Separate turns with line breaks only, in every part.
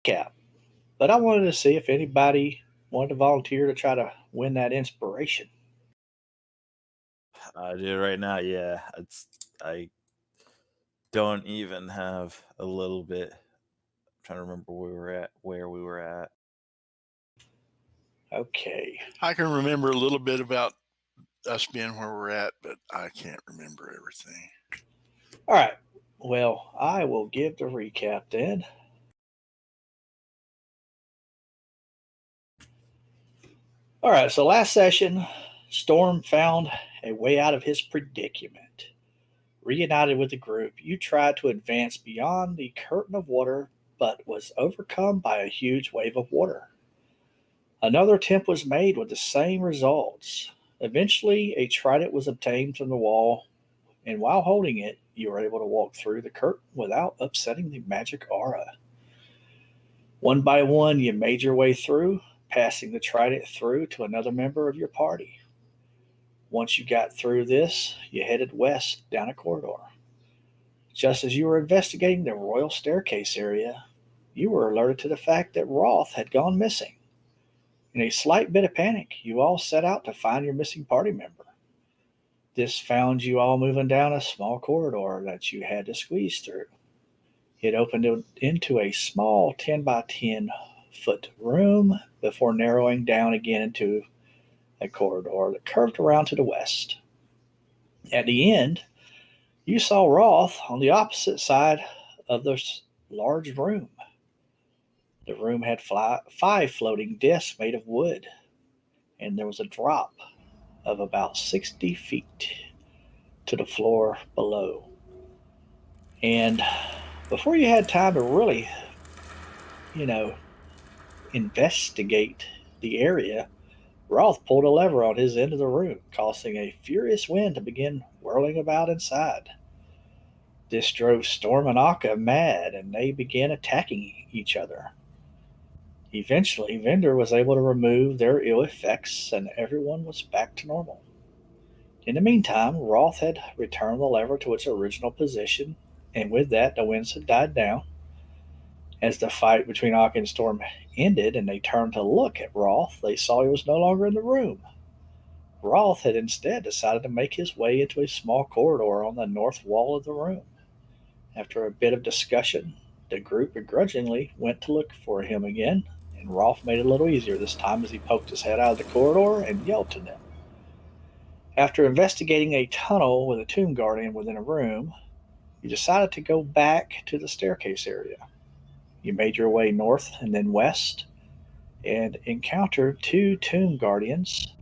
recap. But I wanted to see if anybody wanted to volunteer to try to win that inspiration.
I do right now. Yeah, I don't even have a little bit. I'm trying to remember where we were at.
Okay.
I can remember a little bit about us being where we're at, but I can't remember everything.
All right. Well, I will give the recap then. All right. So last session, Storm found a way out of his predicament. Reunited with the group, you tried to advance beyond the curtain of water, but was overcome by a huge wave of water. Another attempt was made with the same results. Eventually, a trident was obtained from the wall, and while holding it, you were able to walk through the curtain without upsetting the magic aura. One by one, you made your way through, passing the trident through to another member of your party. Once you got through this, you headed west down a corridor. Just as you were investigating the royal staircase area, you were alerted to the fact that Roth had gone missing. In a slight bit of panic, you all set out to find your missing party member. This found you all moving down a small corridor that you had to squeeze through. It opened into a small 10 by 10 foot room before narrowing down again into a corridor that curved around to the west. At the end, you saw Roth on the opposite side of this large room. The room had 5 floating discs made of wood, and there was a drop of about 60 feet to the floor below. And before you had time to really, you know, investigate the area, Roth pulled a lever on his end of the room, causing a furious wind to begin whirling about inside. This drove Storm and Akka mad, and they began attacking each other. Eventually, Vendor was able to remove their ill effects, and everyone was back to normal. In the meantime, Roth had returned the lever to its original position, and with that, the winds had died down. As the fight between Akka and Storm ended and they turned to look at Roth, they saw he was no longer in the room. Roth had instead decided to make his way into a small corridor on the north wall of the room. After a bit of discussion, the group begrudgingly went to look for him again, and Roth made it a little easier this time as he poked his head out of the corridor and yelled to them. After investigating a tunnel with a tomb guardian within a room, you decided to go back to the staircase area. You made your way north and then west and encountered 2 tomb guardians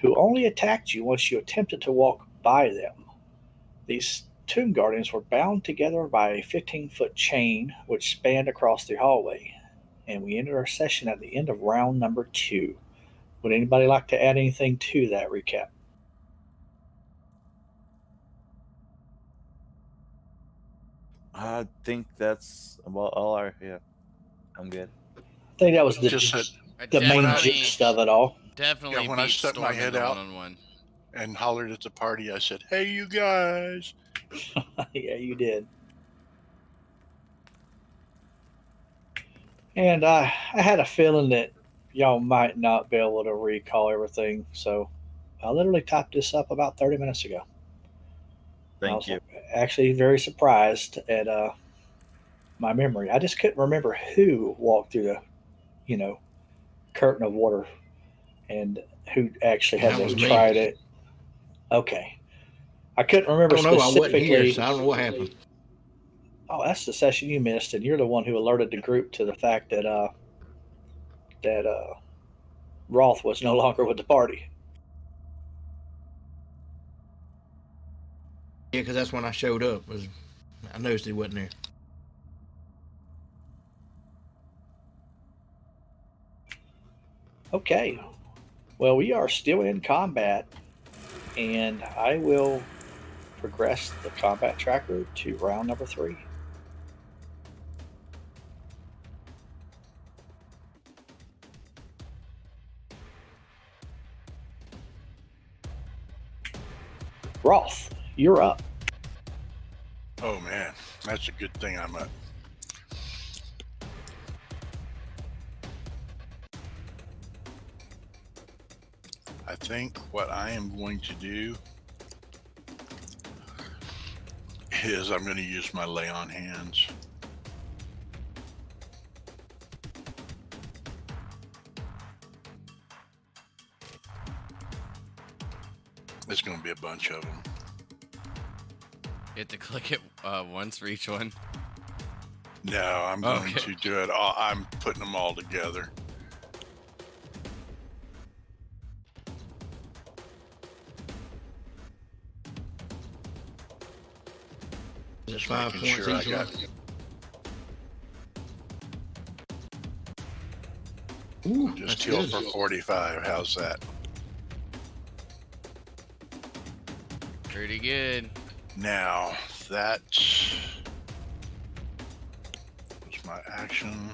who only attacked you once you attempted to walk by them. These tomb guardians were bound together by a 15-foot chain which spanned across the hallway, and we ended our session at the end of round number 2. Would anybody like to add anything to that recap?
I think that's about all our. Yeah, I'm good.
I think that was
Just that
the main gist of it all.
Definitely
when I
beat
stuck my
Storm in
head
the
out
one-on-one.
and hollered at the party, I said, "Hey, you guys!"
Yeah, you did. And I had a feeling that y'all might not be able to recall everything, so I literally typed this up about 30 minutes ago. I was
Thank you.
actually very surprised at my memory. I just couldn't remember who walked through the, curtain of water and who actually had
That was me.
tried it. Okay. I couldn't remember
I don't know. I wasn't
specifically.
here, so I don't know what happened.
Oh, that's the session you missed, and you're the one who alerted the group to the fact that Roth was no longer with the party.
Yeah, because that's when I showed up. I noticed he wasn't there.
Okay. Well, we are still in combat, and I will progress the combat tracker to round number 3. Roth, you're up.
Oh man, that's a good thing I'm up. I think what I am going to do is I'm going to use my lay on hands. There's going to be a bunch of them.
You have to click it once for each one.
No, I'm going
Okay.
to do it all. I'm putting them all together.
Is it
Just
5
making
points
sure I
each
got.
one? Ooh,
Just
that's
kill
good.
for 45. How's that?
Pretty good.
Now, that was my action.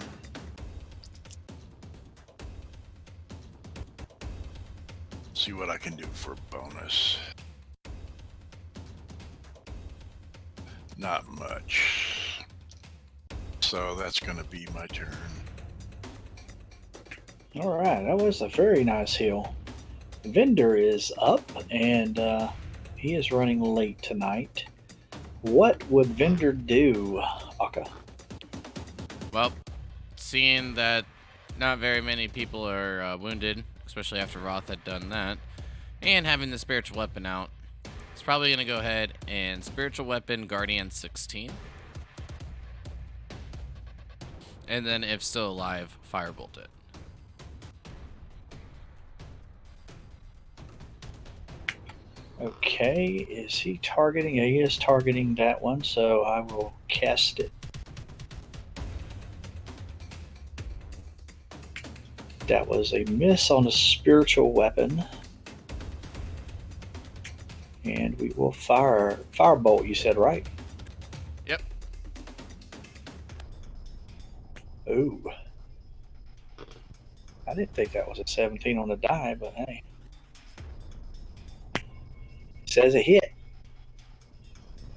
See what I can do for bonus. Not much. So that's going to be my turn.
All right, that was a very nice hill. Vendor is up, and he is running late tonight. What would Vendor do, Aka?
Well, seeing that not very many people are wounded, especially after Roth had done that, and having the spiritual weapon out, it's probably going to go ahead and spiritual weapon Guardian 16. And then, if still alive, firebolt it.
Okay, is he targeting? Yeah, he is targeting that one, so I will cast it. That was a miss on the spiritual weapon. And we will firebolt, you said, right?
Yep.
Ooh. I didn't think that was a 17 on the die, but hey. It says a hit.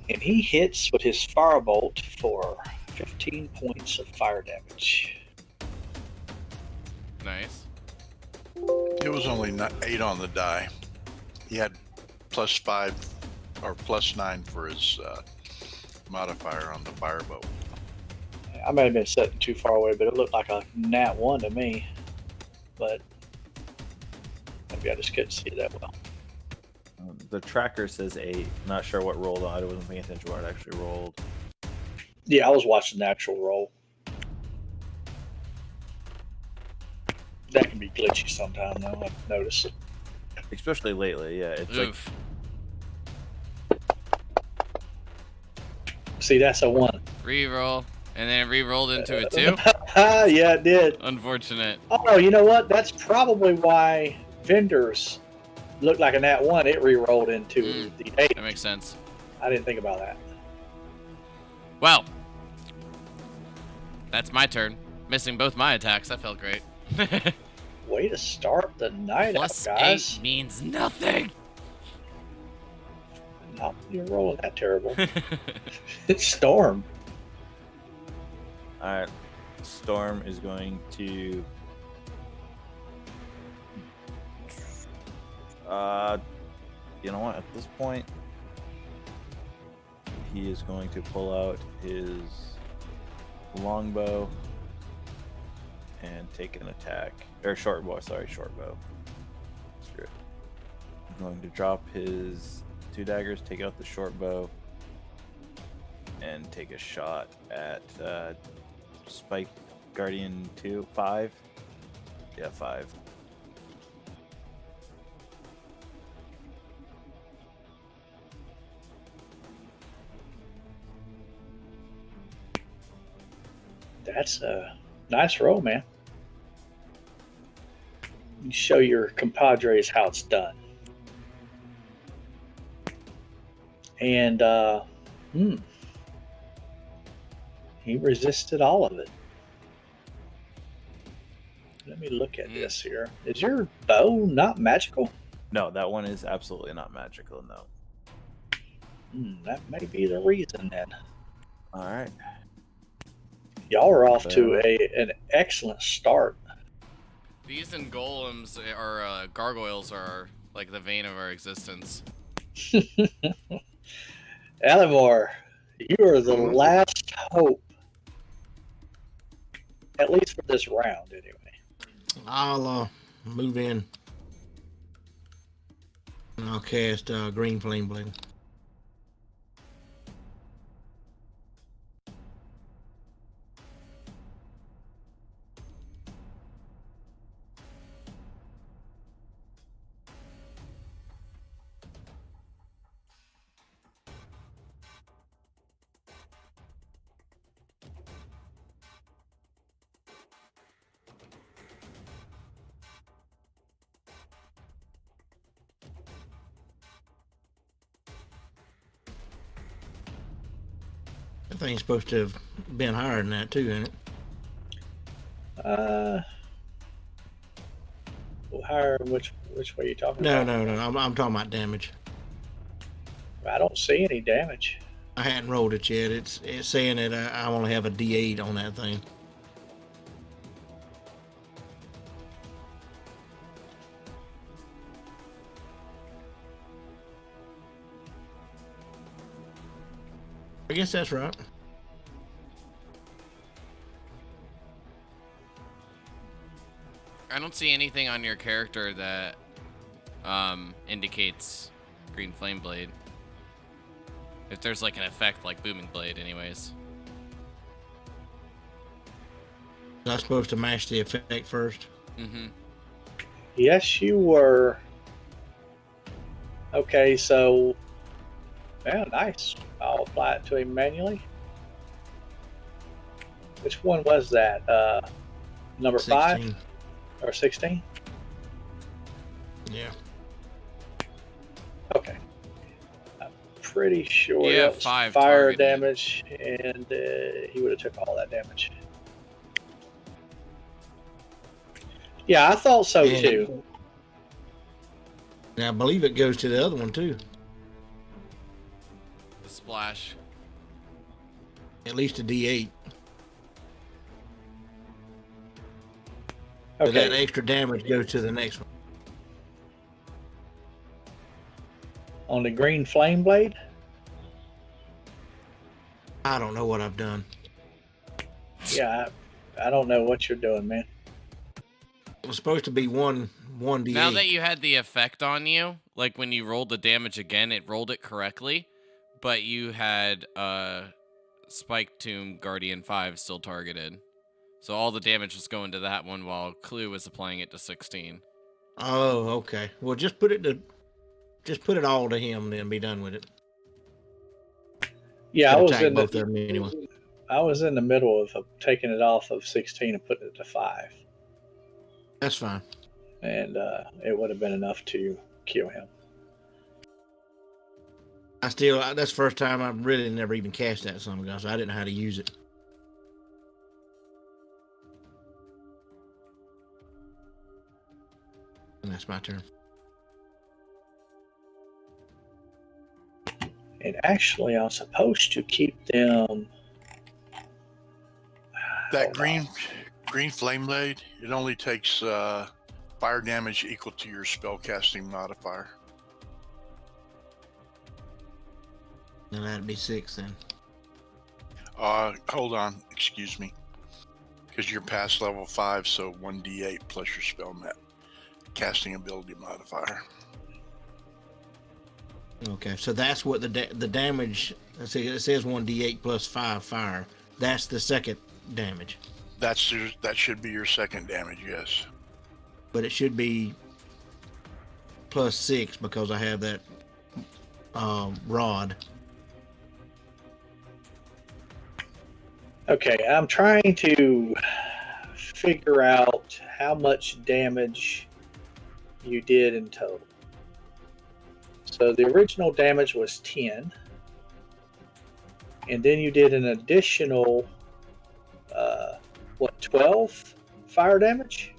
And he hits with his firebolt for 15 points of fire damage.
Nice.
It was only 8 on the die. He had +5 or +9 for his modifier on the firebolt.
I may have been sitting too far away, but it looked like a nat 1 to me. But maybe I just couldn't see it that well.
The tracker says 8. Not sure what rolled on. I wasn't paying attention to what it actually rolled.
Yeah, I was watching the actual roll. That can be glitchy sometime, though. I've noticed it.
Especially lately, yeah. It's like
Oof.
See, that's a 1.
Reroll. And then it re-rolled into a 2?
Yeah, it did.
Unfortunate.
Oh, you know what? That's probably why Vendors looked like a nat 1. It re-rolled into the 8.
That makes sense.
I didn't think about that.
Well, that's my turn. Missing both my attacks. That felt great.
Way to start the night
Plus
out, guys.
8 means nothing.
Not you're rolling that terrible. It's Storm.
Alright. Storm is going to you know what, at this point he is going to pull out his longbow and take an attack. Or short bow. Screw it. I'm going to drop his 2 daggers, take out the short bow, and take a shot at Spike Guardian 5. Yeah, 5.
That's a nice roll, man. You show your compadres how it's done. And he resisted all of it. Let me look at this here. Is your bow not magical?
No, that one is absolutely not magical, no.
That may be the reason then.
Alright.
Y'all are off to an excellent start.
These and golems or gargoyles are like the vein of our existence.
Alamore, you are the
Mhm.
last hope, at least for this round, anyway.
I'll move in. And I'll cast Green Flame Blade. That thing's supposed to have been higher than that too, ain't it?
Higher, which way are you talking
No,
about?
no. I'm talking about damage.
I don't see any damage.
I hadn't rolled it yet. It's saying that I only have a D8 on that thing. I guess that's right.
I don't see anything on your character that indicates Green Flame Blade. If there's like an effect like Booming Blade, anyways.
I was supposed to match the effect first.
Mm-hmm.
Yes, you were. Okay, so. Yeah, nice. I'll apply it to him manually. Which one was that? Number 5
16.
or 16?
Yeah.
Okay. I'm pretty sure
Yeah,
that was
5
fire
targeted.
damage, and he would have took all that damage. Yeah, I thought so
And-
too.
And I believe it goes to the other one too.
The splash.
At least a D8.
Okay.
But that extra damage goes to the next one.
On the green flame blade?
I don't know what I've done.
Yeah, I don't know what you're doing, man.
It was supposed to be one D8.
Now that you had the effect on you, like when you rolled the damage again, it rolled it correctly, but you had Spike Tomb Guardian 5 still targeted. So all the damage was going to that one while Clue was applying it to 16.
Oh, okay. Well, just put it all to him, then be done with it.
Yeah,
Could attack both of them anyway.
I was in the middle of taking it off of 16 and putting it to 5.
That's fine.
And it would have been enough to kill him.
That's the first time I've really never even cast that son of a gun, so I didn't know how to use it. And that's my turn.
And actually, I'm supposed to keep them.
That green flame blade, it only takes fire damage equal to your spellcasting modifier.
Then that'd be 6 then.
Hold on, excuse me. Because you're past level 5, so 1d8 plus your spell casting ability modifier.
Okay, so that's what the damage. Let's see, it says 1d8 plus 5 fire. That's the second damage.
That should be your second damage, yes.
But it should be plus 6 because I have that rod.
Okay, I'm trying to figure out how much damage you did in total. So the original damage was 10. And then you did an additional, 12 fire damage?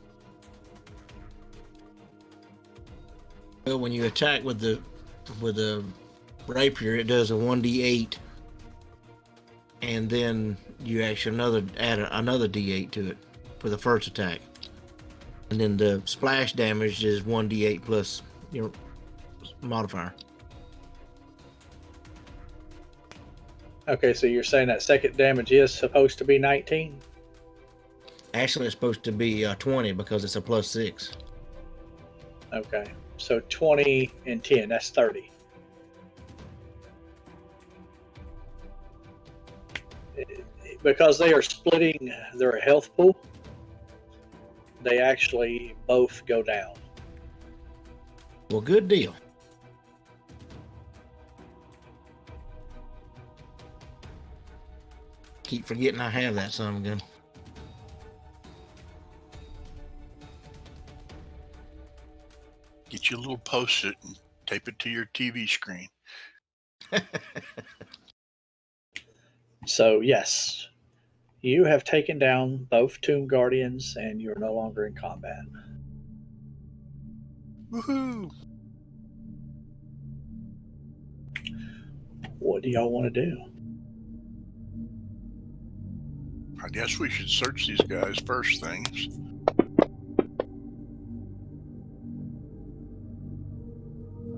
Well, when you attack with the rapier, it does a 1d8, and then you actually add another d8 to it for the first attack. And then the splash damage is 1d8 plus your modifier.
Okay, so you're saying that second damage is supposed to be 19?
Actually, it's supposed to be 20 because it's a +6.
Okay, so 20 and 10, that's 30. Because they are splitting their health pool, they actually both go down.
Well, good deal. Keep forgetting I have that son of a gun.
Get you a little post-it and tape it to your TV screen.
So, yes, you have taken down both Tomb Guardians and you're no longer in combat.
Woohoo!
What do y'all want to do?
I guess we should search these guys first things.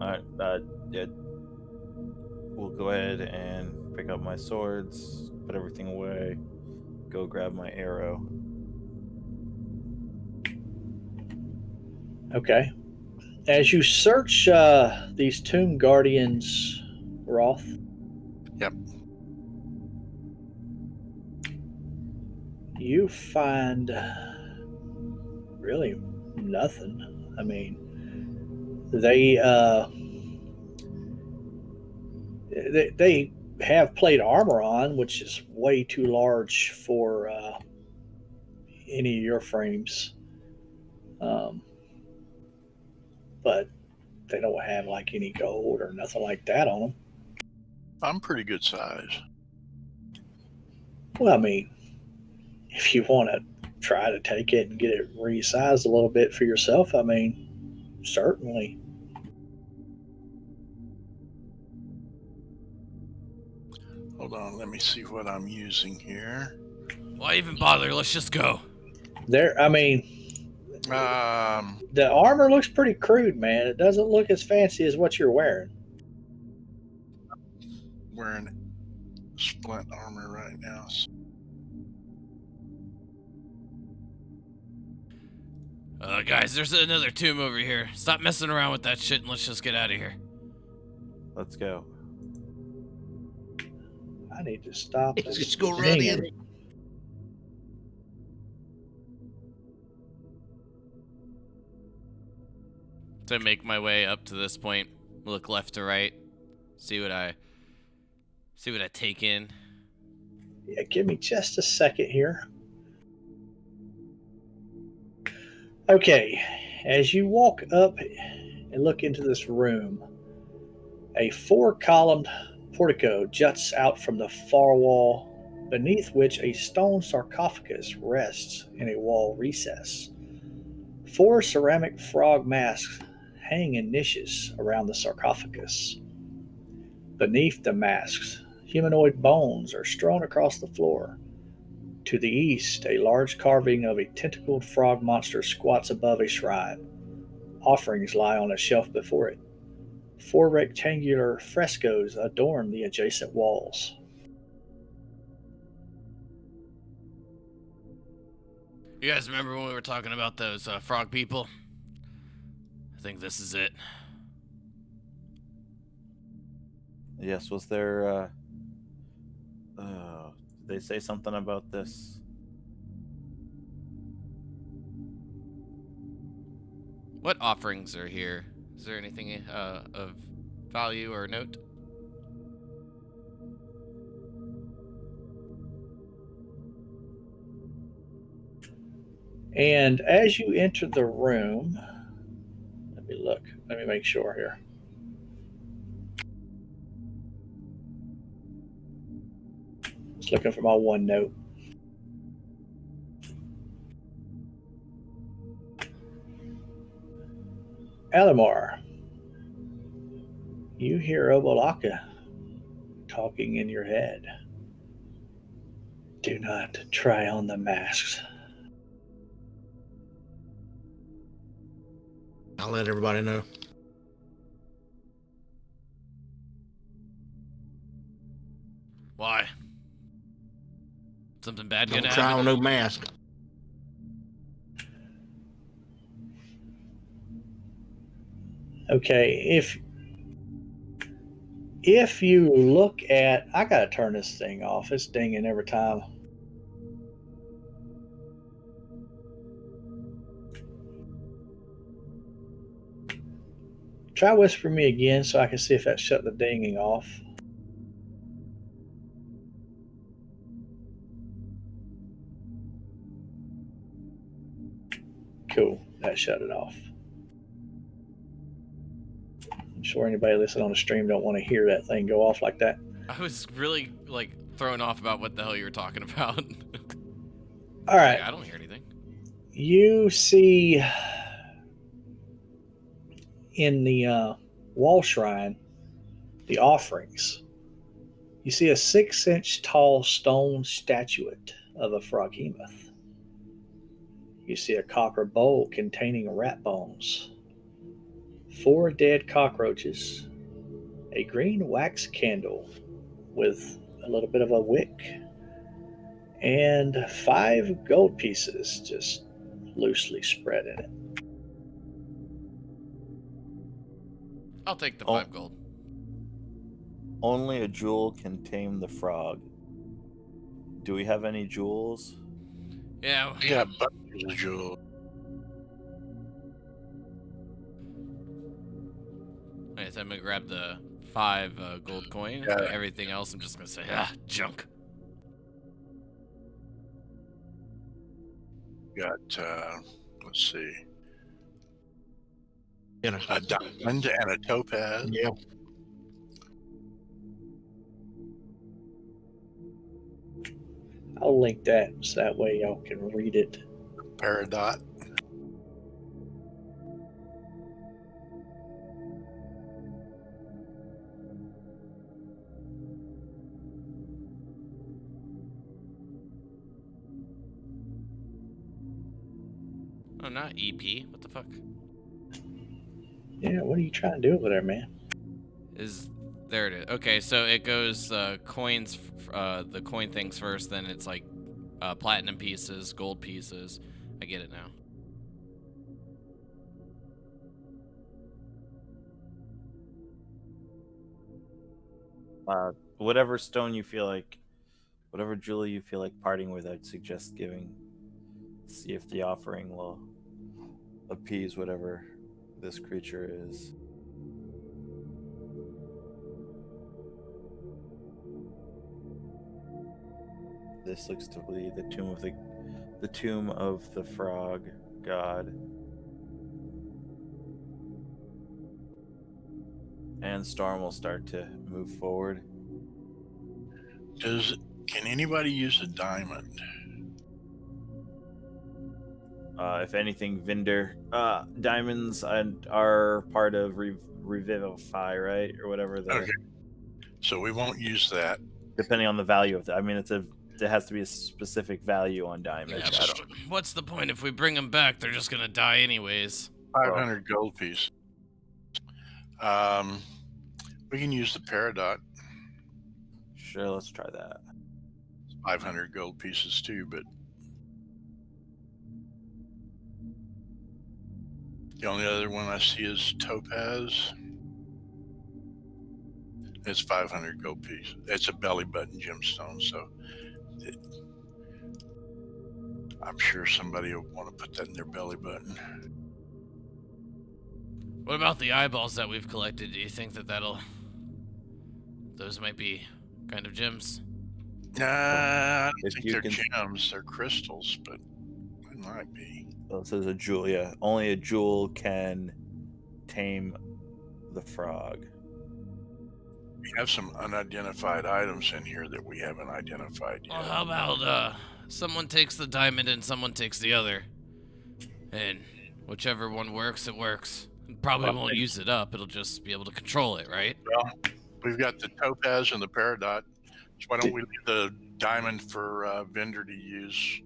All right. Yeah. We'll go ahead and pick up my swords, put everything away, go grab my arrow.
Okay. As you search these Tomb Guardians, Roth.
Yep.
You find really nothing. I mean, they have plate armor on, which is way too large for any of your frames. But they don't have like any gold or nothing like that on them.
I'm pretty good size.
Well, I mean, if you want to try to take it and get it resized a little bit for yourself, I mean, certainly.
Hold on, let me see what I'm using here.
Why even bother? Let's just go.
I mean, the armor looks pretty crude, man. It doesn't look as fancy as what you're wearing.
Wearing splint armor right now.
Guys, there's another tomb over here. Stop messing around with that shit and let's just get out of here.
Let's go.
I need to stop this
Just go run
dinging.
in.
To make my way up to this point, look left to right, see what I take in.
Yeah, give me just a second here. Okay, as you walk up and look into this room, a 4-columned portico juts out from the far wall, beneath which a stone sarcophagus rests in a wall recess. 4 ceramic frog masks hang in niches around the sarcophagus. Beneath the masks, humanoid bones are strewn across the floor. To the east, a large carving of a tentacled frog monster squats above a shrine. Offerings lie on a shelf before it. 4 rectangular frescoes adorn the adjacent walls.
You guys remember when we were talking about those frog people? I think this is it.
Yes, was there did they say something about this?
What offerings are here? Is there anything of value or note?
And as you enter the room, let me look. Let me make sure here. Just looking for my one note. Alamar, you hear Obolaka talking in your head. Do not try on the masks.
I'll let everybody know.
Why? Something bad
Don't
gonna
try
happen?
on no mask.
Okay, if you look at, I gotta turn this thing off. It's dinging every time. Try whisper me again so I can see if that shut the dinging off. Cool, that shut it off. I'm sure anybody listening on the stream don't want to hear that thing go off like that.
I was really like thrown off about what the hell you were talking about.
All right,
Like, I don't hear anything.
you see in the wall shrine the offerings. You see a 6-inch tall stone statuette of a froghemoth. You see a copper bowl containing rat bones, 4 dead cockroaches, a green wax candle with a little bit of a wick, and 5 gold pieces just loosely spread in it.
I'll take the
Oh.
5 gold.
Only a jewel can tame the frog. Do we have any jewels?
Yeah.
Yeah, bunches of jewels.
Okay, so I'm gonna grab the 5 gold coin.
Yeah.
Everything else, I'm just gonna say, junk.
Got, let's see,
Yeah.
a diamond and a topaz.
Yeah.
I'll link that so that way y'all can read it.
Peridot.
Oh, not EP. What the fuck?
Yeah, what are you trying to do over there, man?
There it is. Okay, so it goes coins, the coin things first, then it's like platinum pieces, gold pieces. I get it now.
Whatever stone you feel like, whatever jewel you feel like parting with, I'd suggest giving. See if the offering will appease whatever this creature is. This looks to be the tomb of the frog god. And Storm will start to move forward.
Can anybody use a diamond?
If anything, Vinder, diamonds are part of Revivify, right, or whatever.
Okay, so we won't use that.
Depending on the value of that. I mean, there has to be a specific value on diamonds.
Yeah, but what's the point if we bring them back? They're just gonna die anyways.
500 gold piece. We can use the Peridot.
Sure, let's try that.
500 gold pieces too, but the only other one I see is topaz. It's 500 gold piece. It's a belly button gemstone, so I'm sure somebody will want to put that in their belly button.
What about the eyeballs that we've collected? Do you think that those might be kind of gems?
Nah, I don't
If
think
you
they're
can-
gems. They're crystals, but it might be.
This is a jewel. Yeah, only a jewel can tame the frog.
We have some unidentified items in here that we haven't identified yet.
Well, how about someone takes the diamond and someone takes the other, and whichever one works, it works. Probably won't use it up. It'll just be able to control it, right?
Well, we've got the topaz and the peridot. So why don't we leave the diamond for Vendor to use?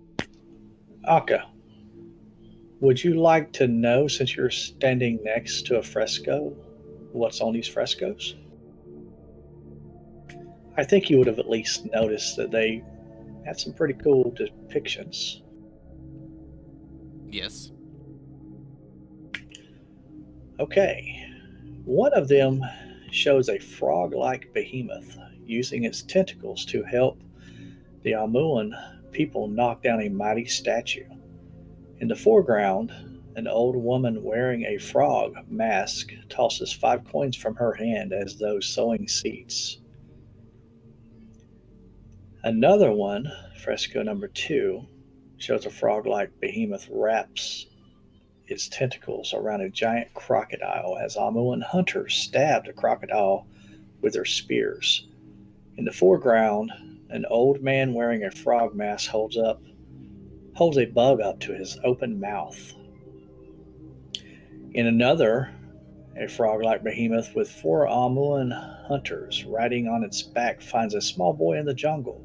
Aka, Would you like to know, since you're standing next to a fresco, what's on these frescoes? I think you would have at least noticed that they had some pretty cool depictions.
Yes.
Okay, one of them shows a frog like behemoth using its tentacles to help the Amuan people knock down a mighty statue. In the foreground, an old woman wearing a frog mask tosses 5 coins from her hand as though sowing seeds. Another one, fresco number 2, shows a frog like behemoth wraps its tentacles around a giant crocodile as Amuan hunters stab the crocodile with their spears. In the foreground, an old man wearing a frog mask holds a bug up to his open mouth. In another, a frog like behemoth with 4 Amuan hunters riding on its back finds a small boy in the jungle.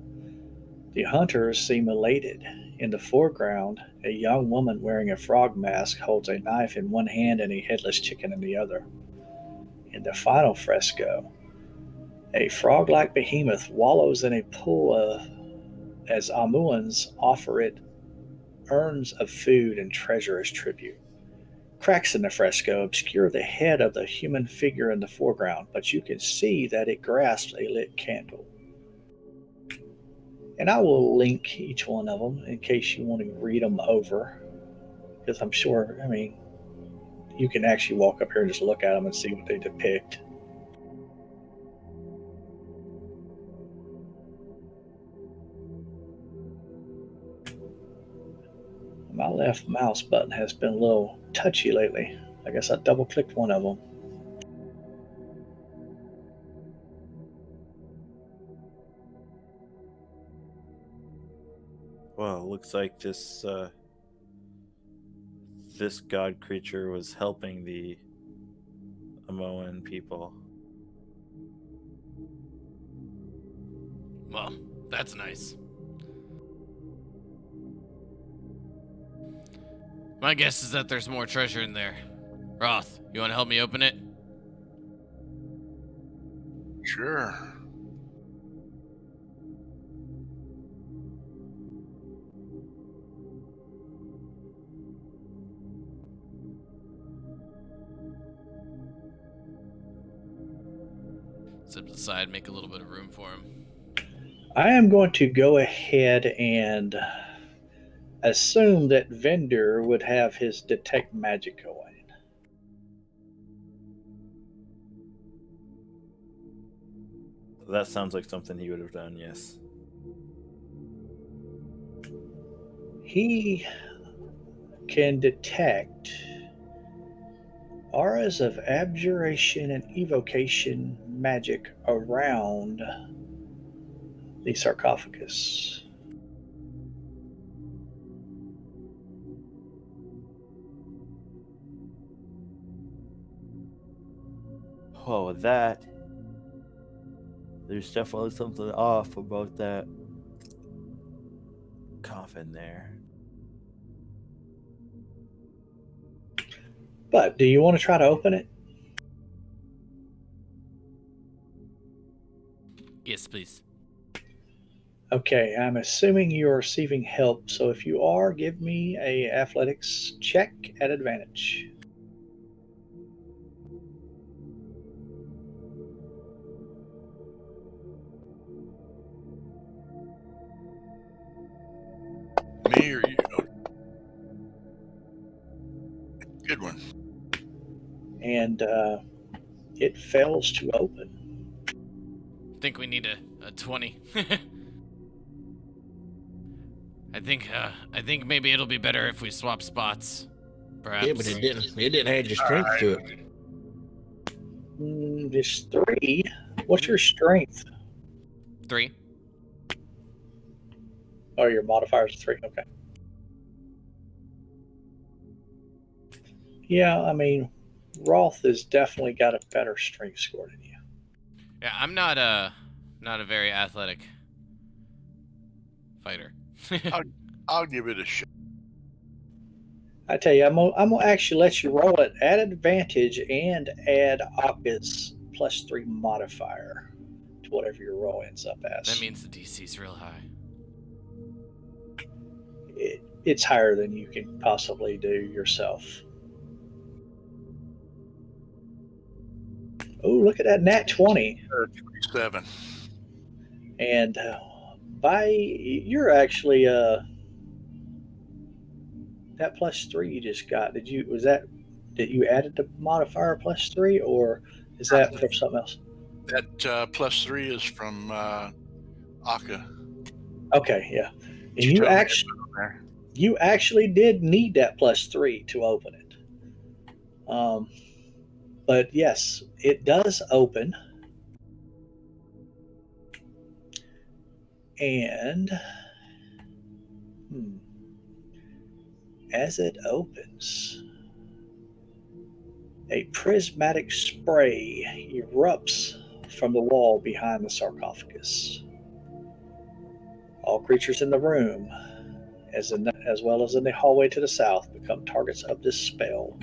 The hunters seem elated. In the foreground, a young woman wearing a frog mask holds a knife in one hand and a headless chicken in the other. In the final fresco, a frog like behemoth wallows in a pool as Amuans offer it urns of food and treasure as tribute. Cracks in the fresco obscure the head of the human figure in the foreground, but you can see that it grasps a lit candle. And I will link each one of them in case you want to read them over, because I'm sure, you can actually walk up here and just look at them and see what they depict. My left mouse button has been a little touchy lately. I guess I double clicked one of them.
Well, looks like this god creature was helping the Amoan people.
Well, that's nice. My guess is that there's more treasure in there. Roth, you want to help me open it?
Sure.
Step aside, make a little bit of room for him.
I am going to go ahead and assume that Vendor would have his detect magic going.
That sounds like something he would have done, yes.
He can detect auras of abjuration and evocation magic around the sarcophagus.
Oh, that. There's definitely something off about that coffin there.
But do you want to try to open it?
Yes, please.
Okay, I'm assuming you're receiving help, so if you are, give me a athletics check at advantage.
Me or you? Oh, good one.
And it fails to open.
I think we need a 20. I think maybe it'll be better if we swap spots. Perhaps.
Yeah, but it didn't. It didn't add your strength to it.
There's 3. What's your strength?
3.
Oh, your modifier's 3. Okay. Yeah, Roth has definitely got a better strength score than you.
Yeah, I'm not a very athletic fighter.
I'll give it a shot.
I tell you, I'm gonna actually let you roll it at advantage and add Aka's +3 modifier to whatever your roll ends up
That
as.
means the DC's real high.
It's higher than you can possibly do yourself. Oh, look at that nat 20.
7.
And by you're actually that +3 you just got. Did you added the modifier +3 or is that from something else?
That +3 is from Aka.
Okay, yeah. And
She told me to put on there.
you actually did need that +3 to open it. But yes, it does open. And as it opens, a prismatic spray erupts from the wall behind the sarcophagus. All creatures in the room, as well as in the hallway to the south, become targets of this spell.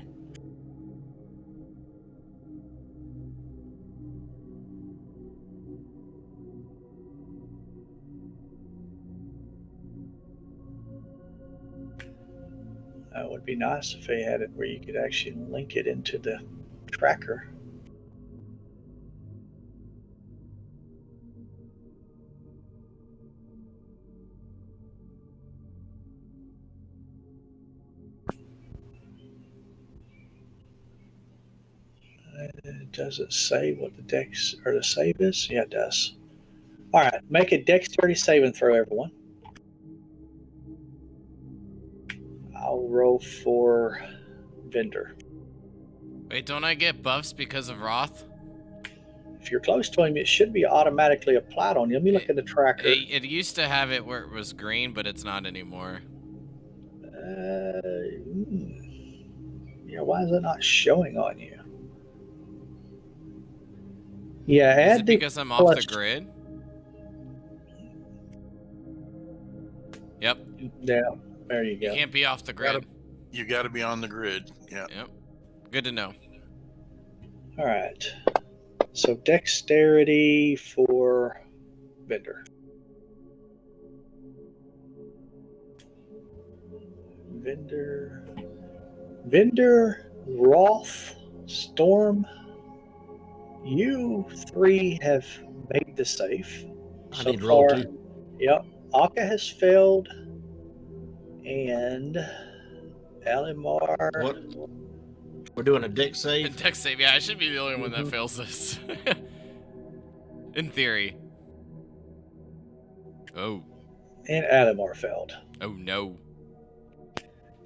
It would be nice if they had it where you could actually link it into the tracker. Does it say what the dex or the save is? Yeah, it does. All right, make a dexterity saving throw, everyone. I'll roll for Vendor.
Wait, don't I get buffs because of Roth?
If you're close to him, it should be automatically applied on you. Let me look at the tracker.
It used to have it where it was green, but it's not anymore.
Yeah, why is it not showing on you? Yeah,
Is
add
it
the
because I'm off
plus.
the grid? Yep.
Yeah, there you
You
go.
can't be off the grid.
You got to be on the grid. Yeah.
Yep. Good to know.
All right. So dexterity for Vendor. Vendor, Roth, Storm. You three have made the save.
I
So
need to roll
far,
too.
yep. Aka has failed, and Alimar.
What? We're doing a deck save.
Dex save. Yeah, I should be the only one that fails this. In theory. Oh.
And Alimar failed.
Oh no.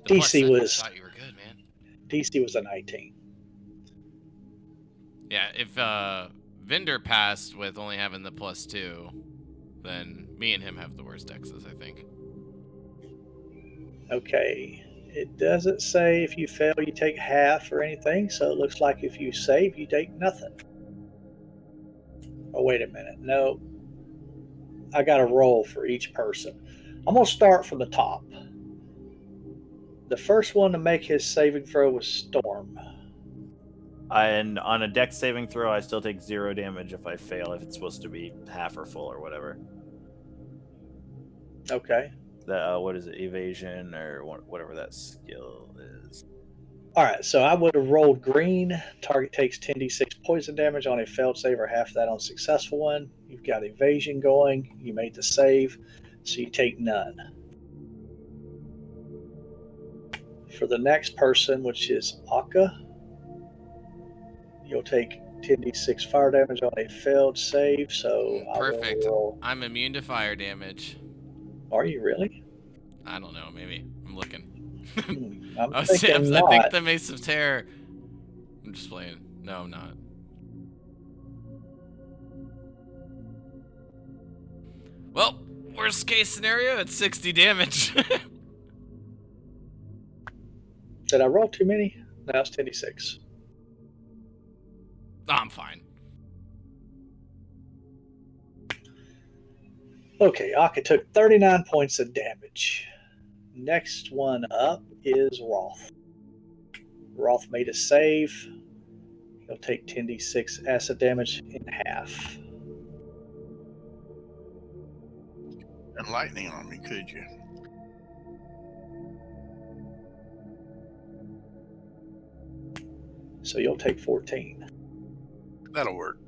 The
DC
+7,
was
I thought you were good, man.
DC was a 19.
Yeah, if Vendor passed with only having the +2, then me and him have the worst dexes, I think.
Okay. It doesn't say if you fail you take half or anything, so it looks like if you save you take nothing. Oh, wait a minute. No. I got a roll for each person. I'm going to start from the top. The first one to make his saving throw was Storm.
And on a dex saving throw, I still take 0 damage if I fail, if it's supposed to be half or full or whatever.
Okay.
What is it? Evasion or whatever that skill is.
All right, so I would have rolled green. Target takes 10d6 poison damage on a failed save or half that on a successful one. You've got evasion going. You made the save, so you take none. For the next person, which is Aka, you'll take 10d6 fire damage on a failed save. So
Perfect.
I will roll.
I'm immune to fire damage.
Are you really?
I don't know, maybe. I'm looking.
I'm thinking
I
not.
think the Mace of Terror. I'm just playing. No, I'm not. Well, worst case scenario, it's 60 damage.
Did I roll too many? No, it's 10d6.
Oh, I'm fine.
Okay, Aka took 39 points of damage. Next one up is Roth. Roth made a save. He'll take 10d6 acid damage in half.
And lightning on me, could you?
So you'll take 14.
That'll work.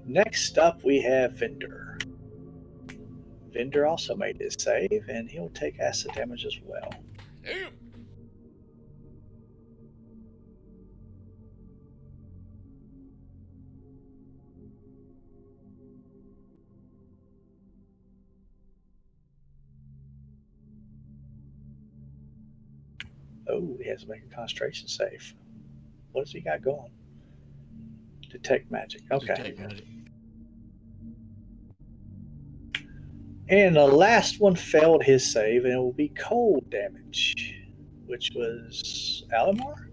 Next up, we have Vendor. Vendor also made his save, and he'll take acid damage as well.
Damn.
Oh, he has to make a concentration save. What has he got going? Detect magic. Okay.
Detect magic.
And the last one failed his save, and it will be cold damage, which was Alamar?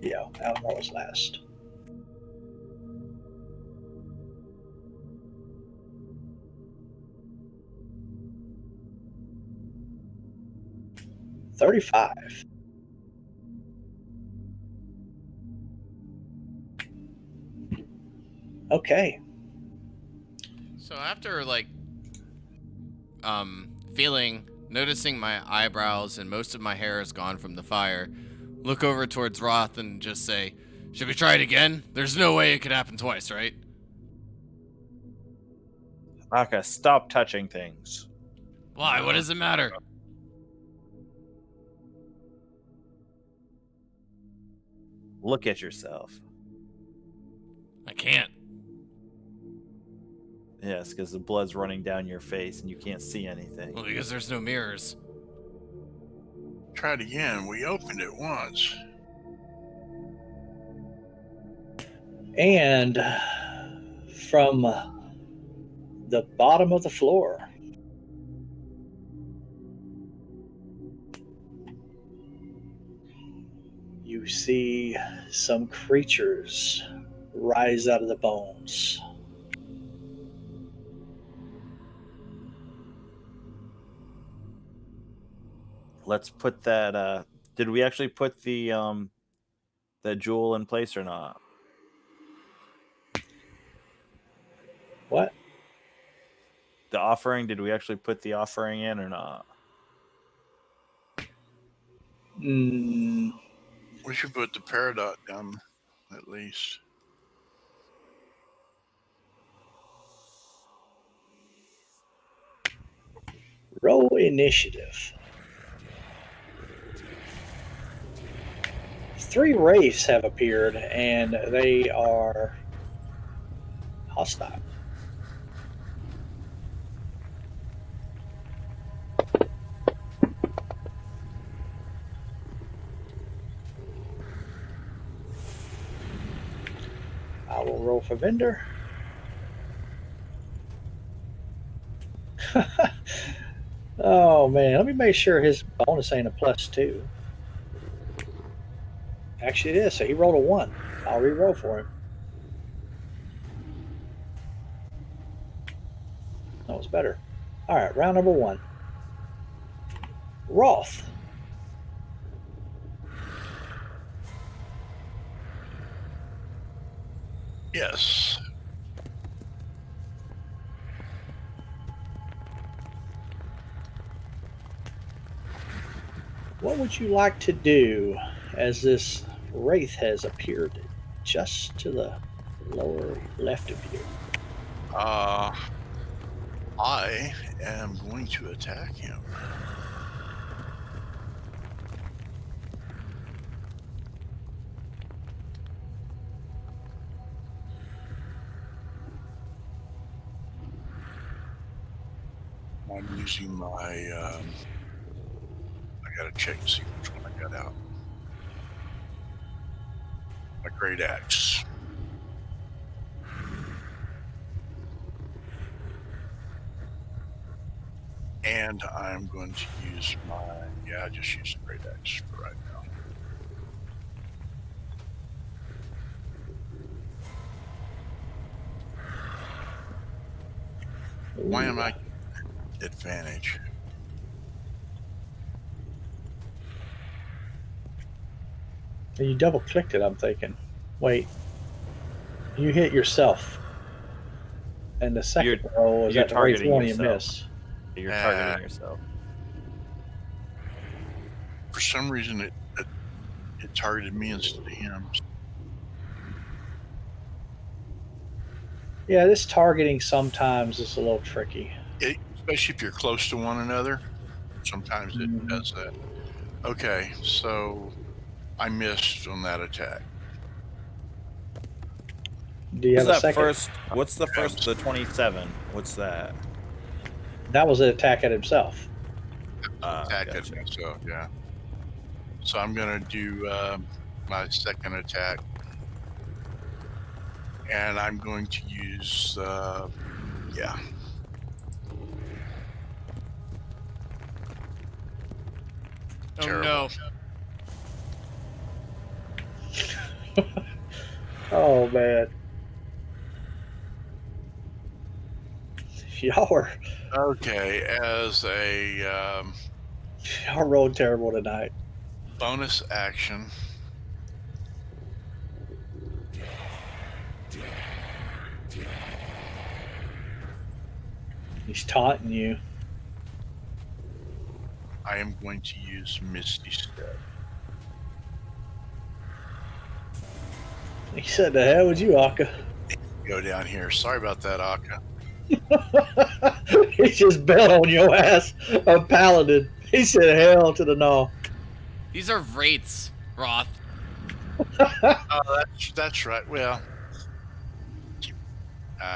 Yeah, Alamar was last. $35. Okay.
So after noticing my eyebrows and most of my hair is gone from the fire, look over towards Roth and just say, "Should we try it again? There's no way it could happen twice, right?"
Aka, stop touching things.
Why? What does it matter?
Look at yourself.
I can't.
Yes, because the blood's running down your face and you can't see anything.
Well, because there's no mirrors.
Try it again. We opened it once.
And from the bottom of the floor, you see some creatures rise out of the bones.
Let's put that. Did we actually put the that jewel in place or not?
What?
The offering. Did we actually put the offering in or not?
Mm,
We should put the peridot down, at least.
roll initiative. 3 wraiths have appeared, and they are hostile. I will roll for Vendor. Oh man, let me make sure his bonus ain't a +2. Actually, it is. So he rolled a 1. I'll re-roll for him. That was better. All right, round number 1. Roth.
Yes.
What would you like to do as this wraith has appeared just to the lower left of you?
I am going to attack him. I'm using my. I gotta check and see which one I got out. My great axe. And I'm going to use my. Yeah, I just use the great axe for right now. Why am I advantage?
You double clicked it, I'm thinking. Wait. You hit yourself. And the second roll is
you're
at the Wraith
targeting
1 you
yourself.
miss.
You're targeting yourself.
For some reason, it targeted me instead of him.
Yeah, this targeting sometimes is a little tricky.
Especially if you're close to one another. Sometimes it
Mhm.
does that. Okay, so I missed on that attack.
Do you have a
What's that
second?
first? What's the first? The 27. What's that?
That was an attack at himself.
Attack at
Gotcha.
myself, yeah. So I'm gonna do my second attack, and I'm going to use yeah.
Oh
Terrible.
no.
Oh man. Y'all were
Okay, as a
y'all rolled terrible tonight.
bonus action,
He's taunting you.
I am going to use Misty Step.
He said, "The hell with you, Akka."
Go down here. Sorry about that, Akka.
He just bet on your ass, a paladin. He said, "Hell to the no."
These are wraiths, Roth.
Oh, that's right. Well,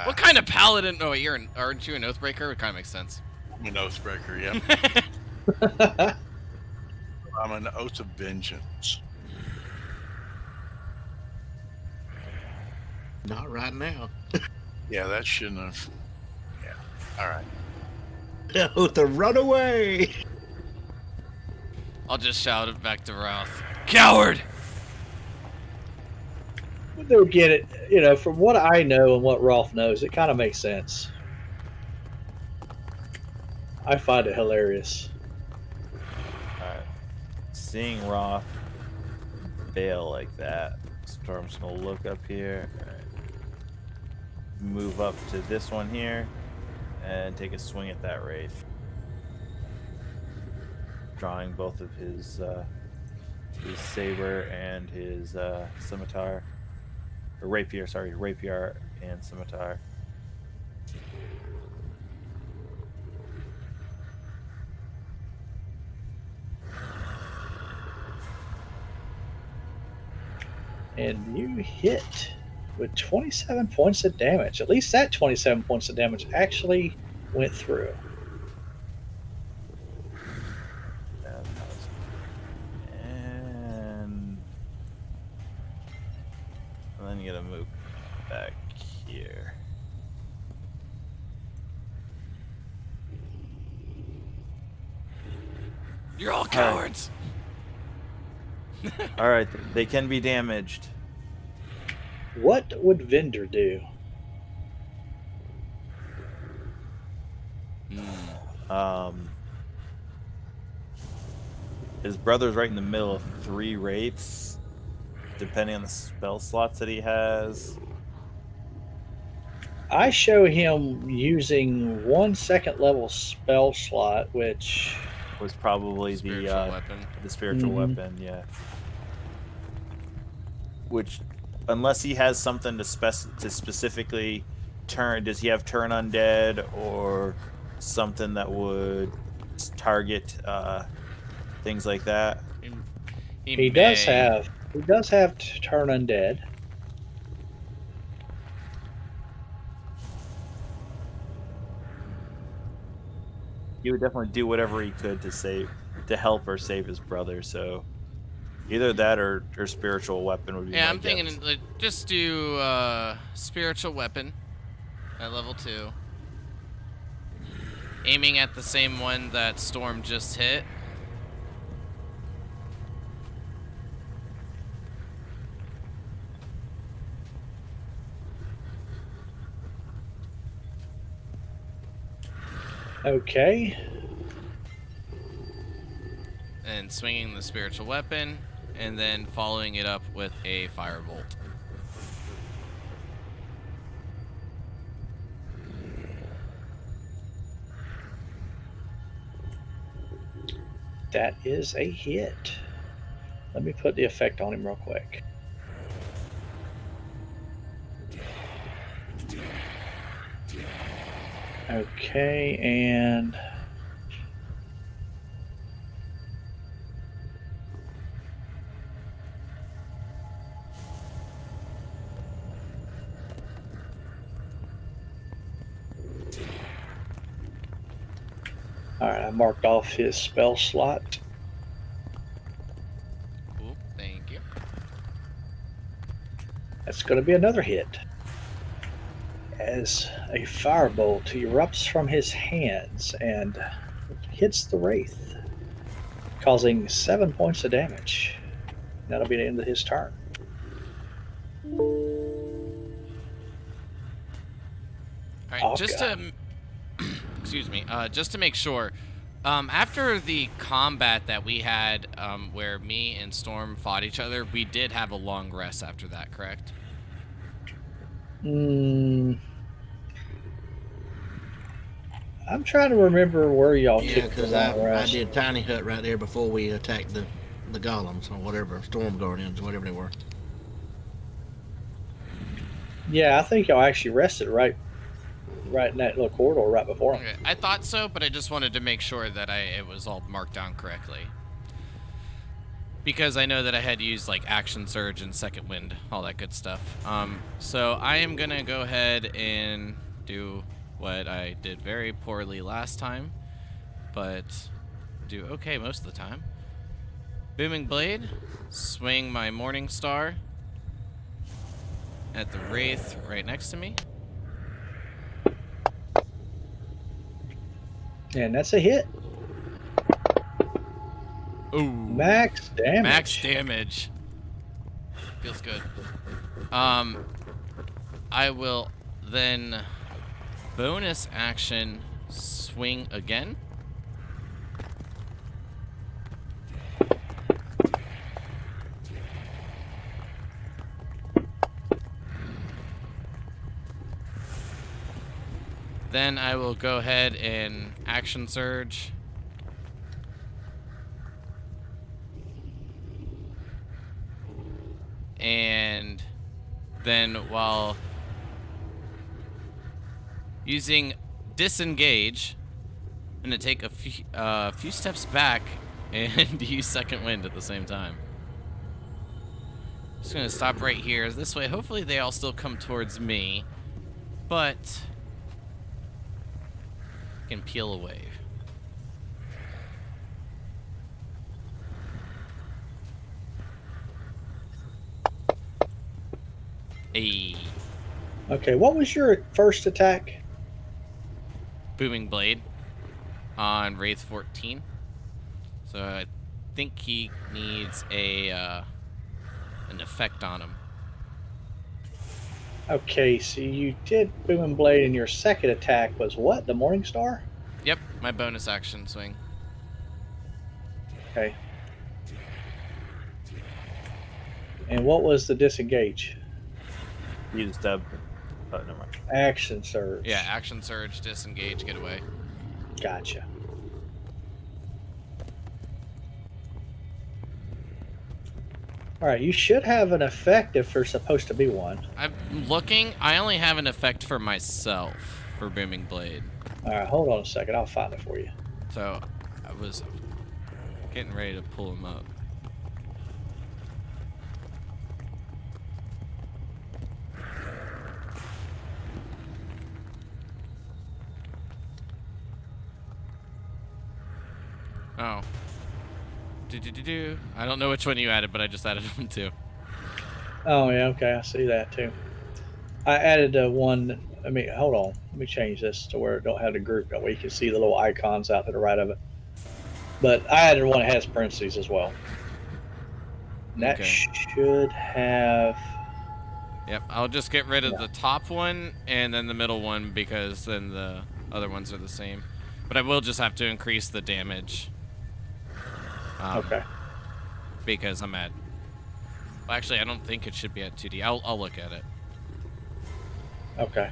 What kind of paladin? Oh, aren't you an Oathbreaker? It kind of makes sense.
I'm an Oathbreaker. Yep. I'm an Oath of Vengeance.
Not right now.
Yeah, that shouldn't have. Yeah. All right.
Oh, to run away.
I'll just shout it back to Roth. Coward!
They'll get it. You know, from what I know and what Rolf knows, it kind of makes sense. I find it hilarious.
Alright. Seeing Roth bail like that, Storm's gonna look up here. Alright. Move up to this one here and take a swing at that Wraith. Drawing both of his saber and his scimitar. Or rapier, sorry, rapier and scimitar.
And you hit with 27 points of damage. At least that 27 points of damage actually went through.
And then you're gonna move back here.
You're all cowards.
All right, they can be damaged.
What would Vendor do?
His brother's right in the middle of 3 wraiths, depending on the spell slots that he has.
I show him using 1 second level spell slot, which
Was probably
Spiritual weapon.
the spiritual
Mhm.
weapon, yeah. Which, unless he has something to specifically turn, does he have turn undead or something that would target things like that?
he does have turn undead.
He would definitely do whatever he could to help or save his brother. So either that or spiritual weapon would be.
Yeah,
my
I'm thinking
guess.
like, just do spiritual weapon at level 2. Aiming at the same one that Storm just hit.
Okay.
And swinging the spiritual weapon, and then following it up with a firebolt.
That is a hit. Let me put the effect on him real quick. Okay, and all right, I marked off his spell slot.
Cool, thank you.
That's going to be another hit. As a firebolt erupts from his hands and hits the wraith, causing 7 points of damage. That'll be the end of his turn.
All right, just
Aka.
to excuse me, just to make sure, after the combat that we had, where me and Storm fought each other, we did have a long rest after that, correct?
I'm trying to remember where y'all
Yeah,
took the
because
long
I
rest.
did tiny hut right there before we attacked the golems or whatever, storm guardians, whatever they were.
Yeah, I think y'all actually rested right in that little corridor right before him.
Okay, I thought so, but I just wanted to make sure that it was all marked down correctly. Because I know that I had used like Action Surge and Second Wind, all that good stuff. So I am gonna go ahead and do what I did very poorly last time, but do okay most of the time. Booming Blade, swing my Morning Star at the Wraith right next to me.
And that's a hit.
Ooh.
Max damage.
Max damage. Feels good. I will then bonus action swing again. Then I will go ahead and action surge. And then while using disengage, I'm going to take a few steps back and use Second Wind at the same time. Just going to stop right here. This way, hopefully they all still come towards me. But I can peel away. A
Okay, what was your first attack?
Booming Blade on Wraith 14. So I think he needs an effect on him.
Okay, so you did Boom and Blade, and your second attack was what? The Morning Star?
Yep, my bonus action swing.
Okay. And what was the disengage?
You just stab. Oh, never mind.
Action surge.
Yeah, action surge, disengage, get away.
Gotcha. All right, you should have an effect if there's supposed to be one.
I'm looking. I only have an effect for myself for Booming Blade.
All right, hold on a second. I'll find it for you.
So I was getting ready to pull him up. Oh. I don't know which one you added, but I just added one too.
Oh, yeah, okay, I see that too. I added one. I mean, hold on. Let me change this to where it don't have the group. That way you can see the little icons out to the right of it. But I added one that has parentheses as well. And that
Okay.
should have.
Yep, I'll just get rid of the top one and then the middle one because then the other ones are the same. But I will just have to increase the damage.
Okay.
Because I'm at. Well, actually, I don't think it should be at 2D. I'll look at it.
Okay.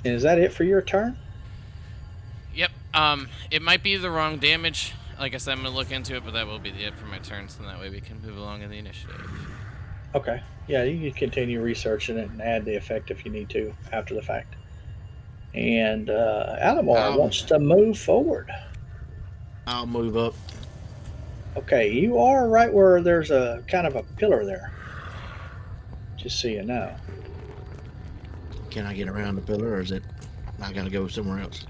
And is that it for your turn?
Yep. It might be the wrong damage. Like I said, I'm gonna look into it, but that will be it for my turn, so that way we can move along in the initiative.
Okay. Yeah, you can continue researching it and add the effect if you need to after the fact. And Alamar
I'll
wants to move forward.
I'll move up.
Okay, you are right where there's a kind of a pillar there. Just so you know.
Can I get around the pillar, or is it I gotta go somewhere else?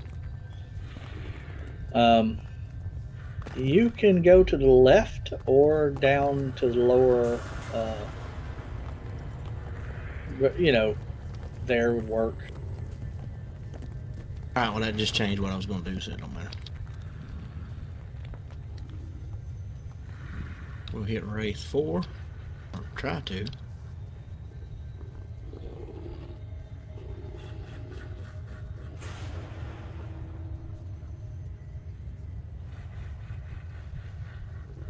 Um, you can go to the left or down to the lower. You know, there would work.
All right, well that just changed what I was gonna do, so it don't matter. We'll hit Wraith 4, or try to.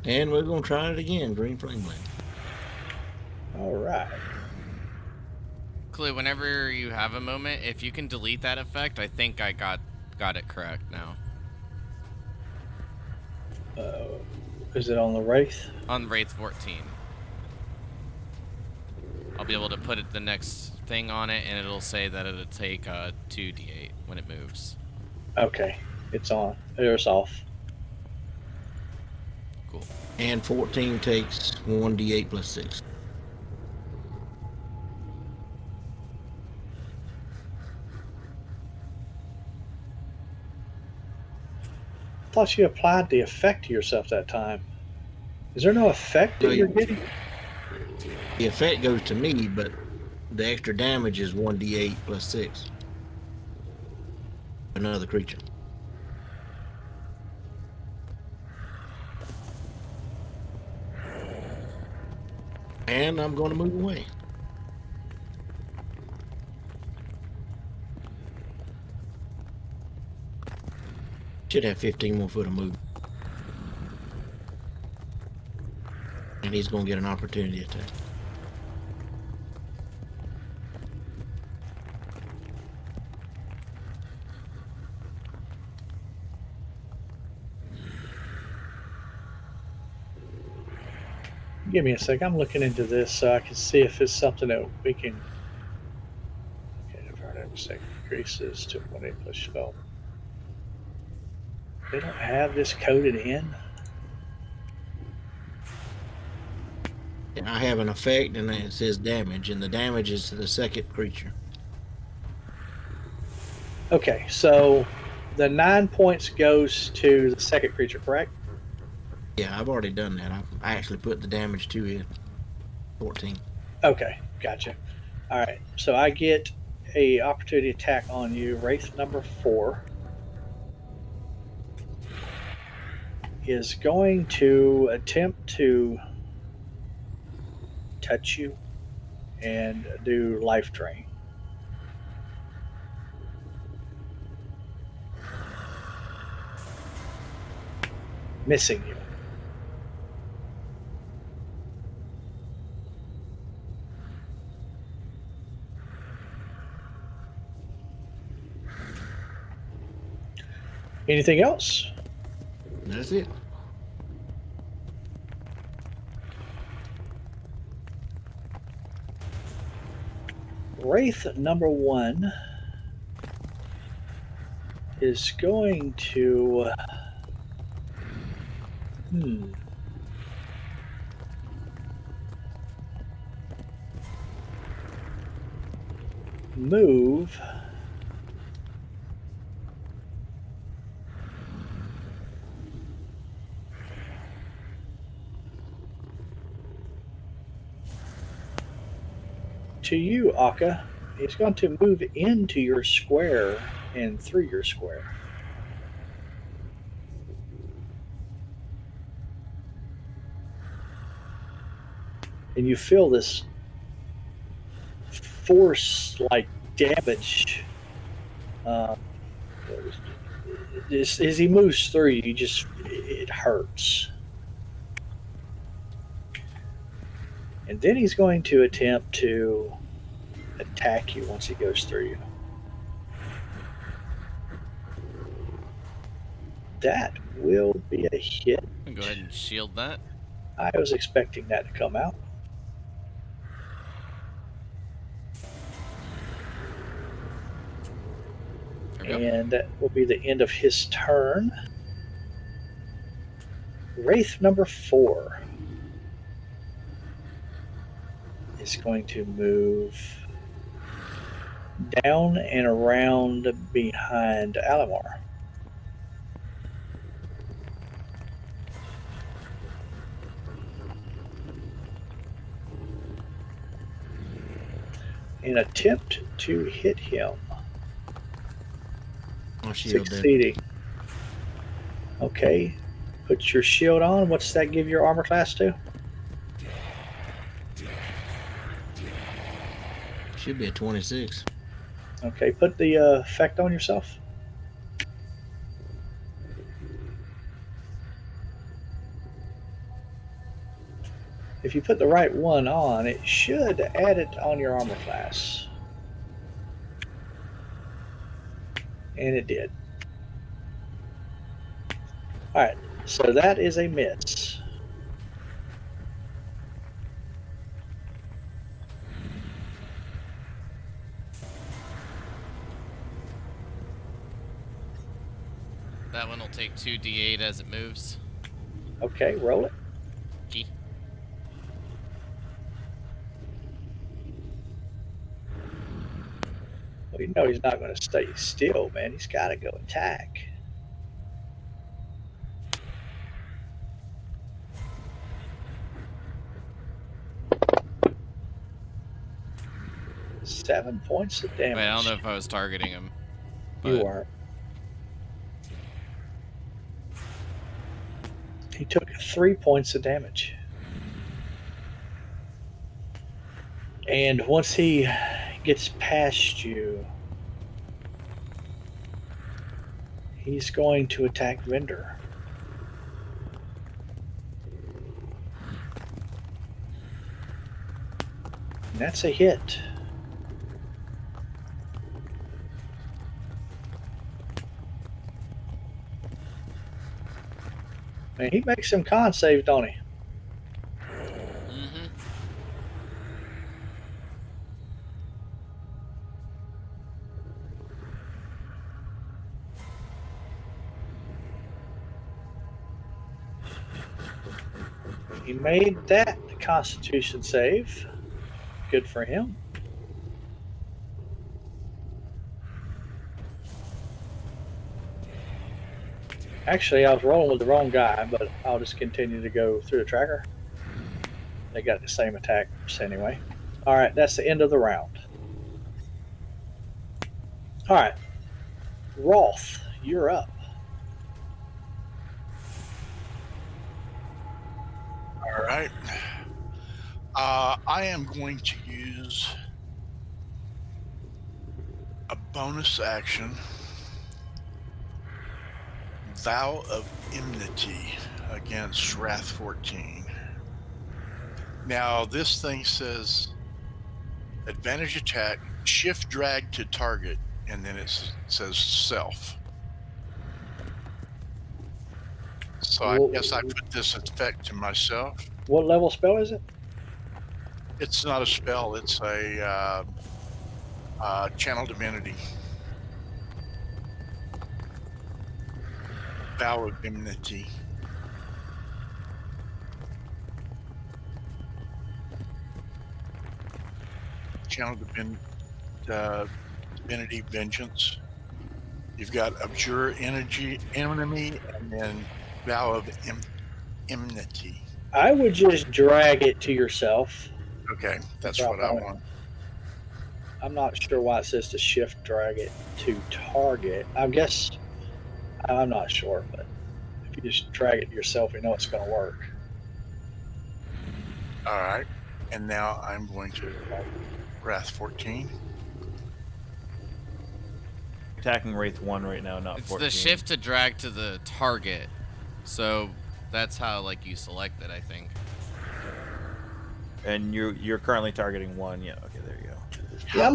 And we're gonna try it again, Green Flame Blade.
All right.
Clue, whenever you have a moment, if you can delete that effect, I think I got it correct now.
Is it on the Wraith?
On Wraith 14. I'll be able to put the next thing on it, and it'll say that it'll take 2d8 when it moves.
Okay, it's on. It's off.
Cool.
And 14 takes 1d8 plus 6.
I thought you applied the effect to yourself that time. Is there no effect that you're getting?
The effect goes to me, but the extra damage is 1d8 plus 6. Another creature. And I'm going to move away. Should have 15 more foot of move. And he's going to get an opportunity attack.
Give me a sec. I'm looking into this so I can see if it's something that we can. Okay, I've heard every second increases to 1 plus 12. They don't have this coded in.
And I have an effect, and it says damage, and the damage is to the second creature.
Okay, so the 9 points goes to the second creature, correct?
Yeah, I've already done that. I actually put the damage to it. 14.
Okay, gotcha. All right, so I get a opportunity attack on you. Wraith number 4 is going to attempt to touch you and do life drain. Missing you. Anything else?
That's it.
Wraith number 1 is going to move to you, Akka. It's going to move into your square and through your square. And you feel this force like damage. As he moves through you, it hurts. And then he's going to attempt to attack you once he goes through you. That will be a hit.
Go ahead and shield that.
I was expecting that to come out.
There we go.
And that will be the end of his turn. Wraith number 4 is going to move down and around behind Alamar. And attempt to hit him.
I'll shield then.
Succeeding. Okay. Put your shield on. What's that give your armor class to?
Should be a 26.
Okay, put the effect on yourself. If you put the right one on, it should add it on your armor class. And it did. Alright, so that is a miss.
That one will take 2d8 as it moves.
Okay, roll it.
G.
Well, you know he's not going to stay still, man. He's got to go attack. Seven points of damage.
Wait, I don't know if I was targeting him.
You
but-
are. He took 3 points of damage. And once he gets past you, he's going to attack Vendor. And that's a hit. Man, he makes some con saves, don't he?
Mhm.
He made that Constitution save. Good for him. Actually, I was rolling with the wrong guy, but I'll just continue to go through the tracker. They got the same attacks anyway. All right, that's the end of the round. All right, Rolf, you're up.
All right. I am going to use a bonus action, Vow of Enmity against Wrath 14. Now, this thing says advantage attack, shift drag to target, and then it says self. So I guess I put this effect to myself.
What level spell is it?
It's not a spell, it's a channel divinity. Vow of Enmity. Channel divinity vengeance. You've got abjure energy enemy and then vow of enmity.
I would just drag it to yourself.
Okay, that's
Drop
what I
on it.
want.
I'm not sure why it says to shift drag it to target. I guess I'm not sure, but if you just drag it yourself, you know it's going to work.
All right, and now I'm going to Wrath 14.
Attacking Wraith 1 right now, not
It's
14.
the shift to drag to the target. So that's how like you select it, I think.
And you're currently targeting 1. Yeah, okay, there you go.
Yeah,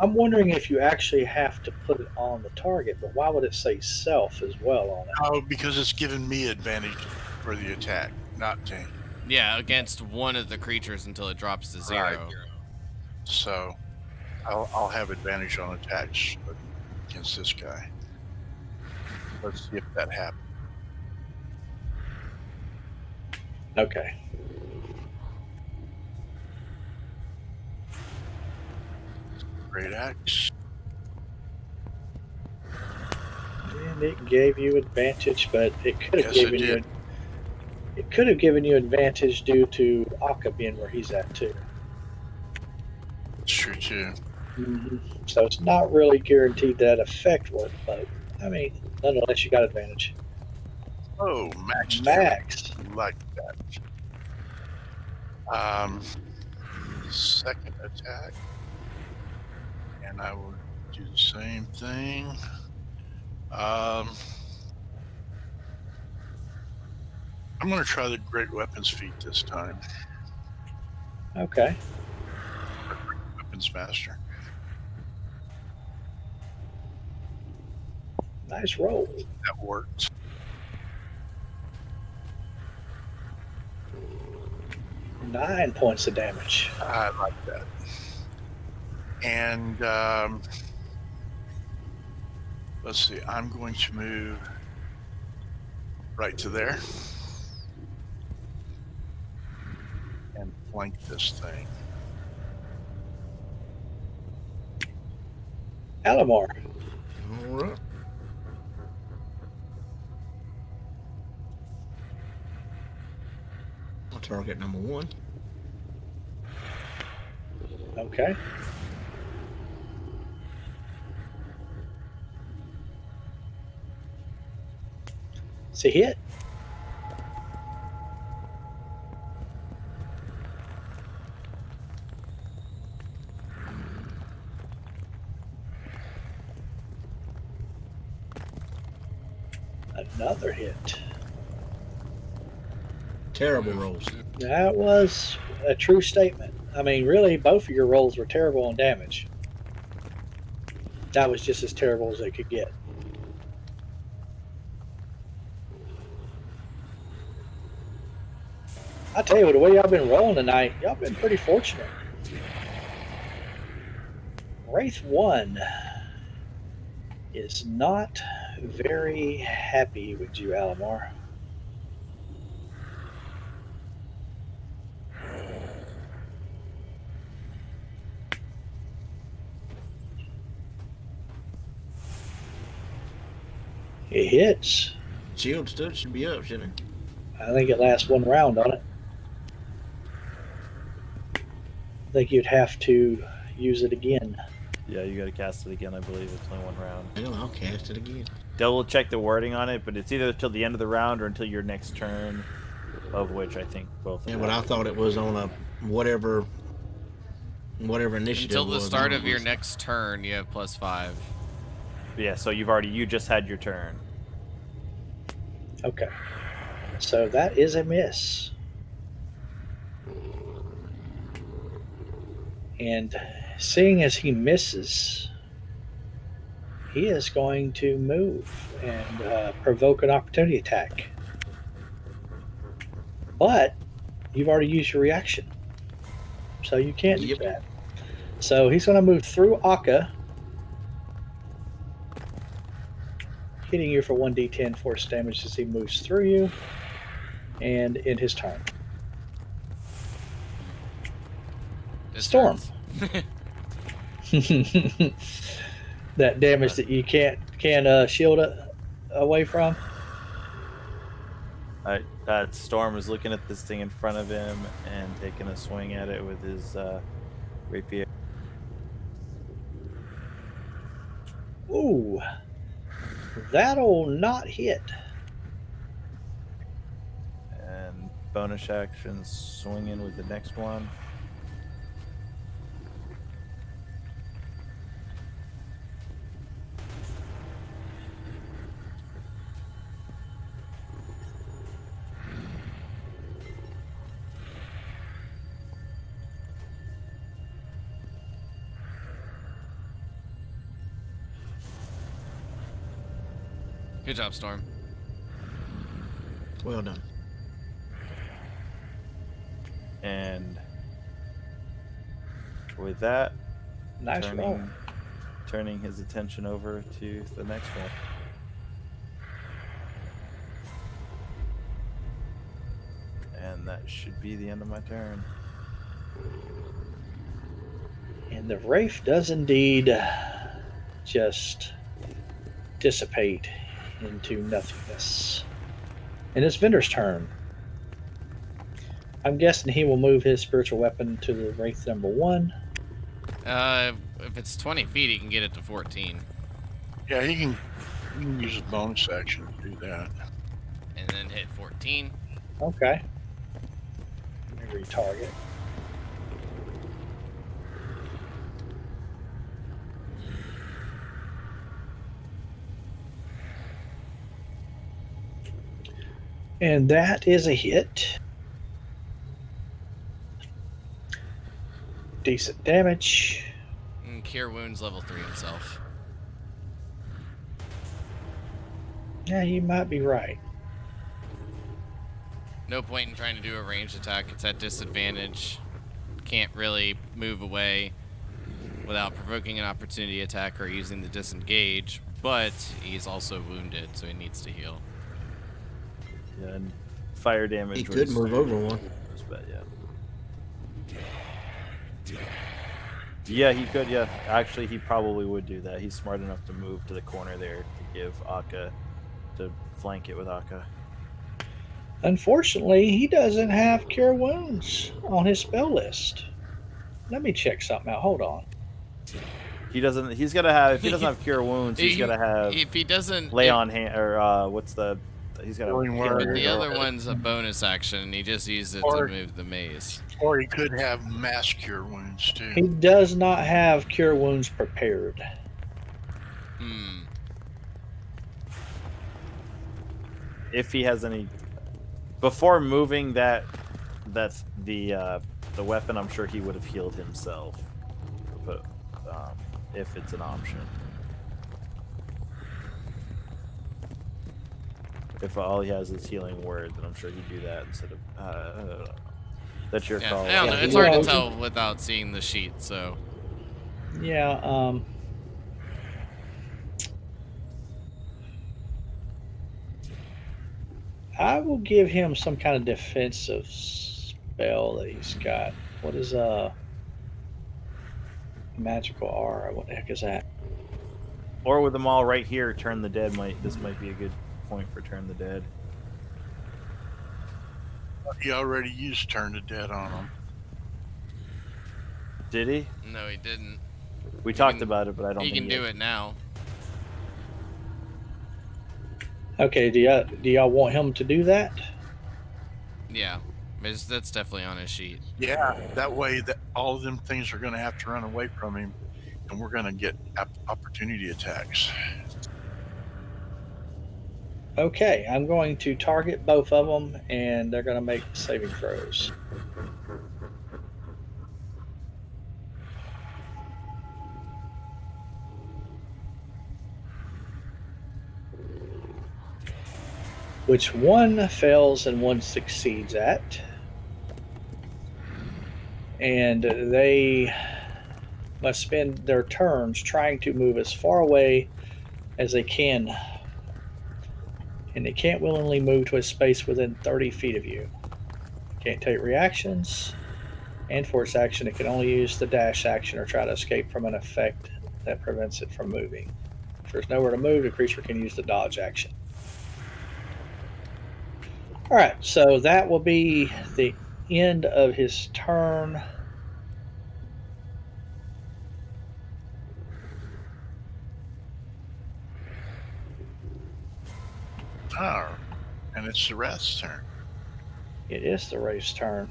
I'm wondering if you actually have to put it on the target, but why would it say self as well on it?
Oh, because it's giving me advantage for the attack, not to.
Yeah, against one of the creatures until it drops to 0.
Right. So I'll have advantage on attacks against this guy. Let's see if that happens.
Okay.
Great axe.
And it gave you advantage, but it could have
Yes, it
given
did.
it could have given you advantage due to Akka being where he's at too.
It's true too.
So it's not really guaranteed that effect work, but I mean, nonetheless, you got advantage.
Oh, max
Max.
damage. Like that. Second attack. And I will do the same thing. I'm going to try the Great Weapons feat this time.
Okay.
Weapons Master.
Nice roll.
That worked.
Nine points of damage.
I like that. And let's see. I'm going to move right to there and flank this thing.
Alamar.
All right. I'll target number 1.
Okay. It's a hit. Another hit.
Terrible rolls.
That was a true statement. I mean, really, both of your rolls were terrible on damage. That was just as terrible as they could get. I tell you what, the way y'all been rolling tonight, y'all been pretty fortunate. Wraith 1 is not very happy with you, Alamar. It hits.
Shield should be up, shouldn't it?
I think it lasts one round on it. I think you'd have to use it again.
Yeah, you got to cast it again. I believe it's only 1 round.
Hell, I'll cast it again.
Double check the wording on it, but it's either till the end of the round or until your next turn, of which I think both.
Yeah, but I thought it was on a whatever initiative.
Until the
was.
start of your next turn, you have +5.
Yeah, so you just had your turn.
Okay. So that is a miss. And seeing as he misses, he is going to move and provoke an opportunity attack. But you've already used your reaction, so you can't do that. So he's going to move through Akka, hitting you for 1d10 force damage as he moves through you, and in his turn. Storm. That damage that you can't shield away from.
Storm is looking at this thing in front of him and taking a swing at it with his rapier.
Ooh, that'll not hit.
And bonus action swinging with the next one.
Good job, Storm.
Well done.
And with that,
Nice roll.
turning his attention over to the next one. And that should be the end of my turn.
And the wraith does indeed just dissipate into nothingness. And it's Vendor's turn. I'm guessing he will move his spiritual weapon to the wraith number 1.
If it's 20 feet, he can get it to 14.
Yeah, he can use his bonus action to do that.
And then hit 14.
Okay. Let me retarget. And that is a hit. Decent damage.
And Cure Wounds level 3 himself.
Yeah, you might be right.
No point in trying to do a ranged attack. It's at disadvantage. Can't really move away without provoking an opportunity attack or using the disengage. But he's also wounded, so he needs to heal.
Yeah, and fire damage.
He could move over one.
But yeah. Yeah, he could. Yeah, actually, he probably would do that. He's smart enough to move to the corner there to give Akka to flank it with Akka.
Unfortunately, he doesn't have Cure Wounds on his spell list. Let me check something out. Hold on.
He doesn't. He's gotta have. If he doesn't have Cure Wounds, he's gotta have.
If he doesn't
lay on hand or what's the? He's got
Healing
a
word.
But the other one's a bonus action, and he just used it to move the maze.
Or he could have mass cure wounds too.
He does not have Cure Wounds prepared.
Hmm.
If he has any, before moving that's the weapon. I'm sure he would have healed himself, but if it's an option. If all he has is healing word, then I'm sure he'd do that instead of. That's your
Yeah,
call.
I don't know.
Yeah,
It's
he
hard to
was.
tell without seeing the sheet, so.
Yeah, I will give him some kind of defensive spell that he's got. What is magical aura? What the heck is that?
Or with them all right here, turn the dead. This might be a good point for turn the dead.
He already used turn to dead on him.
Did he?
No, he didn't.
We
He
talked
can-
about it, but I don't
He
think
can do it now.
Okay, do y'all want him to do that?
Yeah. That's definitely on his sheet.
Yeah, that way that all of them things are going to have to run away from him, and we're going to get opportunity attacks.
Okay, I'm going to target both of them, and they're going to make saving throws. Which one fails and one succeeds at. And they must spend their turns trying to move as far away as they can. And they can't willingly move to a space within 30 feet of you. Can't take reactions. And for its action, it can only use the dash action or try to escape from an effect that prevents it from moving. If there's nowhere to move, the creature can use the dodge action. Alright, so that will be the end of his turn.
Oh, and it's the Wrath's turn.
It is the Wraith's turn.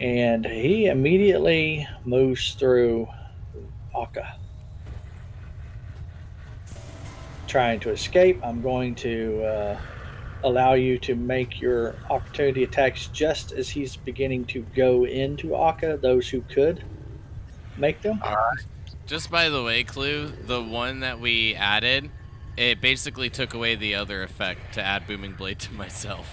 And he immediately moves through Akka. Trying to escape, I'm going to allow you to make your opportunity attacks just as he's beginning to go into Akka, those who could make them.
Just by the way, Clue, the one that we added It basically took away the other effect to add Booming Blade to myself.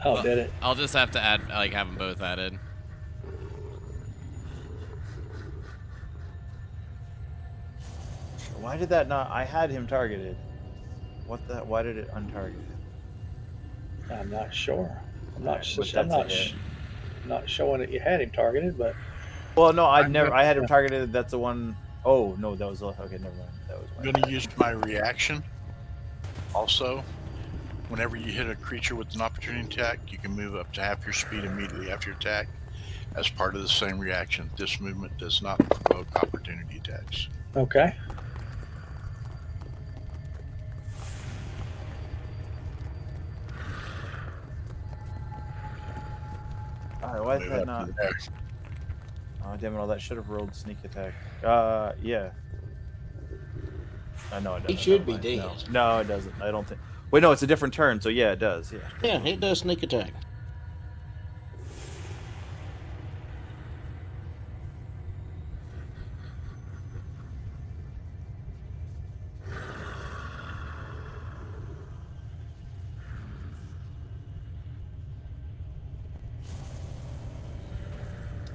Oh,
Well,
did it?
I'll just have to add, like, have them both added.
Why did that not? I had him targeted. What the? Why did it untarget?
I'm not sure. I'm not.
But
I'm
that's a
not.
hit.
Not showing that you had him targeted, but
Well, no, I'd
I'm
never.
gonna-
I had him targeted. That's the one oh no, that was okay. Never mind. That was
I'm going to use my reaction. Also, whenever you hit a creature with an opportunity attack, you can move up to half your speed immediately after your attack as part of the same reaction. This movement does not provoke opportunity attacks.
okay.
All right, why is
Move
that
up
not?
to there.
Oh damn it! All that should have rolled sneak attack. Yeah. No, it doesn't.
He should
Never
be
mind.
dead.
No, it doesn't. I don't think. Wait, no, it's a different turn. So yeah, it does. Yeah.
Yeah, it does sneak attack.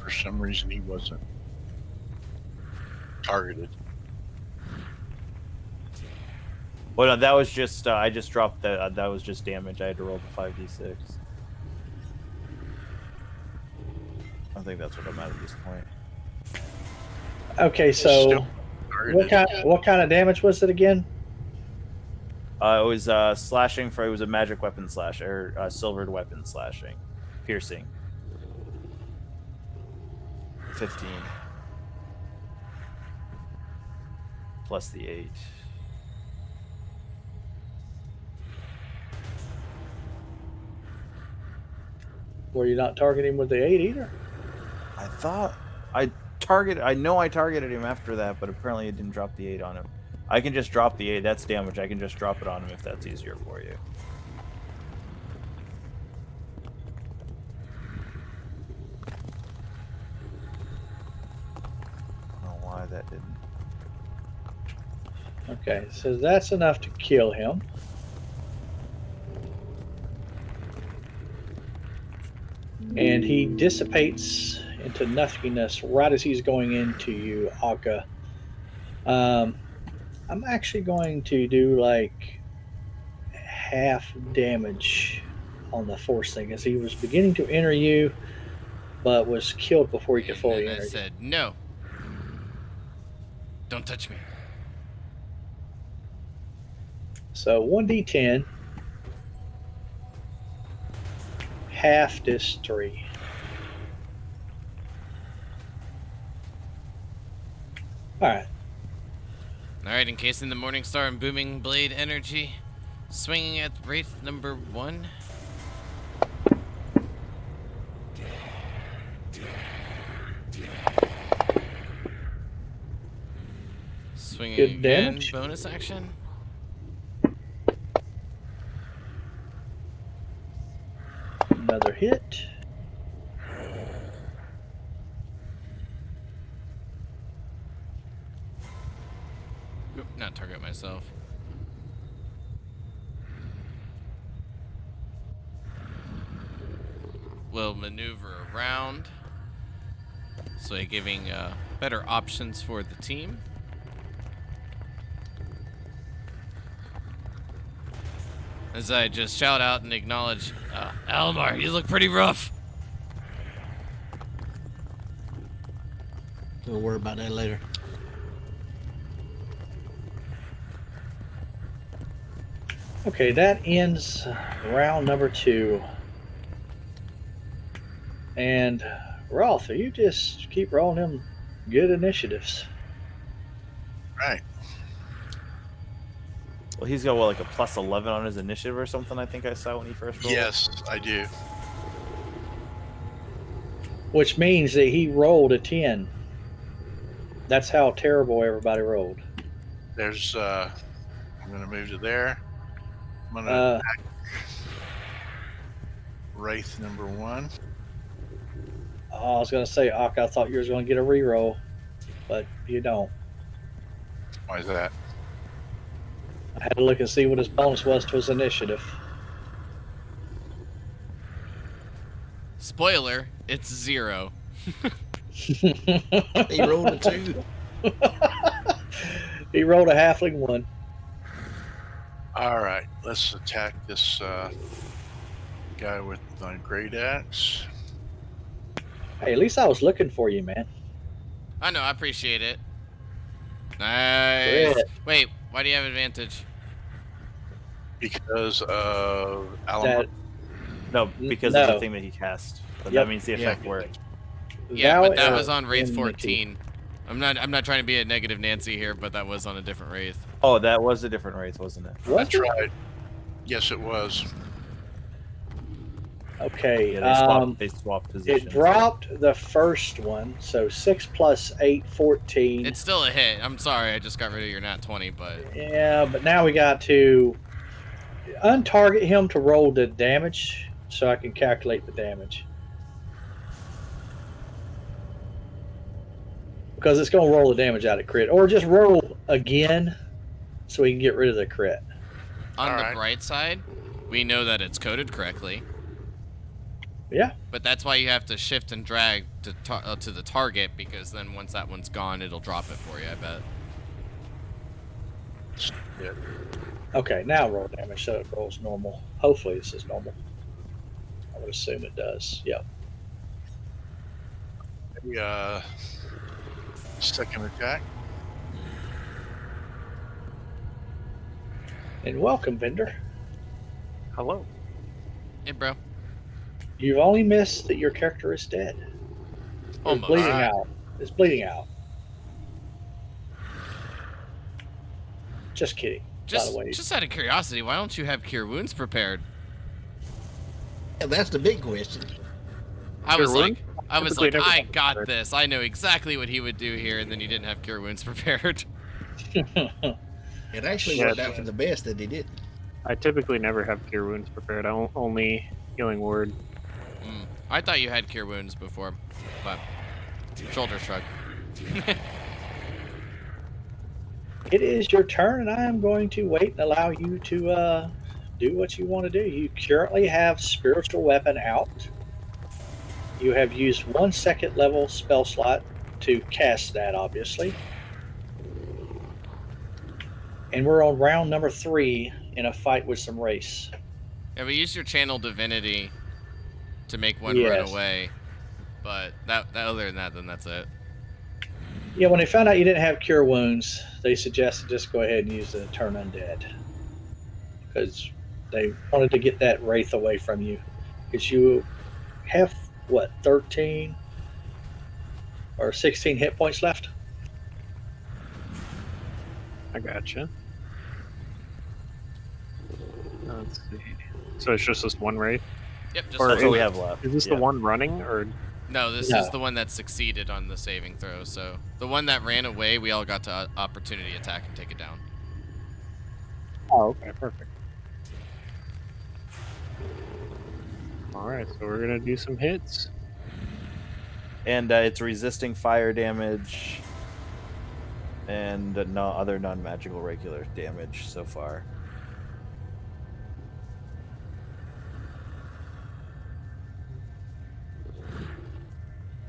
For some reason, he wasn't targeted.
Well, no, that was just. I just dropped the. That was just damage. I had to roll the 5d6. I think that's what I'm at this point.
Okay, so
Still targeted.
what kind of damage was it again?
It was slashing for. It was a magic weapon slash or silvered weapon slashing, piercing. 15 plus the 8.
Were you not targeting him with the 8 either?
I thought I targeted. I know I targeted him after that, but apparently it didn't drop the 8 on him. I can just drop the 8. That's damage. I can just drop it on him if that's easier for you. I don't know why that didn't.
Okay, so that's enough to kill him. And he dissipates into nothingness right as he's going into you, Akka. I'm actually going to do like half damage on the force thing as he was beginning to enter you, but was killed before he could
And
fully
then I
enter you.
said, no. Don't touch me.
So 1d10, half this 3. All right.
Alright, encasing the Morning Star and Booming Blade energy. Swinging at Wraith number 1. Swinging
Good
again,
damage.
bonus action.
Another hit.
Oop, not target myself. Will maneuver around. So giving better options for the team. As I just shout out and acknowledge, Almar, you look pretty rough.
We'll worry about that later.
Okay, that ends round number 2. And Rolf, you just keep rolling them good initiatives.
Right.
Well, he's got what, like a plus 11 on his initiative or something. I think I saw when he first rolled.
Yes, I do.
Which means that he rolled a 10. That's how terrible everybody rolled.
There's I'm gonna move to there. I'm gonna
Uh,
attack Wraith number 1.
I was going to say, Ak, I thought you was going to get a reroll, but you don't.
Why is that?
had to look and see what his bonus was to his initiative.
Spoiler, it's 0.
He rolled a 2.
He rolled a halfling 1.
All right, let's attack this guy with the great axe.
Hey, at least I was looking for you, man.
I know, I appreciate it. Nice.
Crit.
Wait, why do you have advantage?
Because of Alamo.
That
No, because of
No.
the thing that he cast. But
Yep.
that means the effect worked.
Yeah, but that
Val-
was on Wraith
enmity.
14. I'm not trying to be a negative Nancy here, but that was on a different Wraith.
Oh, that was a different wraith, wasn't it?
Was
That's
it?
right. Yes, it was.
Okay.
Yeah, they swapped positions.
It dropped the first one, so 6 plus 8, 14.
It's still a hit. I'm sorry, I just got rid of your nat 20, but
Yeah, but now we got to untarget him to roll the damage so I can calculate the damage. Because it's going to roll the damage out of crit. Or just roll again so we can get rid of the crit.
on the
Alright.
bright side, we know that it's coded correctly.
Yeah.
But that's why you have to shift and drag to the target, because then once that one's gone, it'll drop it for you, I bet.
Yeah.
Okay, now roll damage so it rolls normal. Hopefully this is normal. I would assume it does. Yep.
The second attack.
And welcome, Vendor.
Hello.
Hey, bro.
You've only missed that your character is dead. It's
Almost.
bleeding
Alright.
out. It's bleeding out. Just kidding. by the way.
Just out of curiosity, why don't you have Cure Wounds prepared?
Yeah, that's the big question.
I was
Cure
like,
Typically never
I
have
got
prepared.
this. I know exactly what he would do here, and then he didn't have Cure Wounds prepared.
It actually
Yeah,
worked out for the best that he didn't.
I typically never have cure wounds prepared. Only healing word.
I thought you had Cure Wounds before, but shoulder shrug.
It is your turn, and I am going to wait and allow you to do what you want to do. You currently have Spiritual Weapon out. You have used 1 second level spell slot to cast that, obviously. And we're on round number 3 in a fight with some race.
Yeah, we used your Channel Divinity to make one
Yes.
run away, but that other than that, then that's it.
Yeah, when they found out you didn't have Cure Wounds, they suggested just go ahead and use the Turn Undead. Because they wanted to get that Wraith away from you. Because you have, what, 13 or 16 hit points left?
I gotcha. Let's see. So it's just this one wraith?
Yep, just
Or
That's
one
what we
left.
have left.
Is this
Yeah.
the one running, or
No, this
No.
is the one that succeeded on the saving throw. So the one that ran away, we all got to opportunity attack and take it down.
Oh, okay, perfect. Alright, so we're gonna do some hits.
And it's resisting fire damage and no other non-magical regular damage so far.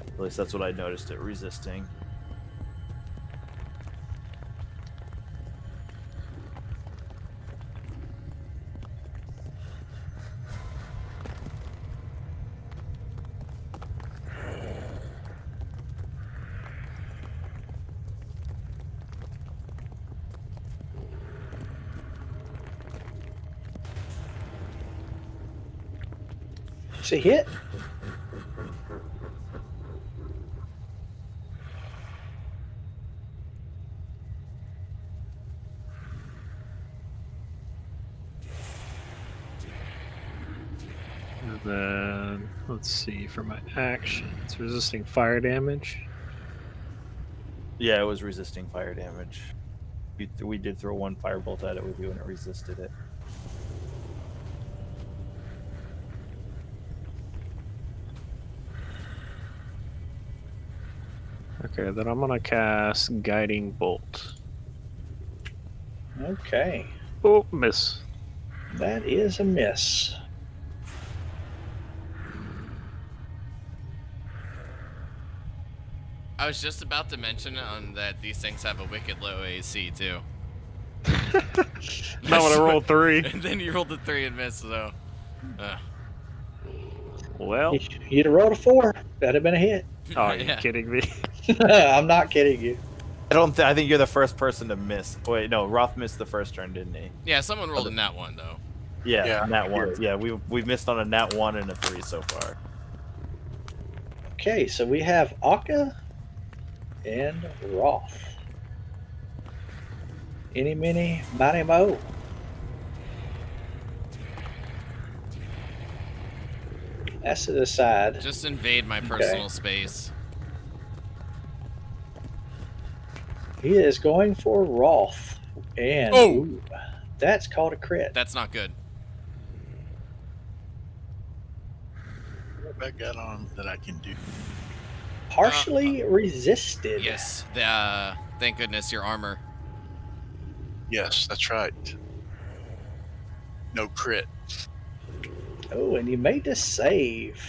At least that's what I noticed it resisting.
It's a hit.
And then, let's see, for my action, it's resisting fire damage.
Yeah, it was resisting fire damage. We did throw one firebolt at it with you and it resisted it.
Okay, then I'm gonna cast Guiding Bolt.
Okay.
Oh, miss.
That is a miss.
I was just about to mention that these things have a wicked low AC too.
Not when I roll 3.
And then you rolled a 3 and missed, so.
Well,
You'd have rolled a 4. That'd have been a hit.
oh, are you
Yeah.
kidding me?
I'm not kidding you.
I think you're the first person to miss. Wait, no, Roth missed the first turn, didn't he?
Yeah, someone rolled a nat 1 though.
Yeah,
Yeah,
nat 1. Yeah, we've missed on a nat 1 and a 3 so far.
Okay, so we have Akka and Roth. Any, mini, miny, mo. That's to the side.
Just invade my personal space.
He is going for Roth. And ooh, that's called a crit.
That's not good.
what have I got on that I can do?
Partially resisted.
Yes. Thank goodness your armor.
Yes, that's right. No crit.
Oh, and you made the save.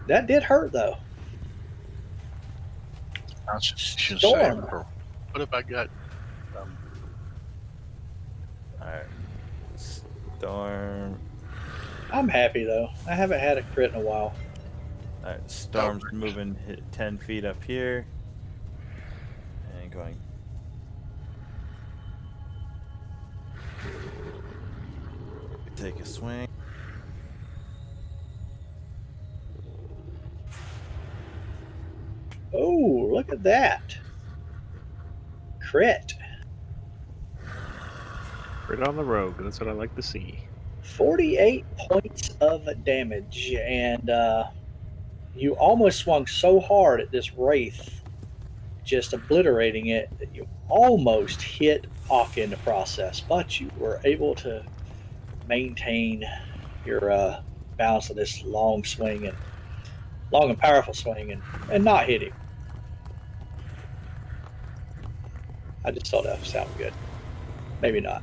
That did hurt, though.
Constitution
Storm.
save. What have I got?
Alright. Storm.
I'm happy, though. I haven't had a crit in a while.
Alright, Storm's moving 10 feet up here. And going. Take a swing.
Oh, look at that. Crit.
Right on the rogue. That's what I like to see.
48 points of damage. And you almost swung so hard at this Wraith, just obliterating it, that you almost hit Akka in the process. But you were able to maintain your balance of this long and powerful swing and not hit him. I just thought that sounded good. Maybe not.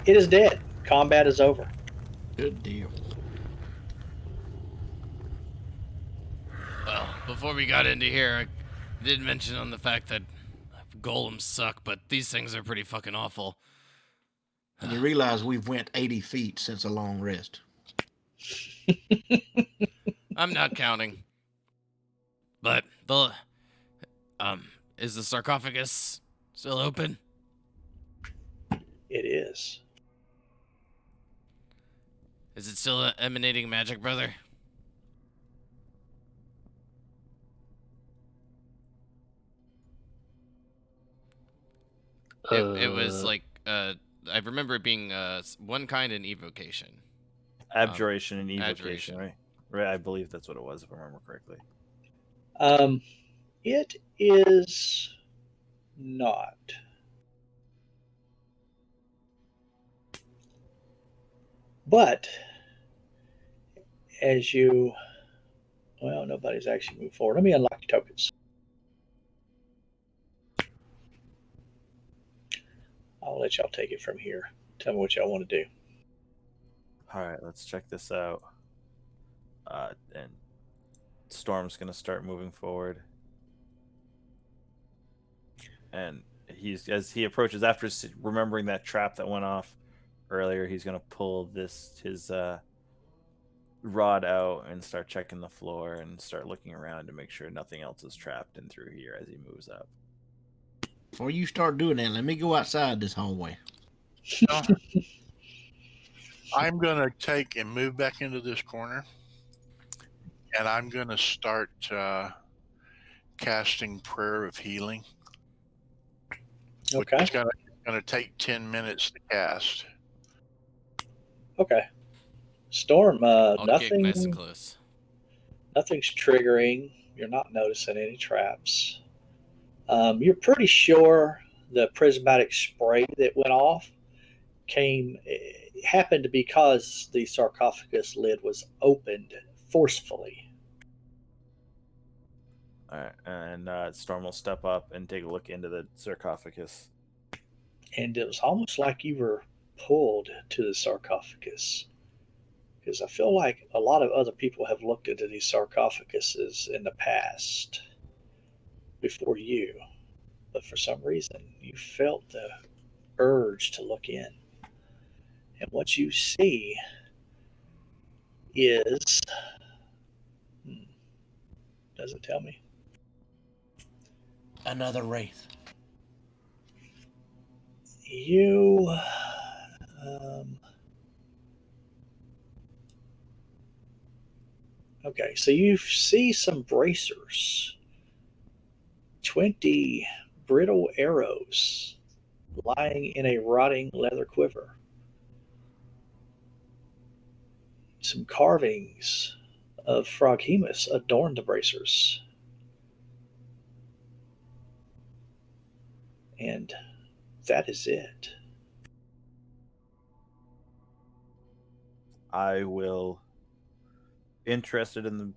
It is dead. Combat is over.
Good deal.
Well, before we got into here, I did mention on the fact that golems suck, but these things are pretty fucking awful.
And you realize we've went 80 feet since a long rest.
I'm not counting. But is the sarcophagus still open?
It is.
Is it still emanating magic, brother? It was like I remember it being one kind in evocation.
Abjuration and evocation,
Abjuration.
right? Right, I believe that's what it was, if I remember correctly.
It is not. But as you, well, nobody's actually moved forward. Let me unlock your tokens. I'll let y'all take it from here. Tell me what y'all want to do.
All right, let's check this out. And Storm's gonna start moving forward, and as he approaches, after remembering that trap that went off earlier, he's gonna pull his rod out and start checking the floor and start looking around to make sure nothing else is trapped in through here as he moves up.
Before you start doing that, let me go outside this hallway.
I'm going to take and move back into this corner, and I'm going to start casting Prayer of Healing.
Okay.
It's going to take 10 minutes to cast.
Okay. Storm,
I'll kick
nothing.
nice and close.
Nothing's triggering. You're not noticing any traps. You're pretty sure the prismatic spray that went off happened because the sarcophagus lid was opened forcefully.
All right, and Storm will step up and take a look into the sarcophagus.
And it was almost like you were pulled to the sarcophagus. Because I feel like a lot of other people have looked into these sarcophaguses in the past before you, but for some reason you felt the urge to look in. And what you see is, hmm, does it tell me?
Another wraith.
You, um, okay, so you see some bracers, 20 brittle arrows lying in a rotting leather quiver. Some carvings of Froghemus adorn the bracers. And that is it.
I will interested in the.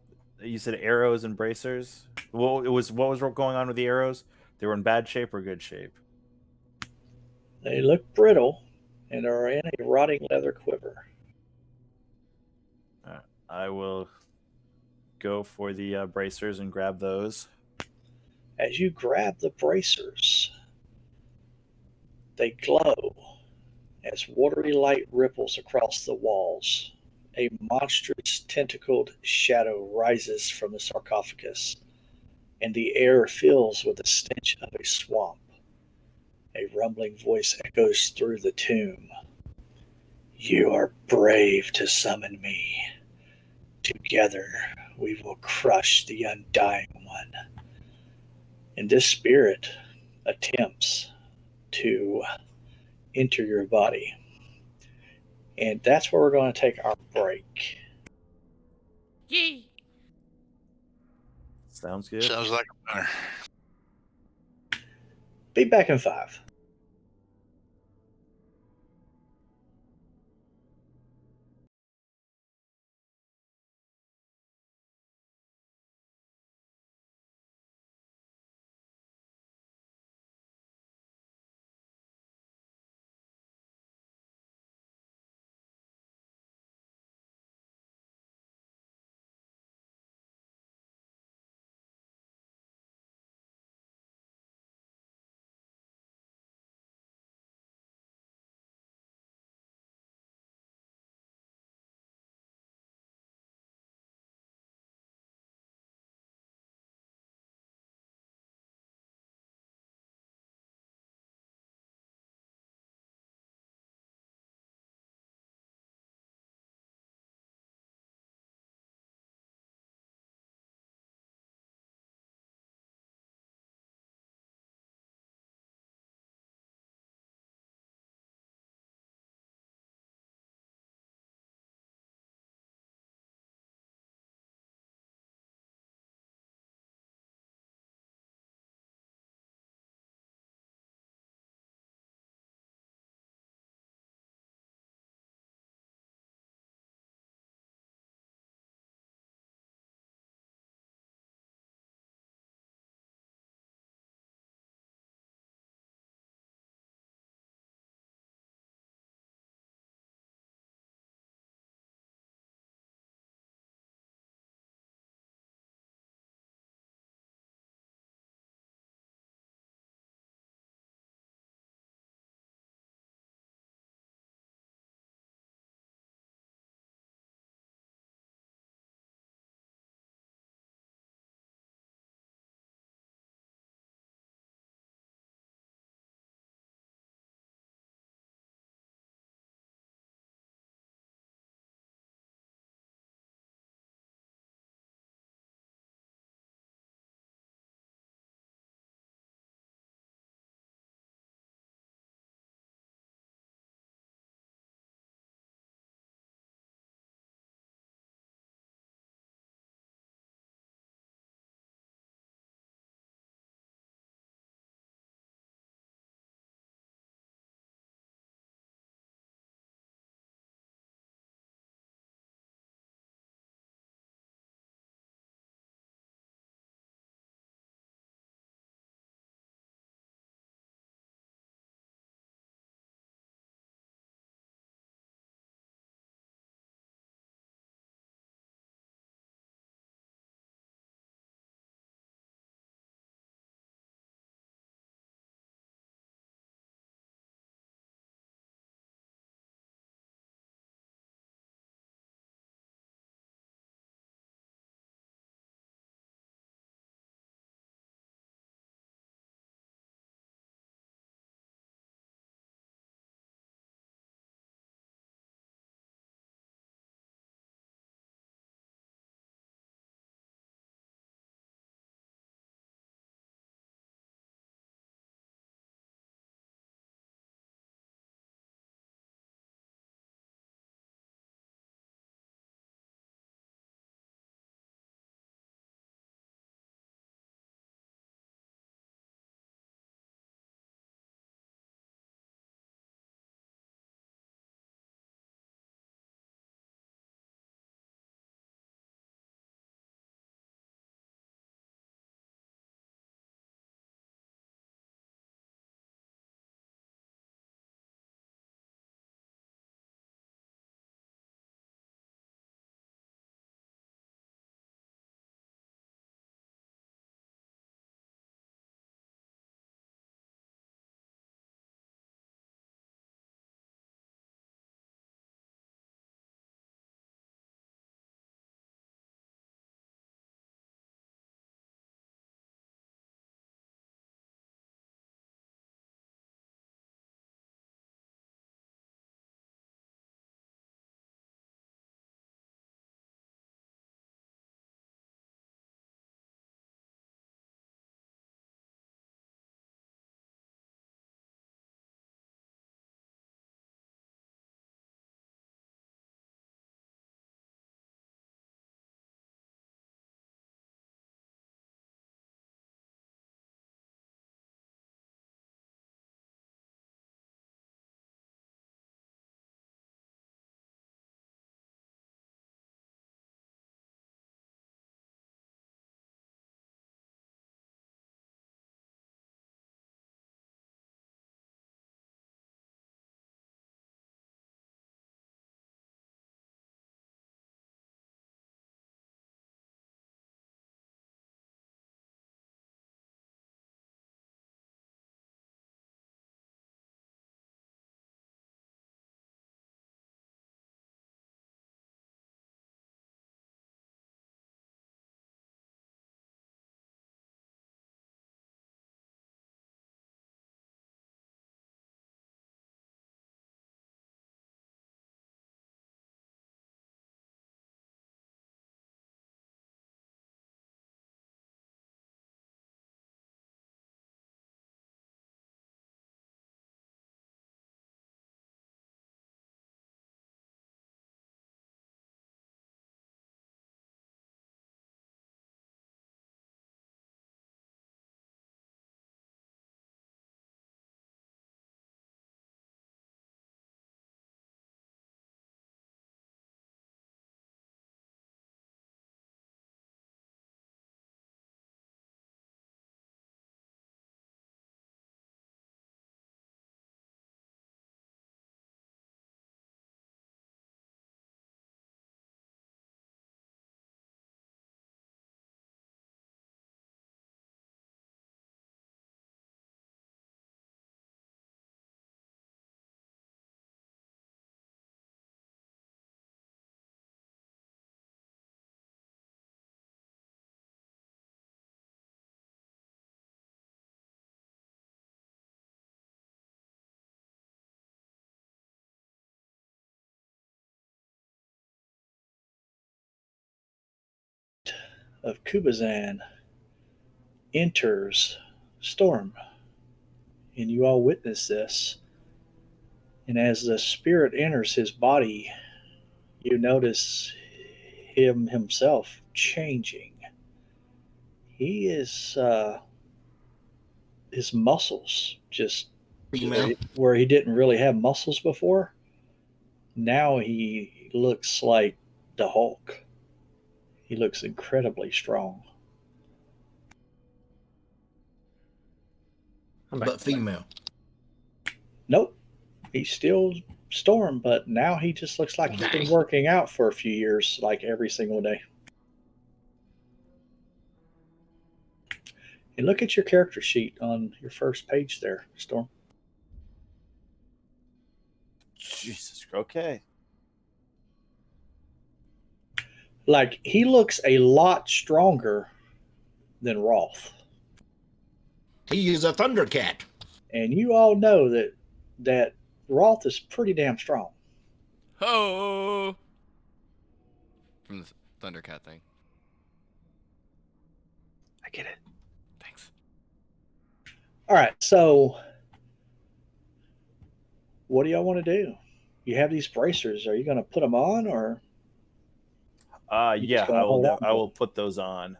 You said arrows and bracers. Well, it was what was going on with the arrows? They were in bad shape or good shape?
They look brittle and are in a rotting leather quiver.
I will go for the bracers and grab those.
As you grab the bracers, they glow as watery light ripples across the walls. A monstrous tentacled shadow rises from the sarcophagus, and the air fills with the stench of a swamp. A rumbling voice echoes through the tomb. You are brave to summon me. Together we will crush the Undying One. And this spirit attempts to enter your body. And that's where we're going to take our break.
Yay!
Sounds good.
Sounds like a winner.
Be back in 5. of Kubazan enters Storm, and you all witness this. And as the spirit enters his body, you notice him himself changing. He is his muscles just
Female.
where he didn't really have muscles before. Now he looks like the Hulk. He looks incredibly strong.
But female.
Nope, he's still Storm, but now he just looks like he's been working out for a few years, like every single day. And look at your character sheet on your first page there, Storm.
Jesus. Okay.
Like he looks a lot stronger than Roth.
He is a Thundercat.
And you all know that Roth is pretty damn strong.
Ho! From the Thundercat thing.
I get it.
Thanks.
All right, so what do y'all want to do? You have these bracers. Are you going to put them on, or you
Yeah,
just gonna hold on to
I
it?
will put those on.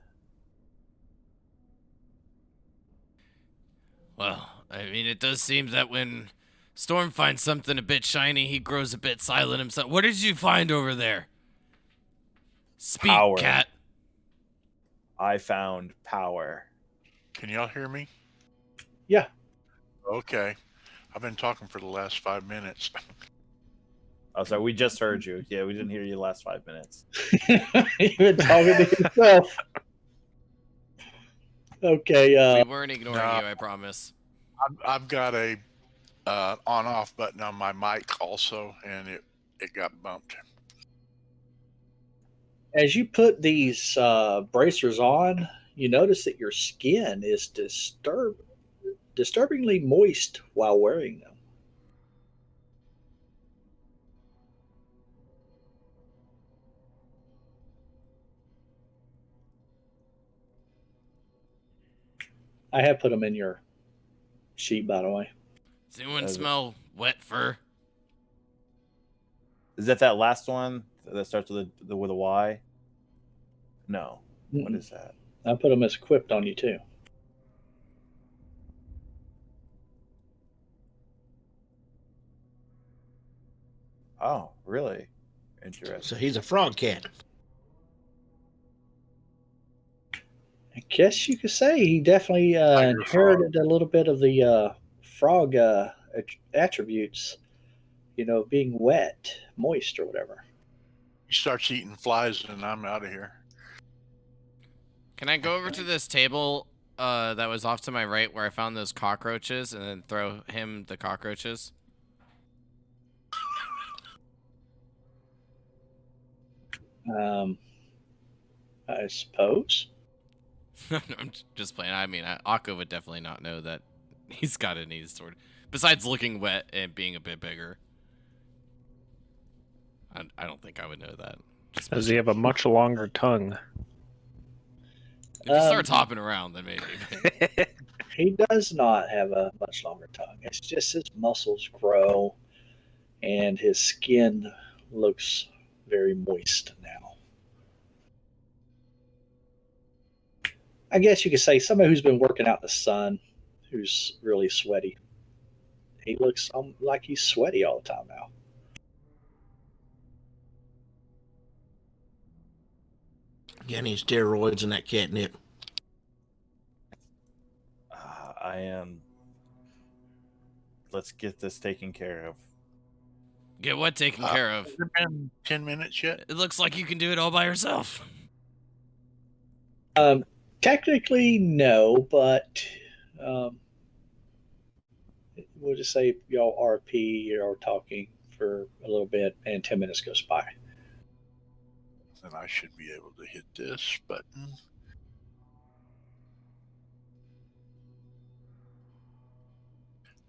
Well, I mean, it does seem that when Storm finds something a bit shiny, he grows a bit silent himself. What did you find over there? Speak,
Power.
cat.
I found power.
Can y'all hear me?
Yeah.
Okay. I've been talking for the last 5 minutes.
Oh, sorry, we just heard you. Yeah, we didn't hear you the last 5 minutes.
You've been talking to yourself. Okay.
We weren't ignoring
nah.
you, I promise.
I've got a on-off button on my mic also, and it got bumped.
As you put these bracers on, you notice that your skin is disturbingly moist while wearing them. I have put them in your sheet, by the way.
Does anyone
As-
smell wet fur?
Is that last one that starts with a Y? No. What
Mm-mm.
is that?
I put them as equipped on you too.
Oh, really? Interesting.
So he's a frog cat.
I guess you could say he definitely
Tiger
inherited a little bit of the frog attributes, being wet, moist, or whatever.
He starts eating flies, and I'm out of here.
Can I go over to this table that was off to my right where I found those cockroaches and then throw him the cockroaches?
I suppose.
I'm just playing. I mean, Akko would definitely not know that he's got any sort. Besides looking wet and being a bit bigger. I don't think I would know that.
Does he have a much longer tongue?
If he starts hopping around, then maybe.
He does not have a much longer tongue. It's just his muscles grow and his skin looks very moist now. I guess you could say somebody who's been working out in the sun, who's really sweaty. He looks like he's sweaty all the time now.
Yeah, any steroids and that catnip.
I am. Let's get this taken care of.
Get what taken care of?
Has it been 10 minutes yet?
It looks like you can do it all by yourself.
Technically, no, but we'll just say y'all RP or talking for a little bit, and 10 minutes goes by.
Then I should be able to hit this button.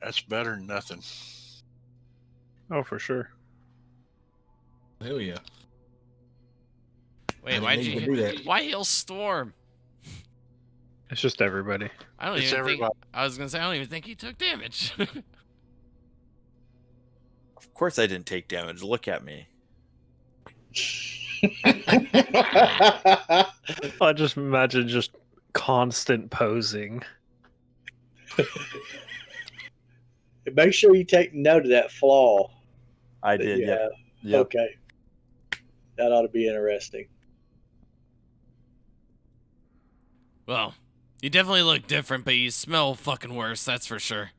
That's better than nothing.
Oh, for sure.
Hell yeah. I
Wait,
didn't
why'd
need
you
to do that.
Why Hailstorm?
It's just everybody.
I don't
It's
even think.
everybody.
I was gonna say I don't even think he took damage.
Of course, I didn't take damage. Look at me.
I just imagine just constant posing.
Make sure you take note of that flaw.
I
that
did.
you
Yep.
have.
Yep.
Okay. That ought to be interesting.
Well, you definitely look different, but you smell fucking worse. That's for sure.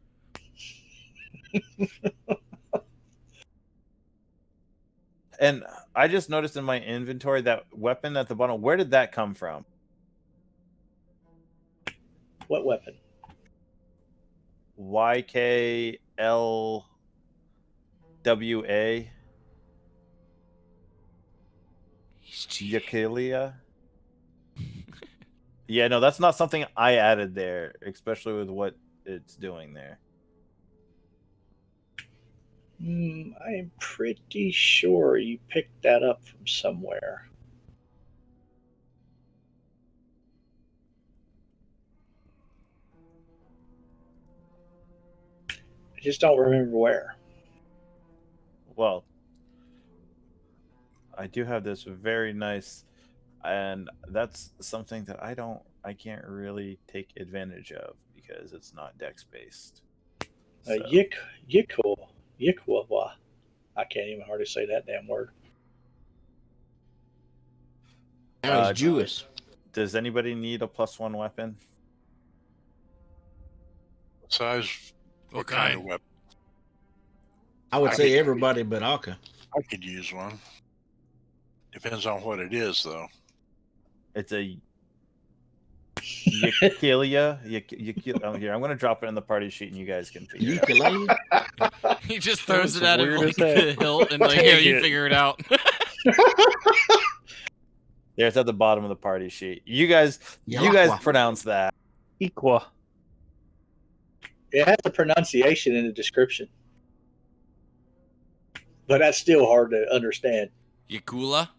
And I just noticed in my inventory that weapon at the bottom. Where did that come from?
What weapon?
YKLWA. Yakilia. Yeah, no, that's not something I added there, especially with what it's doing there.
I am pretty sure you picked that up from somewhere. I just don't remember where.
Well, I do have this very nice, and that's something that I can't really take advantage of because it's not dex based. So,
Yikwa. I can't even hardly say that damn word.
Now he's Jewish.
does anybody need a +1 weapon?
Size.
What
What kind
kind?
of weapon?
I would
I
say
could-
everybody but Aka.
I could use one. Depends on what it is, though.
It's a Yakilia. Here, I'm going to drop it in the party sheet, and you guys can figure it out.
Ukulele?
He just throws
That's
it at him
weird
like
as heck.
the hilt and like,
Take
here, you
it.
figure it out.
There, it's at the bottom of the party sheet. You guys
Yalakwa.
pronounce that.
Equa.
It has a pronunciation in the description, but that's still hard to understand.
Yakula?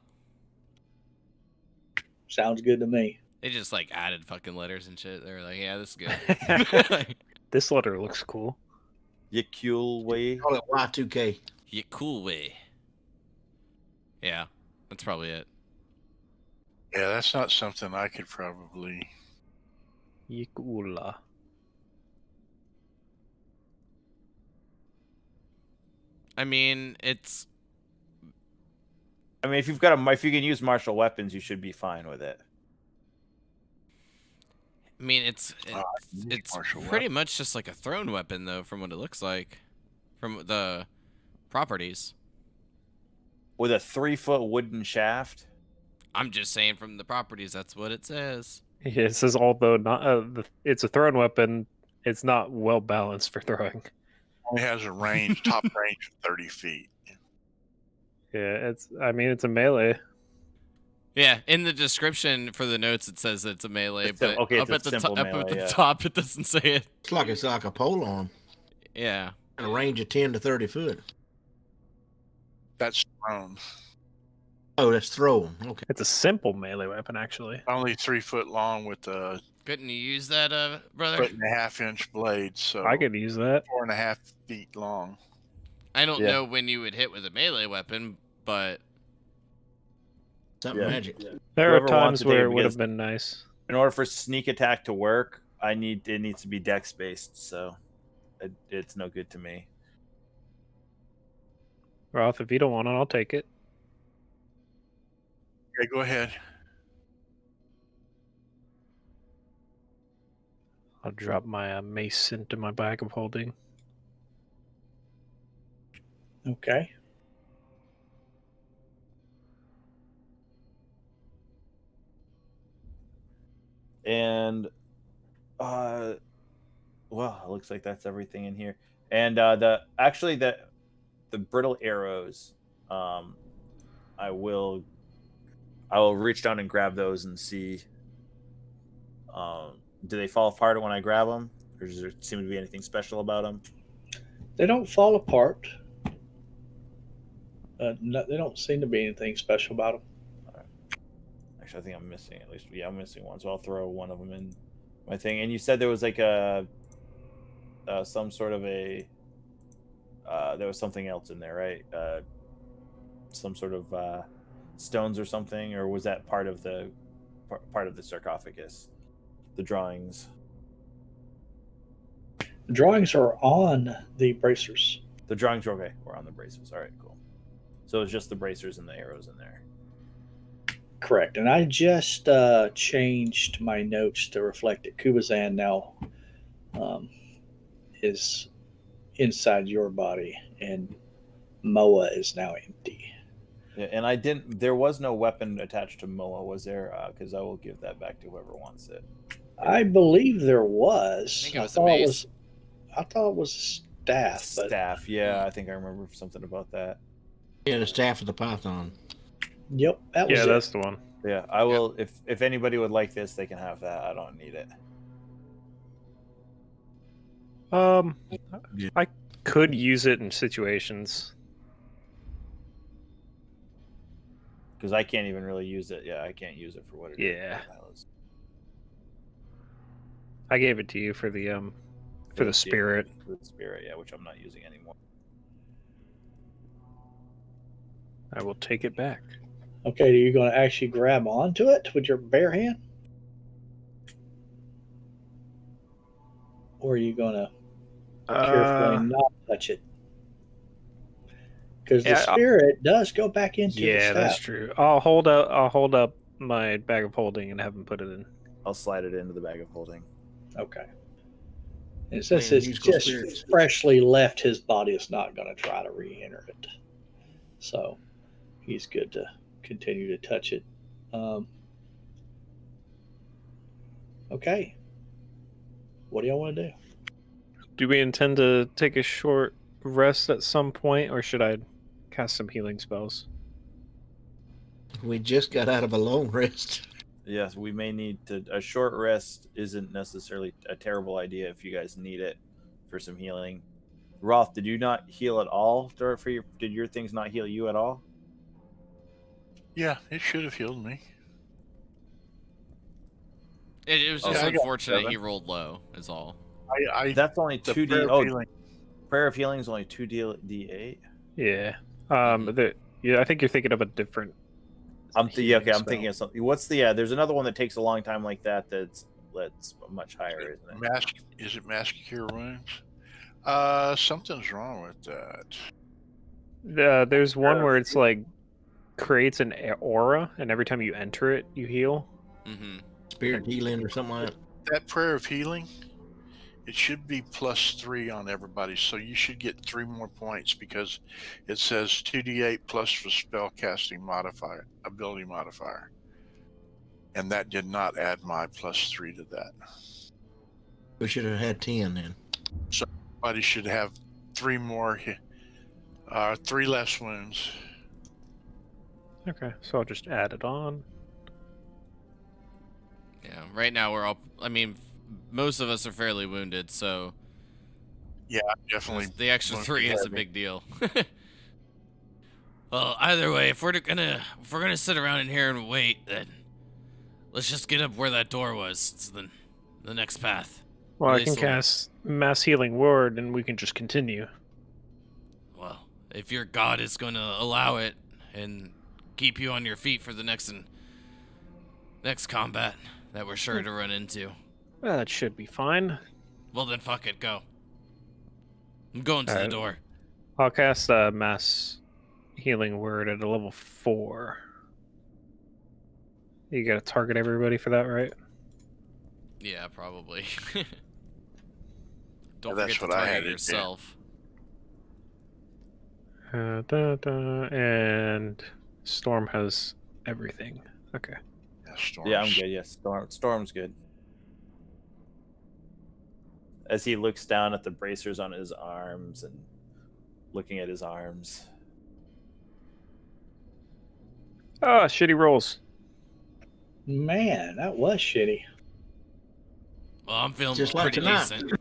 Sounds good to me.
They just like added fucking letters and shit. They were like, yeah, this is good.
This letter looks cool.
Yakulwe.
Call it Y2K.
Yakulwe. Yeah, that's probably it.
Yeah, that's not something I could probably.
Yikula.
I mean, it's
I mean, if you can use martial weapons, you should be fine with it.
I mean, it's
martial
pretty much just like a thrown weapon, though, from what it looks like, from the properties.
With a 3-foot wooden shaft.
I'm just saying from the properties, that's what it says.
Yeah, it says although not, it's a thrown weapon, it's not well balanced for throwing.
Only has a range, top range of 30 feet.
Yeah, it's a melee.
Yeah, in the description for the notes, it says it's a melee,
It's a-
but
okay,
up
it's
at
a
the
simple
up at
melee,
the
yeah.
top, it doesn't say it.
It's like a pole arm.
Yeah.
At a range of 10 to 30 foot.
That's thrown.
Oh, that's thrown. Okay.
It's a simple melee weapon, actually.
Only 3 foot long with a
Couldn't you use that, brother?
1.5-inch blade, so
I could use that.
4.5 feet long.
I don't
Yeah.
know when you would hit with a melee weapon, but
Something
Yeah.
magic.
There
Whoever
are
wants
times
to take
where
it
it would
because-
have been nice.
In order for sneak attack to work, it needs to be dex based, so it's no good to me.
Roth, if you don't want it, I'll take it.
Okay, go ahead.
I'll drop my mace into my bag of holding.
Okay.
And well, it looks like that's everything in here. And the brittle arrows, I will reach down and grab those and see. Do they fall apart when I grab them, or does there seem to be anything special about them?
They don't fall apart. No, they don't seem to be anything special about them.
Actually, I think I'm missing at least. Yeah, I'm missing one, so I'll throw one of them in my thing. And you said there was like some sort of a there was something else in there, right? Some sort of stones or something, or was that part of the sarcophagus? The drawings.
The drawings are on the bracers.
The drawings are okay. We're on the bracers. All right, cool. So it's just the bracers and the arrows in there.
Correct. And I just changed my notes to reflect that Kubazan now is inside your body, and Moa is now empty.
Yeah, and I didn't. There was no weapon attached to Moa, was there? Because I will give that back to whoever wants it.
I believe there was.
I think it was a mace.
I thought it was a staff, but
Staff. Yeah, I think I remember something about that.
Yeah, the staff of the python.
yep, that was
Yeah,
it.
that's the one.
Yeah, I will. If anybody would like this, they can have that. I don't need it.
Yeah.
I could use it in situations.
Because I can't even really use it. Yeah, I can't use it for what it is.
Yeah.
What the hell is-
I gave it to you for the spirit.
For the spirit, yeah, which I'm not using anymore.
I will take it back.
Okay, are you going to actually grab onto it with your bare hand? Or are you going to carefully not touch it? Because the spirit does go back into the
Yeah,
staff.
that's true. I'll hold up my bag of holding and have him put it in.
I'll slide it into the bag of holding.
Okay. And since
Man,
it's
musical
just
spirits.
freshly left his body, it's not going to try to re-enter it. So he's good to continue to touch it. Okay. What do y'all want to do?
Do we intend to take a short rest at some point, or should I cast some healing spells?
We just got out of a long rest.
Yes, we may need to. A short rest isn't necessarily a terrible idea if you guys need it for some healing. Roth, did you not heal at all? Did your things not heal you at all?
Yeah, it should have healed me.
It was just
I got
unfortunate
7.
he rolled low, is all.
That's only
the
2d.
prayer of
Oh,
healing.
prayer of healing is only 2d8.
Yeah.
Mhm.
Yeah, I think you're thinking of a different.
I'm
healing
okay. I'm
spell.
thinking of something. What's the? There's another one that takes a long time like that. That's much higher, isn't it?
Is it mask cure wounds? Something's wrong with that.
There's one where it's like creates an aura, and every time you enter it, you heal.
Mm-hmm.
Spirit healing or something like that.
That prayer of healing, it should be +3 on everybody, so you should get 3 more points because it says 2d8 plus for spell casting modifier, ability modifier, and that did not add my +3 to that.
We should have had 10 then.
Everybody should have 3 more, 3 less wounds.
Okay, so I'll just add it on.
Yeah, right now we're all. I mean, most of us are fairly wounded, so
Yeah, definitely.
the extra
wounded
3 is a
heavy.
big deal. Well, either way, if we're gonna sit around in here and wait, then let's just get up where that door was. It's the next path.
Well,
At
I can
least we'll-
cast Mass Healing Word, and we can just continue.
Well, if your god is going to allow it and keep you on your feet for the next combat that we're sure to run into,
Well, that should be fine.
well then fuck it, go. I'm going to the
Alright.
door.
I'll cast Mass Healing Word at a level 4. You gotta target everybody for that, right?
Yeah, probably.
Yeah,
Don't
that's
forget to
what I had
target
to do.
yourself.
And Storm has everything. Okay.
Yeah, storms.
Yeah, I'm good. Yes, Storm's good. As he looks down at the bracers on his arms and looking at his arms.
Ah, shitty rolls.
Man, that was shitty.
Well, I'm feeling
Just like
pretty
tonight.
decent.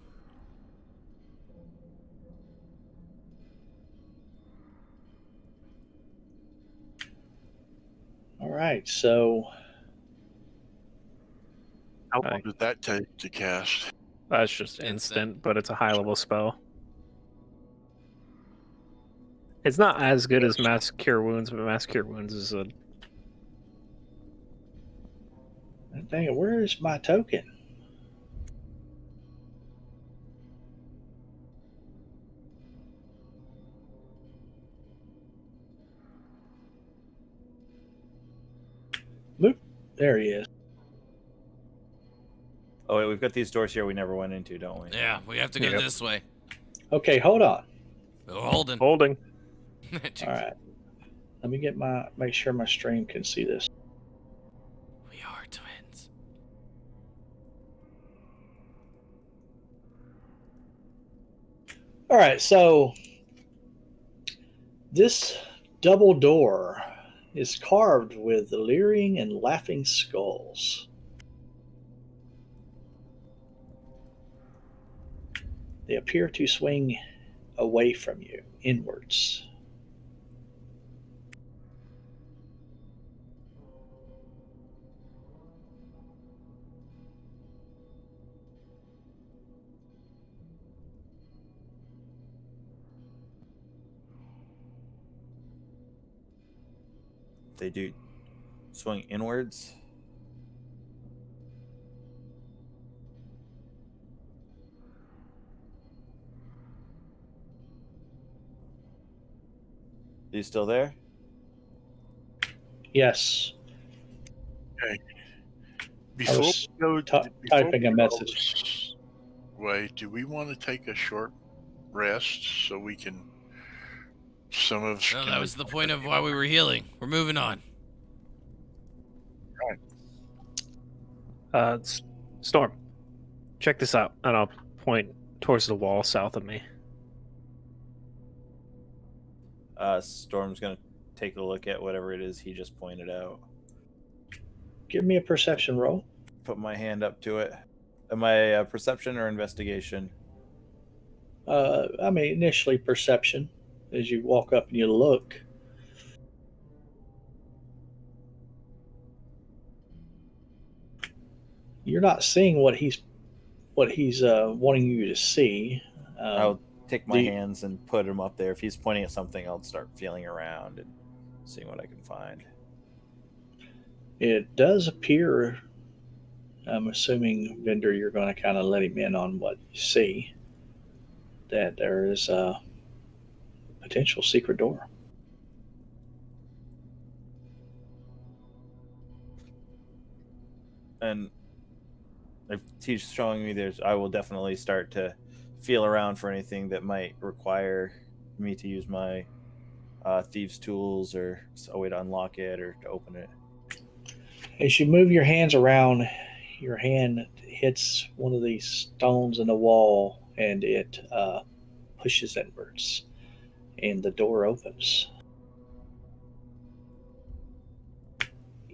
All right, so
How
Hi.
long did that take to cast?
That's just
Instant.
instant, but it's a high level spell. It's not as good as Mass Cure Wounds, but Mass Cure Wounds is a.
Dang it, where is my token? Boop. There he is.
Oh wait, we've got these doors here we never went into, don't we?
Yeah, we have to go
Yep.
this way.
Okay, hold on.
Oh, Holden.
Holding.
All right. Let me make sure my stream can see this.
We are twins.
All right, so this double door is carved with leering and laughing skulls. They appear to swing away from you, inwards.
They do swing inwards. Are you still there?
Yes.
Before
was
we go,
typing a message.
Wait, do we want to take a short rest so we can? Some of us
No,
can
that was the point of why we were healing. We're moving on.
Storm, check this out, and I'll point towards the wall south of me.
Storm's gonna take a look at whatever it is he just pointed out.
Give me a perception roll.
Put my hand up to it. Am I perception or investigation?
Initially perception. As you walk up and you look, you're not seeing what he's wanting you to see.
I'll take my
the-
hands and put them up there. If he's pointing at something, I'll start feeling around and seeing what I can find.
It does appear, I'm assuming, Vendor, you're going to kind of let him in on what you see, that there is a potential secret door.
And if he's showing me there's, I will definitely start to feel around for anything that might require me to use my thieves' tools or a way to unlock it or to open it.
As you move your hands around, your hand hits one of these stones in the wall and it pushes inwards, and the door opens.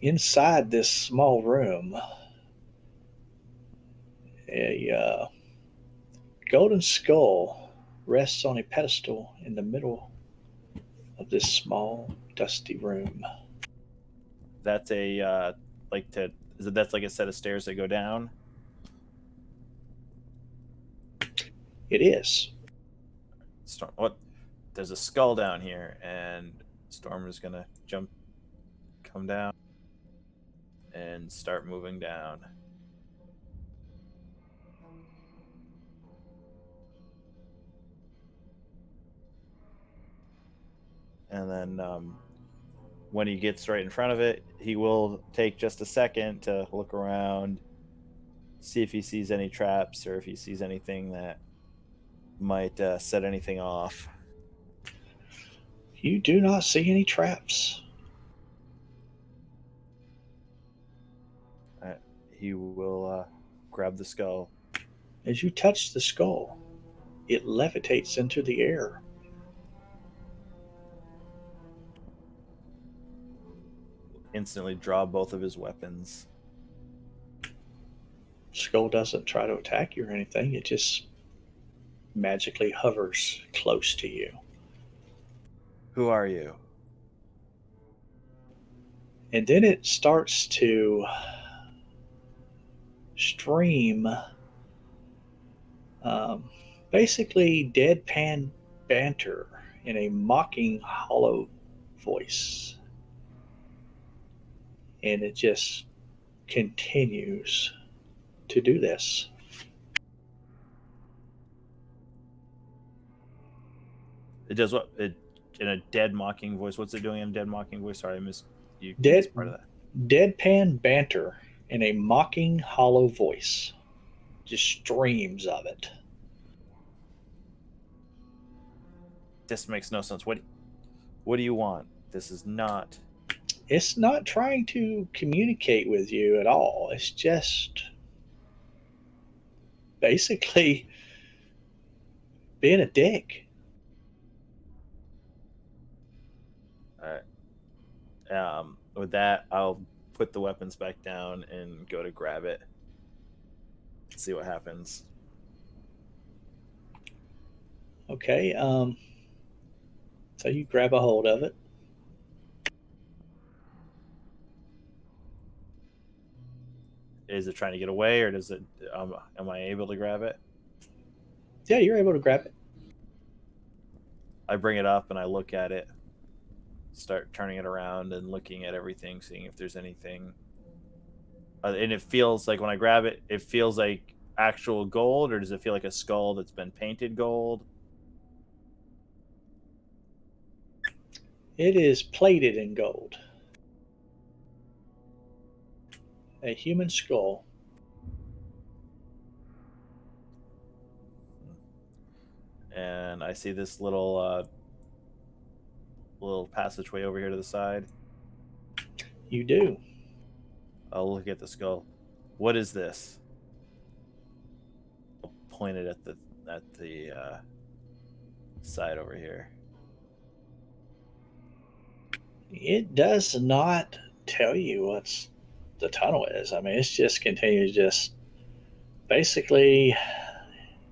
Inside this small room, a golden skull rests on a pedestal in the middle of this small, dusty room.
That's a that's like a set of stairs that go down.
It is.
Storm, what? There's a skull down here, and Storm is gonna come down, and start moving down. And then when he gets right in front of it, he will take just a second to look around, see if he sees any traps or if he sees anything that might set anything off.
You do not see any traps.
He will grab the skull.
As you touch the skull, it levitates into the air.
Instantly draw both of his weapons.
Skull doesn't try to attack you or anything, it just magically hovers close to you.
Who are you?
And then it starts to stream, um, basically deadpan banter in a mocking, hollow voice. And it just continues to do this.
It does what? It in a dead mocking voice. What's it doing in a dead mocking voice? Sorry, I missed you
Dead,
missed part of that.
deadpan banter in a mocking, hollow voice. Just streams of it.
This makes no sense. What do you want? This is not.
It's not trying to communicate with you at all. It's just basically being a dick.
With that, I'll put the weapons back down and go to grab it. See what happens.
Okay. So you grab a hold of it.
Is it trying to get away, or does it? Am I able to grab it?
Yeah, you're able to grab it.
I bring it up and I look at it. Start turning it around and looking at everything, seeing if there's anything. And it feels like when I grab it, it feels like actual gold, or does it feel like a skull that's been painted gold?
It is plated in gold. A human skull.
And I see this little passageway over here to the side.
You do.
I'll look at the skull. What is this? I'll point it at the side over here.
It does not tell you what's the tunnel is. I mean, it's just continues just basically,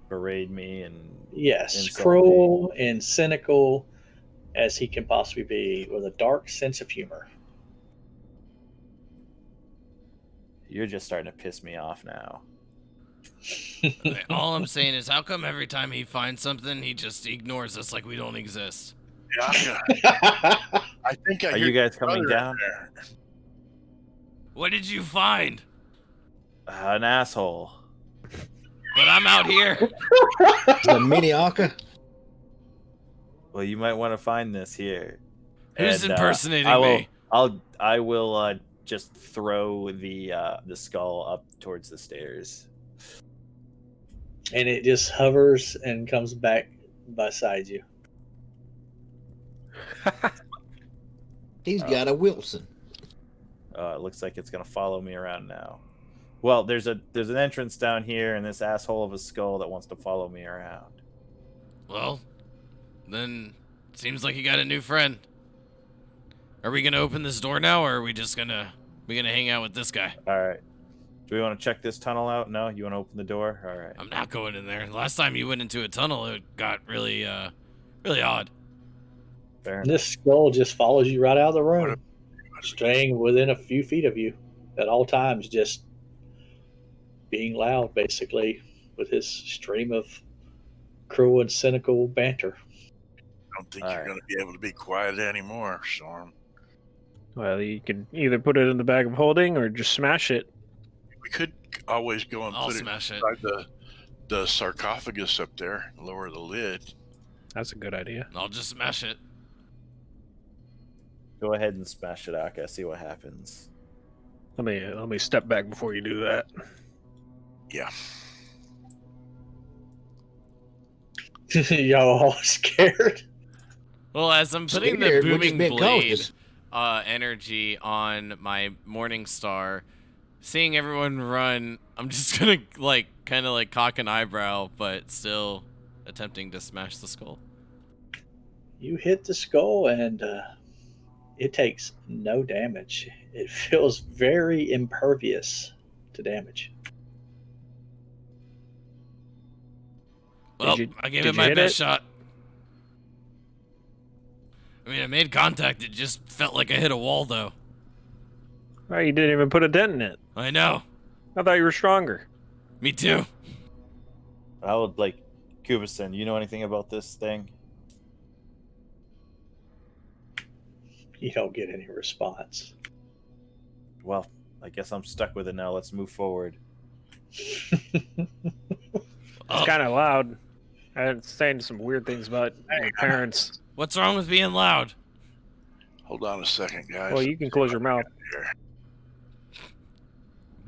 Berate me and
yes,
insult
cruel and cynical as he can possibly be, with a dark sense of humor.
You're just starting to piss me off now.
All I'm saying is, how come every time he finds something, he just ignores us like we don't exist?
Yeah, I think I
Are
hear
you guys
your
coming
brother
down?
there.
What did you find?
An asshole.
But I'm out here.
The Miniaka.
Well, you might want to find this here.
Who's
And,
impersonating
I will,
me?
I will just throw the skull up towards the stairs.
And it just hovers and comes back beside you.
He's got a Wilson.
It looks like it's gonna follow me around now. Well, there's an entrance down here, and this asshole of a skull that wants to follow me around.
Well, then seems like you got a new friend. Are we gonna open this door now, or are we just gonna hang out with this guy?
All right. Do we want to check this tunnel out? No, you want to open the door? All right.
I'm not going in there. Last time you went into a tunnel, it got really odd.
Fair enough.
This skull just follows you right out of the room, staying within a few feet of you at all times, just being loud, basically, with his stream of cruel and cynical banter.
I don't think
All
you're
right.
going to be able to be quiet anymore, Storm.
Well, you can either put it in the bag of holding or just smash it.
We could always go and
I'll
put it
smash it.
inside the sarcophagus up there, lower the lid.
That's a good idea.
I'll just smash it.
Go ahead and smash it, Aka. See what happens.
Let me step back before you do that.
Yeah.
Y'all all scared.
Well, as I'm putting the
Scared, we're just
booming
being
blade
cautious.
energy on my Morning Star, seeing everyone run, I'm just gonna kind of cock an eyebrow, but still attempting to smash the skull.
You hit the skull and it takes no damage. It feels very impervious to damage.
Well,
you-
I gave
did
it
you
my
hit
best
it?
shot. I mean, I made contact. It just felt like I hit a wall, though.
Oh, you didn't even put a dent in it.
I know.
I thought you were stronger.
Me too.
I would like, Kubison, you know anything about this thing?
You don't get any response.
Well, I guess I'm stuck with it now. Let's move forward.
It's kind of loud. I'm saying some weird things about your parents.
What's wrong with being loud?
Hold on a second, guys.
Well, you can close your mouth.
Here.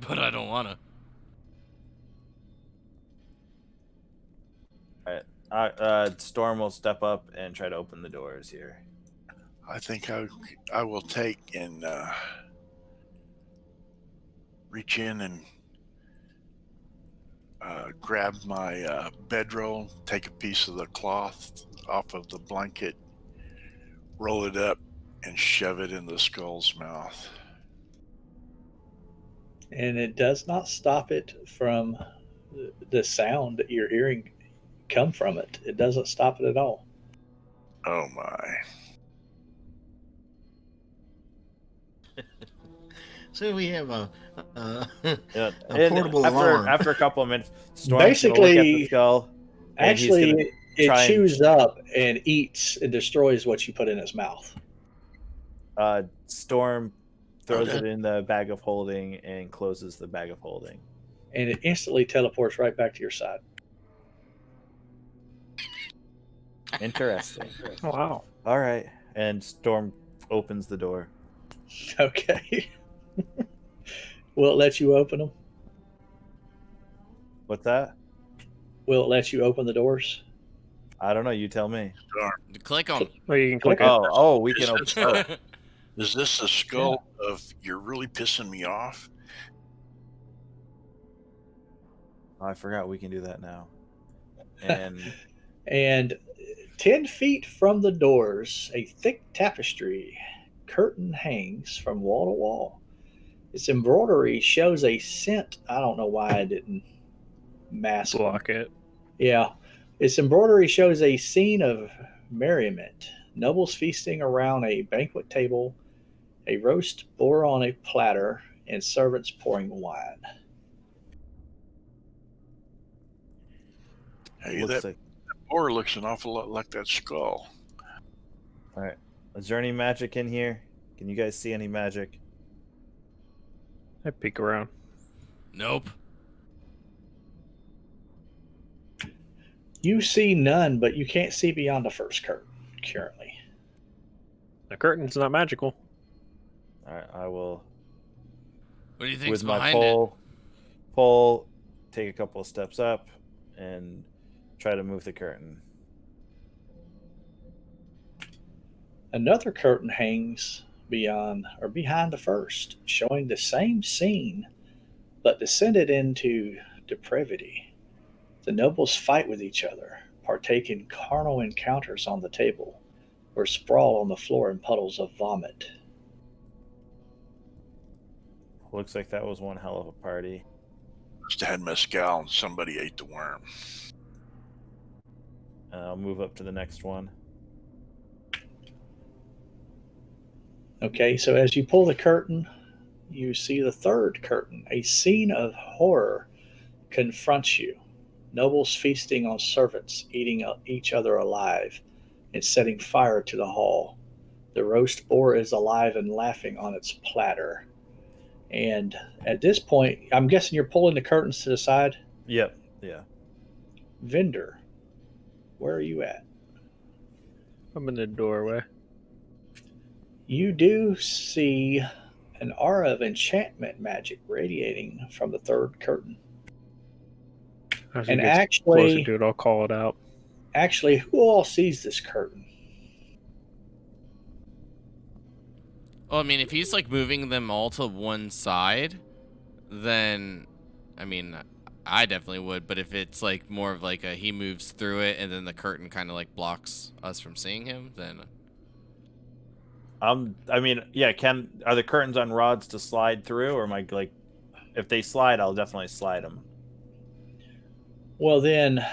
But I don't wanna.
All right. Storm will step up and try to open the doors here.
I think I will take and reach in and grab my bedroll, take a piece of the cloth off of the blanket, roll it up, and shove it in the skull's mouth.
And it does not stop it from the sound that you're hearing come from it. It doesn't stop it at all.
Oh my.
So we have a
Yeah.
portable alarm.
After a couple of minutes, Storm's gonna look at the
Basically,
skull. and he's
Actually,
gonna
it
try and-
chews up and eats and destroys what you put in its mouth.
Storm throws
Okay.
it in the bag of holding and closes the bag of holding.
And it instantly teleports right back to your side.
Interesting.
Wow.
All right. And Storm opens the door.
Okay. Will it let you open them?
What's that?
Will it let you open the doors?
I don't know. You tell me.
Click on.
Well, you can click it.
Oh, we can
Is
open.
this- Is this the skull of "you're really pissing me off"?
I forgot we can do that now. And
And 10 feet from the doors, a thick tapestry curtain hangs from wall to wall. Its embroidery shows a scent. I don't know why I didn't mask them.
Block it.
Yeah. Its embroidery shows a scene of merriment. Nobles feasting around a banquet table, a roast boar on a platter, and servants pouring wine.
Hey,
looks
that
like.
boar looks an awful lot like that skull.
All right. Is there any magic in here? Can you guys see any magic?
I peek around.
Nope.
You see none, but you can't see beyond the first curtain currently.
The curtain's not magical.
All right. I will,
What do you think's
with my
behind it?
pole, take a couple of steps up and try to move the curtain.
Another curtain hangs behind the first, showing the same scene, but descended into depravity. The nobles fight with each other, partake in carnal encounters on the table, or sprawl on the floor in puddles of vomit.
Looks like that was one hell of a party.
Must have had mezcal and somebody ate the worm.
I'll move up to the next one.
Okay, so as you pull the curtain, you see the third curtain. A scene of horror confronts you. Nobles feasting on servants, eating each other alive, and setting fire to the hall. The roast boar is alive and laughing on its platter. And at this point, I'm guessing you're pulling the curtains to the side.
Yep. Yeah.
Vendor, where are you at?
I'm in the doorway.
You do see an aura of enchantment magic radiating from the third curtain.
As he
And
gets closer
actually,
to it, I'll call it out.
who all sees this curtain?
Well, I mean, if he's like moving them all to one side, then, I mean, I definitely would. But if it's like more of like he moves through it and then the curtain kind of like blocks us from seeing him, then
I mean, yeah. Are the curtains on rods to slide through, or am I like, if they slide, I'll definitely slide them.
Well, then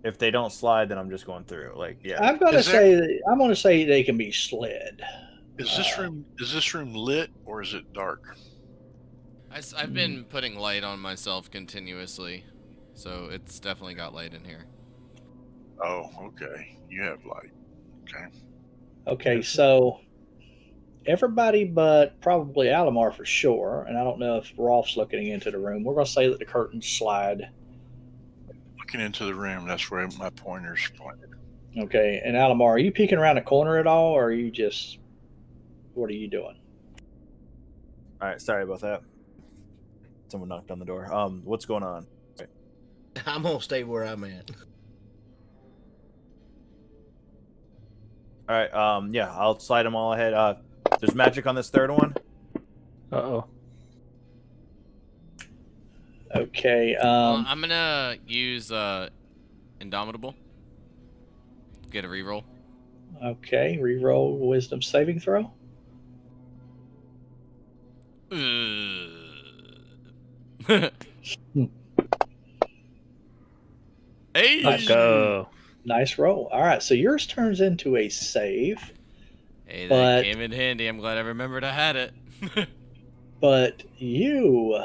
If they don't slide, then I'm just going through. Like, yeah.
I'm going to
Is there-
say they can be slid.
Is this room lit or is it dark?
I've been putting light on myself continuously, so it's definitely got light in here.
Oh, okay. You have light. Okay.
Okay, so everybody but probably Alamar for sure, and I don't know if Rolf's looking into the room. We're going to say that the curtains slide.
Looking into the room, that's where my pointer's pointed.
Okay, and Alamar, are you peeking around the corner at all, or are you just, what are you doing?
All right, sorry about that. Someone knocked on the door. What's going on?
I'm gonna stay where I'm at.
All right, yeah, I'll slide them all ahead. There's magic on this third one.
Uh-oh.
Okay,
I'm gonna use Indomitable. Get a reroll.
okay, reroll wisdom saving throw.
Hey,
Let's go.
Nice roll. All right, so yours turns into a save,
hey, that
but
came in handy. I'm glad I remembered I had it.
but you,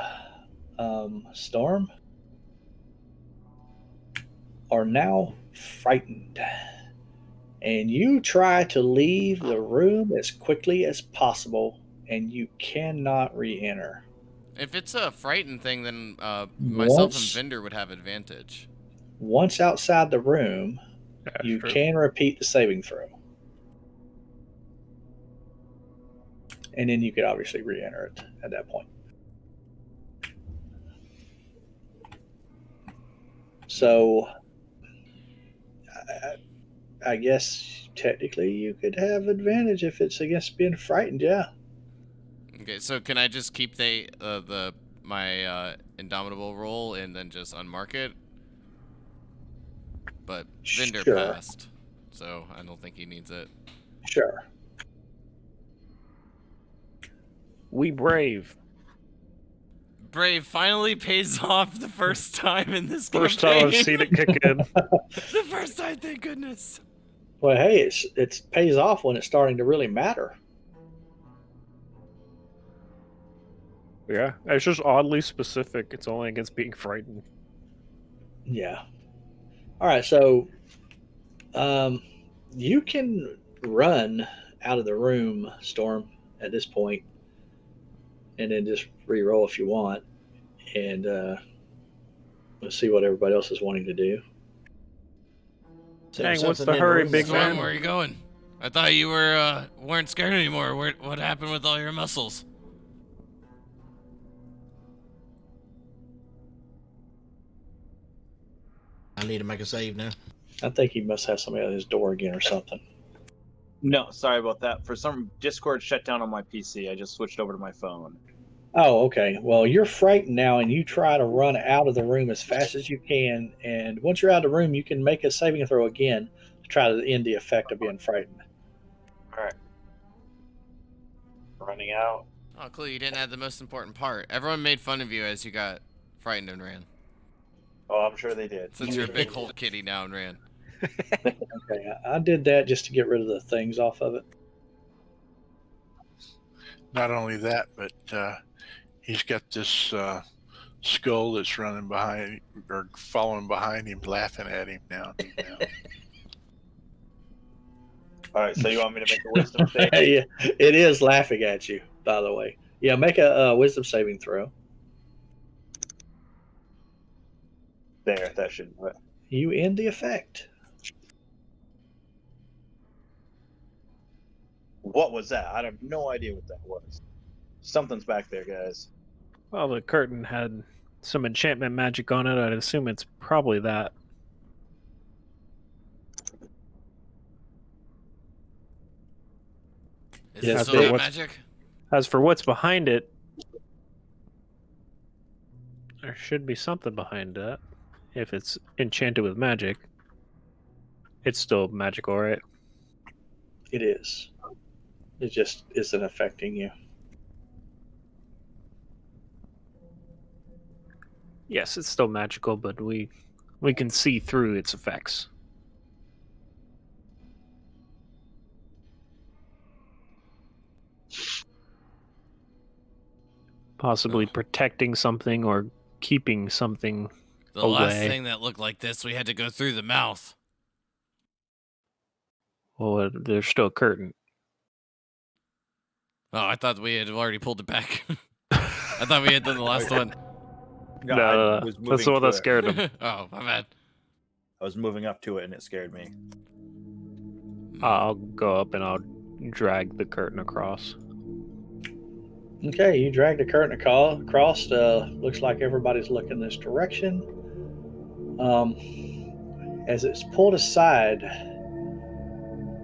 Storm, are now frightened, and you try to leave the room as quickly as possible, and you cannot re-enter.
If it's a frightened thing, then myself and
Once
Vendor would have advantage.
once outside the room,
That's
you
true.
can repeat the saving throw, and then you could obviously re-enter it at that point. So, I guess technically you could have advantage if it's against being frightened. Yeah,
Okay, so can I just keep my Indomitable roll and then just unmark it? But Vendor
sure,
passed, so I don't think he needs it.
sure.
We brave.
Brave finally pays off the first time in this
First time
campaign.
I've seen it kick in.
The first time, thank goodness.
Well, hey, it pays off when it's starting to really matter.
Yeah, it's just oddly specific. It's only against being frightened.
Yeah. All right, so um, you can run out of the room, Storm, at this point, and then just re-roll if you want, and let's see what everybody else is wanting to do.
So
Dang, what's
something
the
in
hurry,
room
big
that's
Storm,
man?
where are you going? I thought you weren't scared anymore. What happened with all your muscles?
I need to make a save now.
I think he must have somebody at his door again or something.
No, sorry about that. For some Discord shut down on my PC. I just switched over to my phone.
Oh, okay. Well, you're frightened now, and you try to run out of the room as fast as you can. And once you're out of the room, you can make a saving throw again to try to end the effect of being frightened.
All right. Running out.
Oh, cool. You didn't add the most important part. Everyone made fun of you as you got frightened and ran.
Oh, I'm sure they did.
Since you're a big Hulk kitty now and ran.
Okay, I did that just to get rid of the things off of it.
Not only that, but he's got this skull that's running behind or following behind him, laughing at him now.
All right, so you want me to make a wisdom save?
Yeah, it is laughing at you, by the way. Yeah, make a wisdom saving throw.
There, that should do it.
You end the effect.
What was that? I have no idea what that was. Something's back there, guys.
Well, the curtain had some enchantment magic on it. I'd assume it's probably that.
Is
Yes,
it
As
still
for
got
what's
magic?
as for what's behind it, there should be something behind that. If it's enchanted with magic, it's still magical, right?
It is. It just isn't affecting you.
Yes, it's still magical, but we can see through its effects. Possibly protecting something or keeping something
The
away.
last thing that looked like this, we had to go through the mouth.
Well, there's still a curtain.
Oh, I thought we had already pulled it back. I thought we had done the last one.
No,
No,
I
no,
was
that's
moving
the one
to
that
it.
scared him.
Oh, my bad.
I was moving up to it and it scared me.
I'll go up and I'll drag the curtain across.
Okay, you drag the curtain across. Looks like everybody's looking this direction. As it's pulled aside,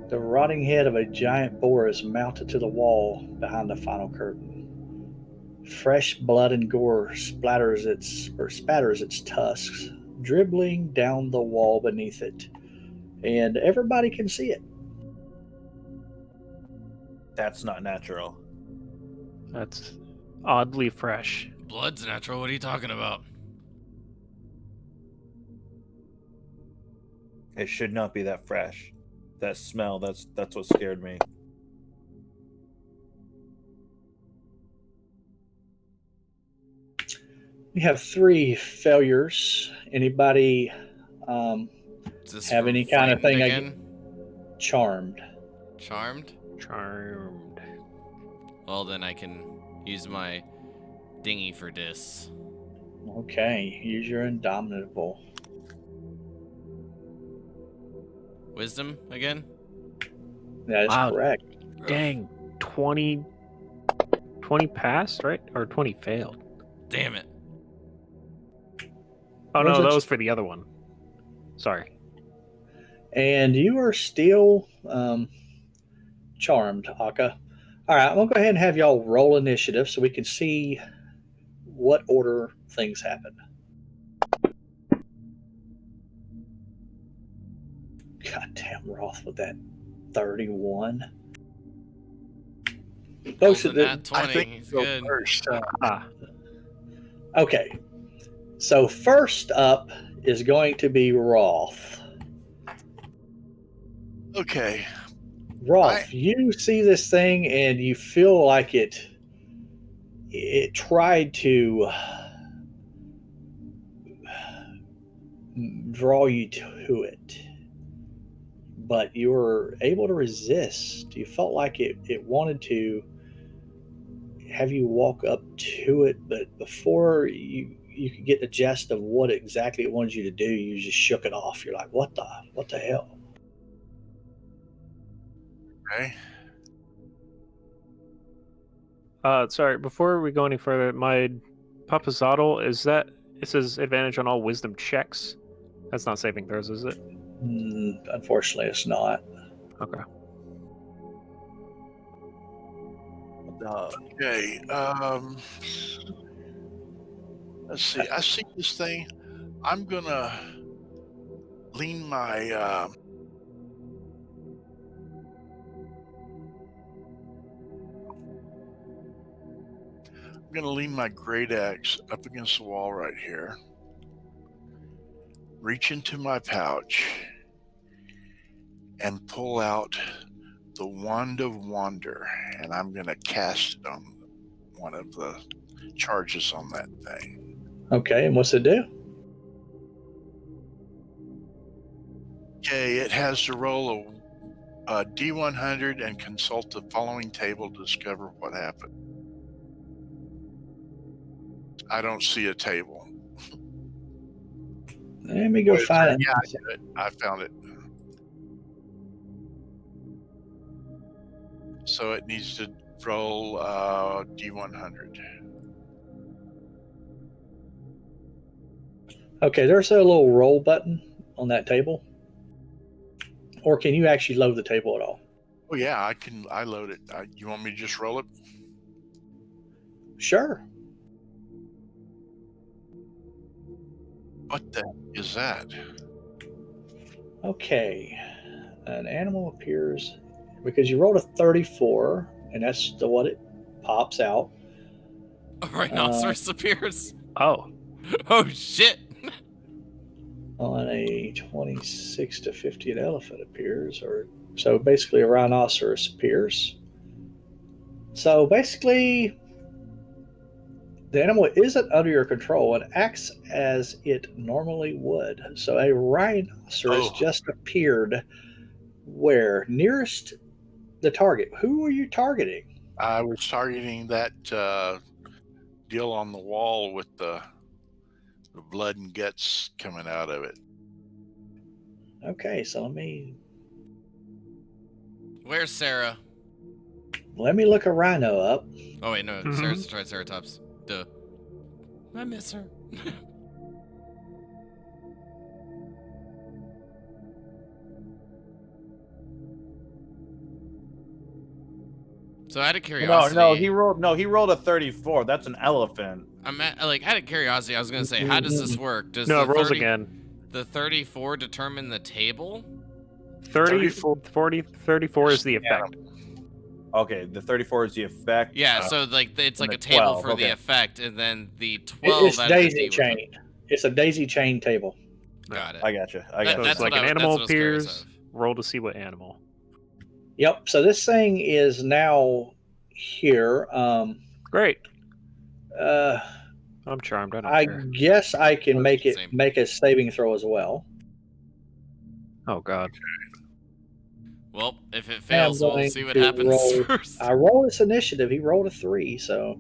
the rotting head of a giant boar is mounted to the wall behind the final curtain. Fresh blood and gore spatters its tusks, dribbling down the wall beneath it, and everybody can see it.
That's not natural.
That's oddly fresh.
Blood's natural. What are you talking about?
It should not be that fresh. That smell, that's what scared me.
We have 3 failures. Anybody
Is this
have
for
any kind of
frightened
thing
again?
charmed?
Charmed?
Charmed.
Well, then I can use my dinghy for this.
Okay, use your indomitable.
Wisdom again?
That is
Wow.
correct.
Dang, 20 passed, right? Or 20 failed.
Damn it.
Oh no,
Was it-
that was for the other one. Sorry.
And you are still charmed, Akka. All right, I'm going to go ahead and have y'all roll initiative so we can see what order things happen. Goddamn Roth with that 31.
Rolls
Folks,
a nat
I
20.
think
He's
go
good.
first.
Ah,
okay. So first up is going to be Roth.
Okay.
Roth, you see this thing and you feel like it tried to draw you to it, but you were able to resist. You felt like it wanted to have you walk up to it, but before you could get the gist of what exactly it wanted you to do, you just shook it off. You're like, what the hell?
Okay.
sorry, before we go any further, my Papazotl, is that it says advantage on all wisdom checks? That's not saving throws, is it?
Unfortunately, it's not.
Okay.
Okay. Let's see. I see this thing. I'm gonna lean my great axe up against the wall right here. Reach into my pouch and pull out the Wand of Wander, and I'm gonna cast it on one of the charges on that thing.
Okay, and what's it do?
Okay, it has to roll a D100 and consult the following table to discover what happened. I don't see a table.
Let me go
Wait,
find
yeah,
it.
I found it. So it needs to roll D100.
Okay, there's a little roll button on that table. Or can you actually load the table at all?
Oh yeah, I load it. You want me to just roll it?
Sure.
What the is that?
Okay. An animal appears because you rolled a 34, and that's what it pops out.
A rhinoceros appears.
Oh,
Oh, shit.
On a 26 to 50, an elephant appears, or so basically a rhinoceros appears. So basically, The animal isn't under your control and acts as it normally would. So a rhinoceros
Oh.
just appeared where? Nearest the target. Who are you targeting?
I was targeting that deal on the wall with the blood and guts coming out of it.
Okay, so
Where's Sarah?
let me look a rhino up.
Oh wait, no,
Mhm.
Sarah's the Triceratops. Duh. I miss her. So out of curiosity,
He rolled a 34. That's an elephant.
I'm out of curiosity, I was gonna say, how does this work? Does
No,
the
it rolls
30
again.
the 34 determine the table?
30,
34.
40, 34 is the effect.
Okay, the 34 is the effect.
Yeah, so like it's
and
like a
the
table
12,
for the
okay.
effect, and then the 12
It's
out of the
daisy
D would
chain. It's a daisy chain table.
Got it.
I gotcha. I
That-
gotcha.
So it's
that's
like
what
an
I-
animal
that's what I was curious
appears,
of.
roll to see what animal.
Yep. So this thing is now here.
Great.
Uh,
I'm charmed. I don't
I
care.
guess I can make it
Same.
make a saving throw as well.
Oh, God.
Well, if it
I'm
fails, we'll
going
see what
to
happens
roll-
first.
I roll this initiative. He rolled a 3, so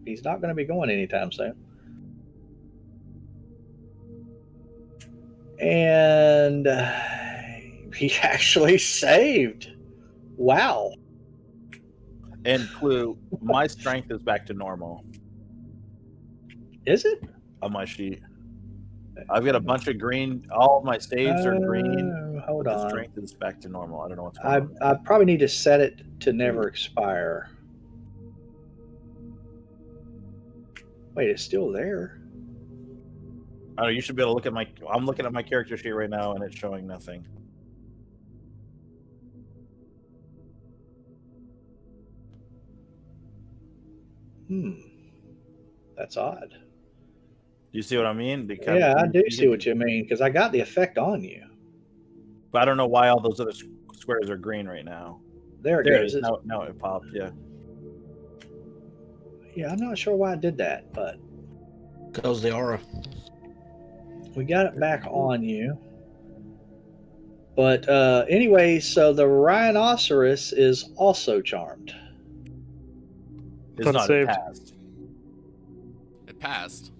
he's not going to be going anytime soon. And he actually saved. Wow.
And clue, my strength is back to normal
Is it?
on my sheet. I've got a bunch of green. All of my saves are green.
Hold
but the
on.
strength is back to normal. I don't know what's going on.
I probably need to set it to never expire. Wait, it's still there.
Oh, you should be able to look at my. I'm looking at my character sheet right now, and it's showing nothing.
That's odd.
Do you see what I mean?
Yeah, I do see what you mean because I got the effect on you.
But I don't know why all those other squares are green right now.
There it
There it
goes.
is. Now it popped. Yeah.
Yeah, I'm not sure why I did that, but
Because the aura.
we got it back on you. But anyway, so the rhinoceros is also charmed.
It's not
Unsaved.
passed.
It passed.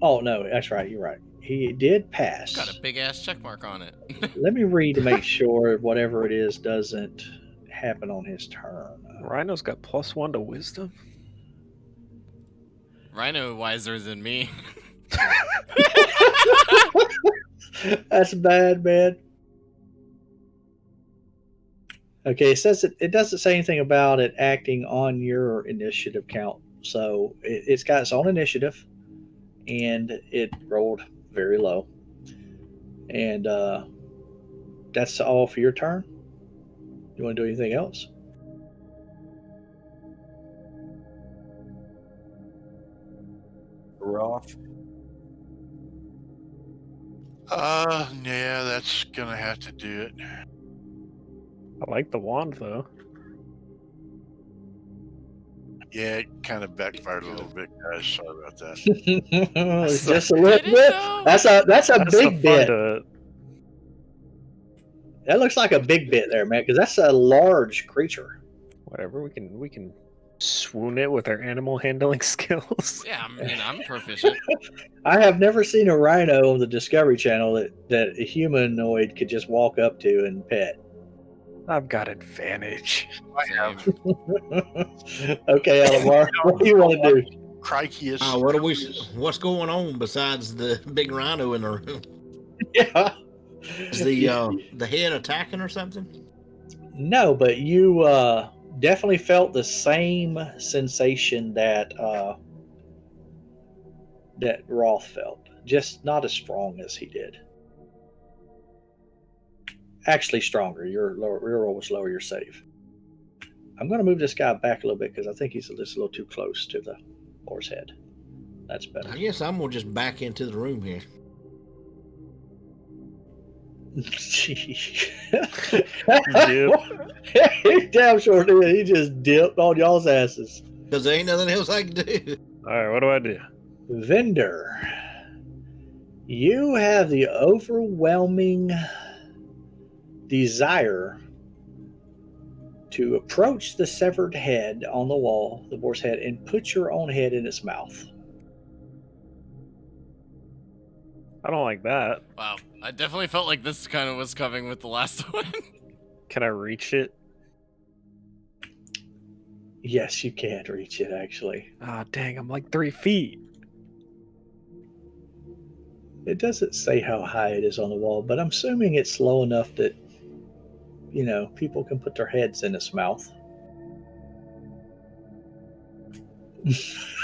Oh no, that's right. You're right. He did pass.
Got a big ass check mark on it.
Let me read to make sure whatever it is doesn't happen on his turn.
Rhino's got +1 to wisdom.
Rhino wiser than me.
That's bad, man. Okay, it says it doesn't say anything about it acting on your initiative count. So it's got its own initiative, and it rolled very low. And that's all for your turn. You want to do anything else?
Roth.
Yeah, that's gonna have to do it.
I like the wand, though.
Yeah, it kind of backfired a little bit, guys. Sorry about that.
Just a little
Did it,
bit.
though?
That's a
That's
big
the fun
bit.
to.
That looks like a big bit there, man, because that's a large creature.
Whatever, we can swoon it with our animal handling skills.
Yeah, I'm proficient.
I have never seen a rhino on the Discovery Channel that a humanoid could just walk up to and pet.
I've got advantage.
Same.
Okay, Alamar, what do you want to do?
Crikey, it's
What's going on besides the big rhino in the room?
Yeah.
Is the head attacking or something?
No, but you definitely felt the same sensation that that Roth felt, just not as strong as he did. Actually, stronger. Your roll was lower. Your save. I'm going to move this guy back a little bit because I think he's just a little too close to the boar's head. That's better.
I guess I'm gonna just back into the room here.
He damn sure did. He just dipped on y'all's asses.
Because there ain't nothing else I can do.
All right, what do I do?
Vendor, you have the overwhelming desire to approach the severed head on the wall, the boar's head, and put your own head in its mouth.
I don't like that.
Wow, I definitely felt like this kind of was coming with the last one.
Can I reach it?
Yes, you can reach it, actually.
Ah, dang, I'm like 3 feet.
It doesn't say how high it is on the wall, but I'm assuming it's low enough that, people can put their heads in its mouth.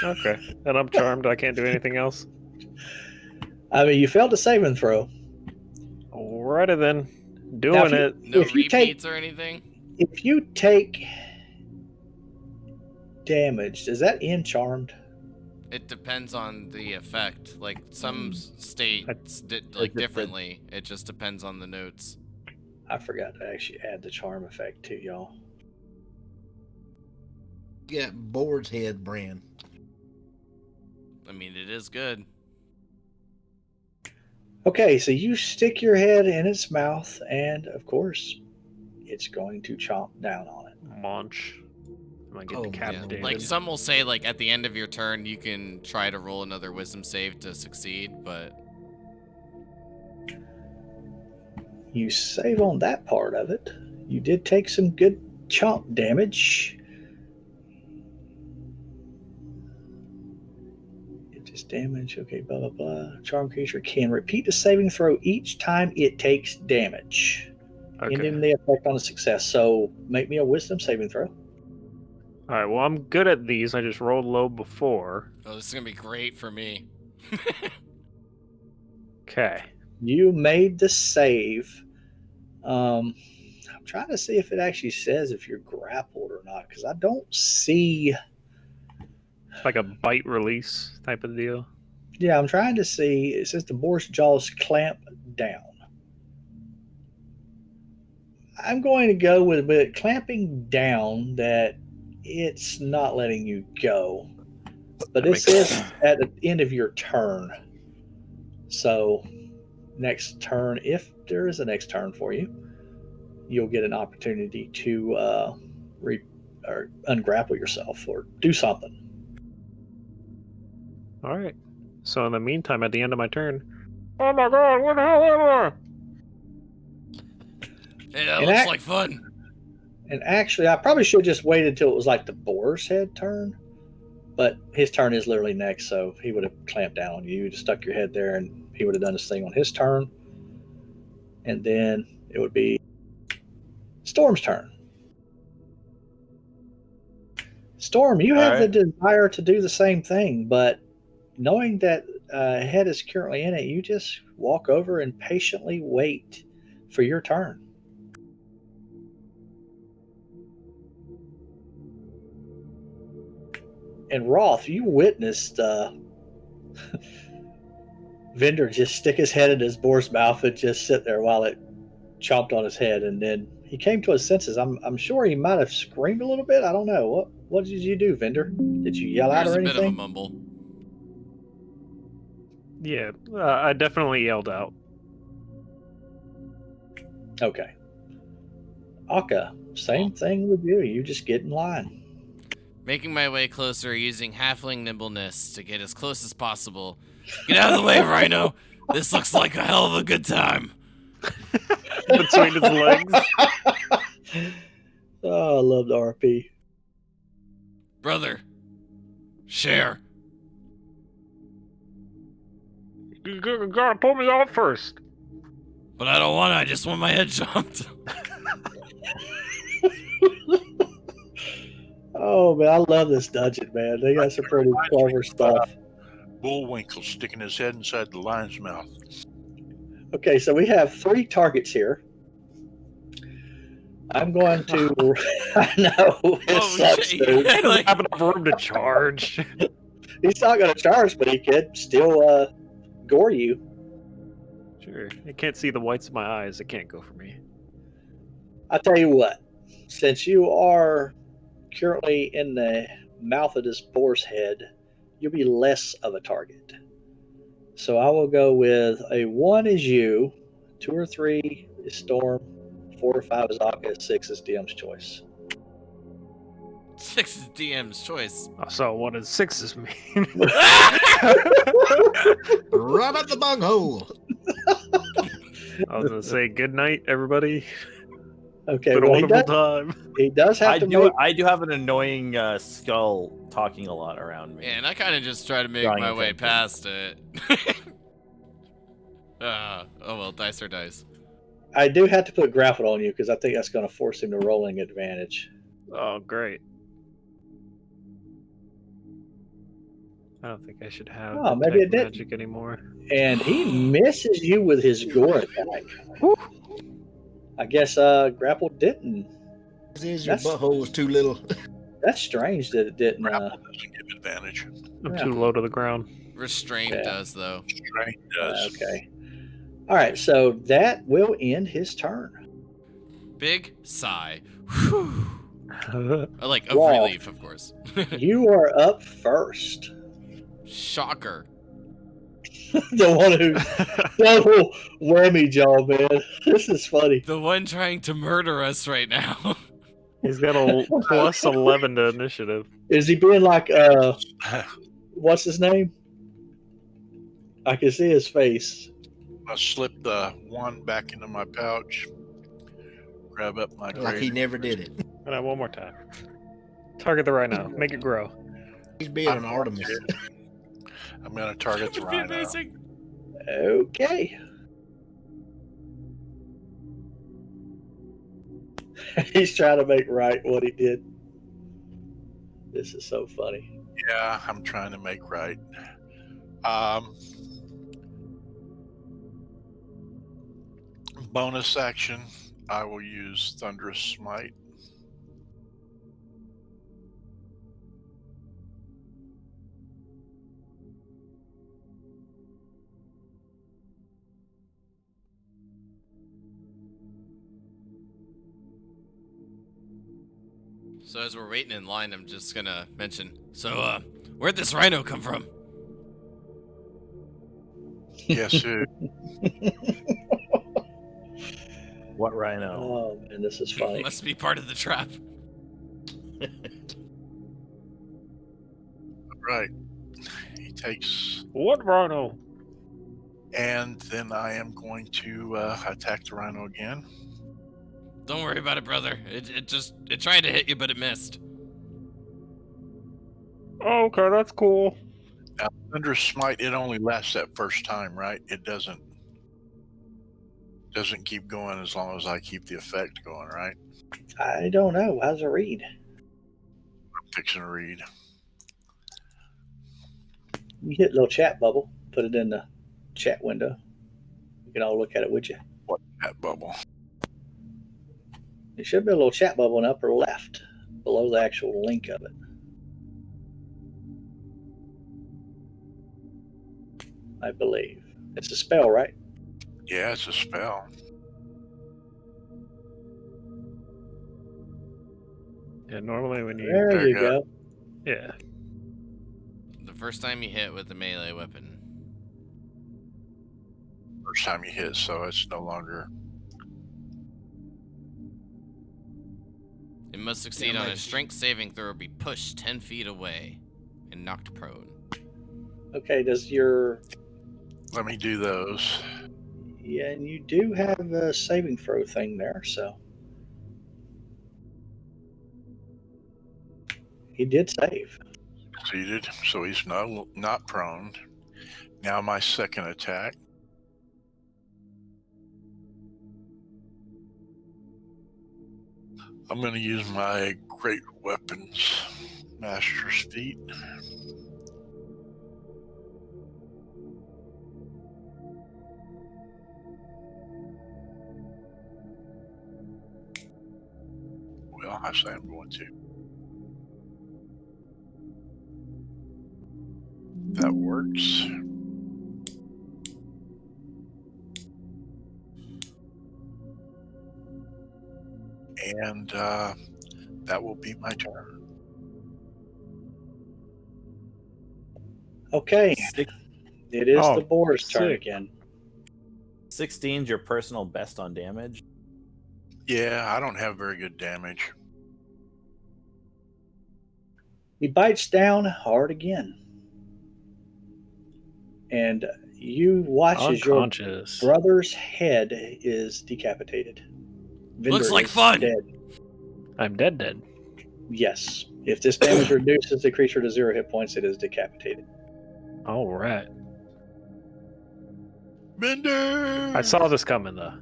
Okay, and I'm charmed. I can't do anything else.
I mean, you failed a saving throw.
Alrighty then,
Now,
doing it.
No
If you
repeats or anything.
If you take damage, does that end charmed?
It depends on the effect. Like some states did
It
differently. It just depends on the notes.
I forgot to actually add the charm effect to y'all.
Yeah, Boar's Head brand.
I mean, it is good.
Okay, so you stick your head in its mouth, and of course, it's going to chomp down on it.
Munch. Am I
Oh,
getting
yeah,
decapitated?
Like some will say, like at the end of your turn, you can try to roll another wisdom save to succeed, but
You save on that part of it. You did take some good chomp damage. It is damage. Okay, blah, blah, blah. Charm creature can repeat the saving throw each time it takes damage,
Okay.
ending the effect on a success. So make me a wisdom saving throw.
All right. Well, I'm good at these. I just rolled low before.
oh, this is gonna be great for me.
Okay.
You made the save. I'm trying to see if it actually says if you're grappled or not, because I don't see.
Like a bite release type of deal.
Yeah, I'm trying to see. It says the boar's jaws clamp down. I'm going to go with it clamping down that it's not letting you go. But
That
it
makes
says at the end of your turn. So next turn, if there is a next turn for you, you'll get an opportunity to or ungrapple yourself or do something.
All right. So in the meantime, at the end of my turn. Oh my God! What the hell am I?
Hey, that
And
looks
act-
like fun.
And actually, I probably should have just waited until it was like the boar's head turn. But his turn is literally next, so he would have clamped down on you. You would have stuck your head there, and he would have done his thing on his turn. And then it would be Storm's turn. Storm, you have the desire to do the same thing, but knowing that head is currently in it, you just walk over and patiently wait for your turn. And Roth, you witnessed Vendor just stick his head in his boar's mouth and just sit there while it chomped on his head, and then he came to his senses. I'm sure he might have screamed a little bit. I don't know. What did you do, Vendor? Did you yell out
There's
or
a bit of a
anything?
mumble.
Yeah, I definitely yelled out.
Okay. Akka, same thing with you. You just get in line.
Making my way closer using halfling nimbleness to get as close as possible. Get out of the way, Rhino! This looks like a hell of a good time.
Between his legs.
Oh, I love the RP.
Brother, share.
You gotta pull me off first.
But I don't want to, I just want my head jumped.
Oh man, I love this dungeon, man. They got some pretty clever stuff.
Bullwinkle sticking his head inside the lion's mouth.
Okay, so we have 3 targets here. I'm going to. I know it sucks,
shit,
dude.
yeah, like,
Have enough room to charge.
He's not going to charge, but he could still gore you.
Sure. I can't see the whites of my eyes. It can't go for me.
I tell you what, since you are currently in the mouth of this boar's head, you'll be less of a target. So I will go with a 1 is you, 2 or 3 is Storm, 4 or 5 is Akka, 6 is DM's choice.
6 is DM's choice.
So what does sixes mean?
Right up the bunghole.
I was gonna say good night, everybody.
Okay,
Been a
well, he
wonderful
does,
time.
he does have
I
to
do.
make.
I do have an annoying skull talking a lot around me.
And I kind of just try to make
Drawing
my way
attention.
past it. Oh well, dice are dice.
I do have to put grapple on you because I think that's going to force him to rolling advantage.
Oh, great. I don't think I should have
Oh, maybe it didn't.
magic anymore.
And he misses you with his gore attack.
Woo.
I guess grapple didn't.
Is your
That's-
butthole was too little.
That's strange that it didn't.
Grapple doesn't give advantage.
I'm
Yeah.
too low to the ground.
Restraint
Yeah.
does though.
Strength does.
Okay. All right, so that will end his turn.
Big sigh. Whew. Like of
Wow.
relief, of course.
You are up first.
Shocker.
The one who double whammy jaw, man. This is funny.
The one trying to murder us right now.
He's got a plus 11 to initiative.
Is he being like what's his name? I can see his face.
I slip the 1 back into my pouch. Grab up my
Like he
great.
never did it.
And one more time. Target the rhino. Make it grow.
He's being an Artemis.
I'm going to target the
That'd be
rhino.
amazing.
Okay. He's trying to make right what he did. This is so funny.
Yeah, I'm trying to make right. Bonus action, I will use Thunderous Smite.
So as we're waiting in line, I'm just gonna mention. So, where'd this rhino come from?
Yes, sir.
What rhino?
Oh man, this is funny.
Must be part of the trap.
Right. He takes,
What rhino?
and then I am going to attack the rhino again.
Don't worry about it, brother. It tried to hit you, but it missed.
Oh, okay, that's cool.
Now, Thunderous Smite, it only lasts that first time, right? It doesn't keep going as long as I keep the effect going, right?
I don't know. How's it read?
I'm fixing to read.
You hit a little chat bubble, put it in the chat window. You can all look at it, would you?
That bubble.
There should be a little chat bubble in the upper left, below the actual link of it. I believe. It's a spell, right?
Yeah, it's a spell.
Yeah, normally when you...
There you go.
Yeah.
The first time you hit with the melee weapon.
First time you hit, so it's no longer.
It must succeed
Yeah,
on a
like-
strength saving throw or be pushed 10 feet away and knocked prone.
Okay, does your...
Let me do those.
Yeah, and you do have a saving throw thing there, so... He did save.
Succeeded, so he's not prone. Now my second attack. I'm going to use my great weapons, Master's Feet. Well, I say I'm going to. That works. And that will be my turn.
Okay,
Six,
it is
Oh,
the boar's turn
sick.
again.
16's your personal best on damage.
Yeah, I don't have very good damage.
He bites down hard again. And you watch as your
Unconscious.
brother's head is decapitated.
Looks
Vinder
like
is
fun.
dead.
I'm dead.
Yes. If this damage reduces the creature to 0 hit points, it is decapitated.
All right.
Bender!
I saw this coming though.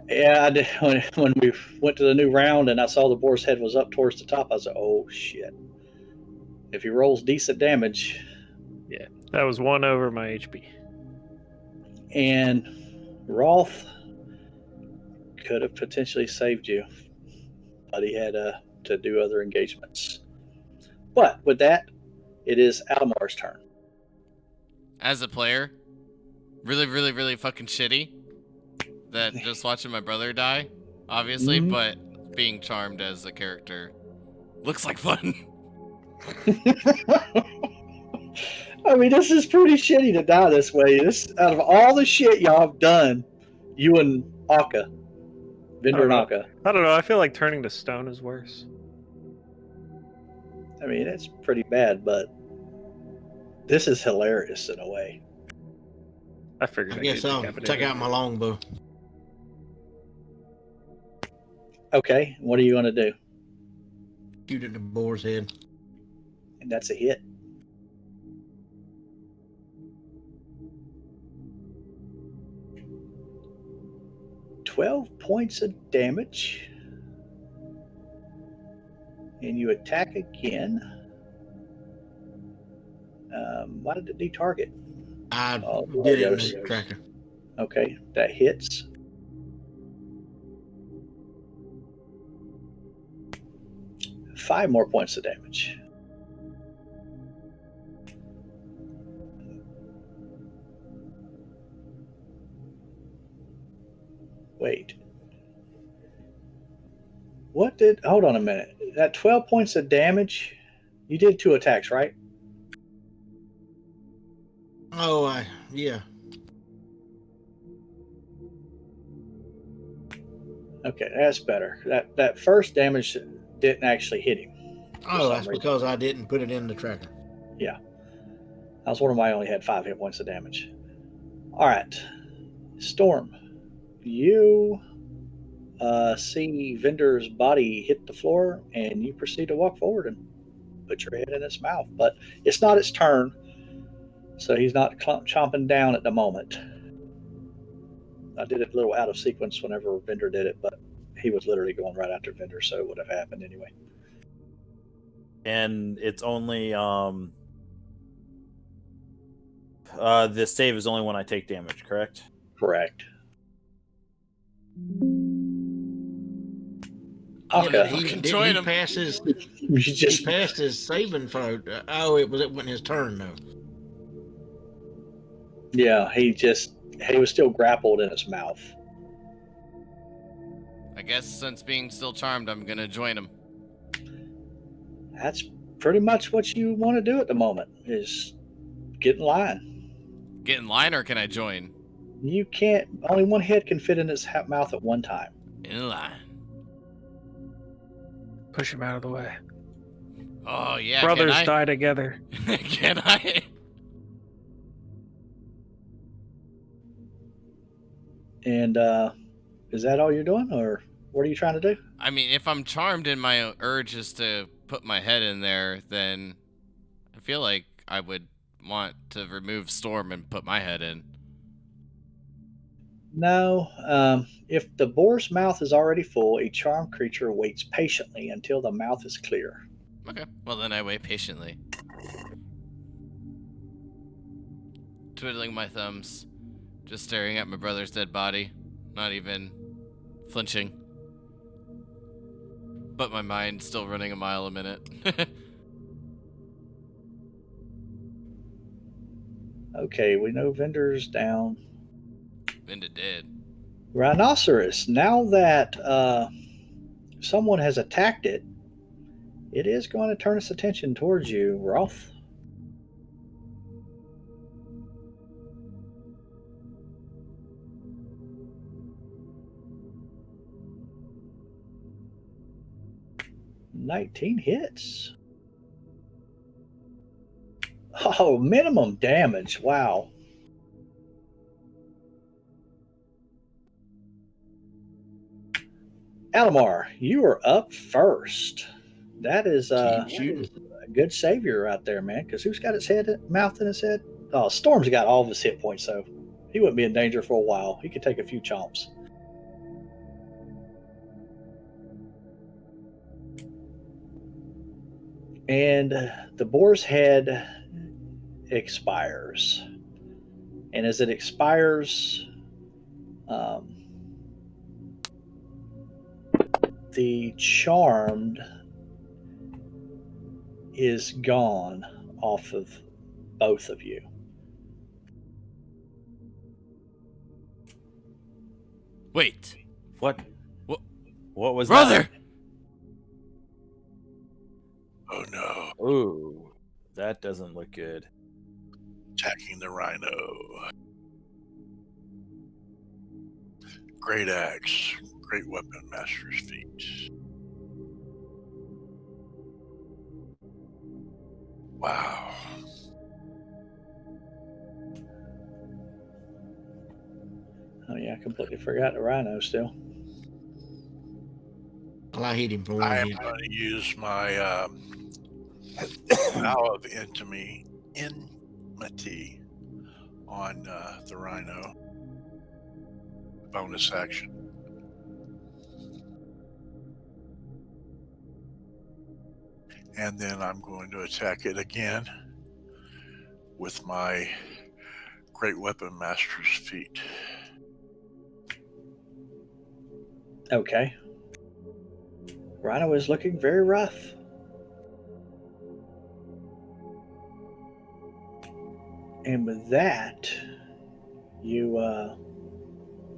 Yeah, I did, when we went to the new round and I saw the boar's head was up towards the top, I was like, oh shit. If he rolls decent damage,
That was 1 over my HP.
and Rolf could have potentially saved you, but he had to do other engagements. But with that, it is Almar's turn.
As a player, really fucking shitty. That just watching my brother die, obviously,
Mhm.
but being charmed as a character looks like fun.
I mean, this is pretty shitty to die this way. This, out of all the shit y'all have done, you and Akka, Vinder and Akka.
I don't know. I feel like turning to stone is worse.
I mean, it's pretty bad, but this is hilarious in a way.
I figured
I
I'd
guess
get
I'll
decapitated.
take out my longbow.
Okay, what are you going to do?
Shoot at the boar's head.
And that's a hit. "12 points of damage. And you attack again. Why did it detarget?
I
Oh,
did it in
there
the
goes.
tracker.
Okay, that hits. Five more points of damage. Wait. What did... Hold on a minute. That 12 points of damage, you did 2 attacks, right?
Oh, yeah.
Okay, that's better. That first damage didn't actually hit him.
Oh,
some
that's
reason.
because I didn't put it in the tracker.
I was wondering why I only had 5 hit points of damage. All right. Storm, you see Vinder's body hit the floor, and you proceed to walk forward and put your head in its mouth. But it's not its turn, so he's not chomping down at the moment. I did it a little out of sequence whenever Vinder did it, but he was literally going right after Vinder, so it would have happened anyway.
And it's only the save is only when I take damage, correct?
Correct.
I'm
Okay.
gonna fucking join him.
Passes.
You
He
just
passed his saving throw. Oh, it wasn't his turn though.
yeah, he was still grappled in his mouth.
I guess since being still charmed, I'm gonna join him.
That's pretty much what you want to do at the moment, is get in line.
Get in line, or can I join?
You can't, only one head can fit in his mouth at one time.
In line.
Push him out of the way.
Oh yeah.
Brothers
can I?
die together.
Can I?
And is that all you're doing, or what are you trying to do?
I mean, if I'm charmed and my urge is to put my head in there, then I feel like I would want to remove Storm and put my head in.
No. If the boar's mouth is already full, a charmed creature waits patiently until the mouth is clear.
Okay. Well, then I wait patiently. Twiddling my thumbs. Just staring at my brother's dead body. Not even flinching. But my mind's still running a mile a minute.
Okay, we know Vinder's down.
Vinda dead.
Rhinoceros, now that someone has attacked it, it is going to turn its attention towards you, Rolf. 19 hits. Oh, minimum damage. Wow. Alamar, you are up first. That is
Shooting.
a good savior right there, man. Because who's got his mouth in his head? Oh, Storm's got all of his hit points, so he wouldn't be in danger for a while. He could take a few chomps. And the boar's head expires. And as it expires, the charmed is gone off of both of you.
Wait,
What?
What?
What was
brother!
Oh no.
that? Ooh, that doesn't look good.
Attacking the rhino. Great axe. Great weapon, master's feat. Wow.
Oh yeah, I completely forgot the rhino still.
Well, I hit him for
I
one
am
hit.
going to use my vow of enmity on the rhino. Bonus action. And then I'm going to attack it again with my great weapon, master's feat.
Okay. Rhino is looking very rough. And with that, you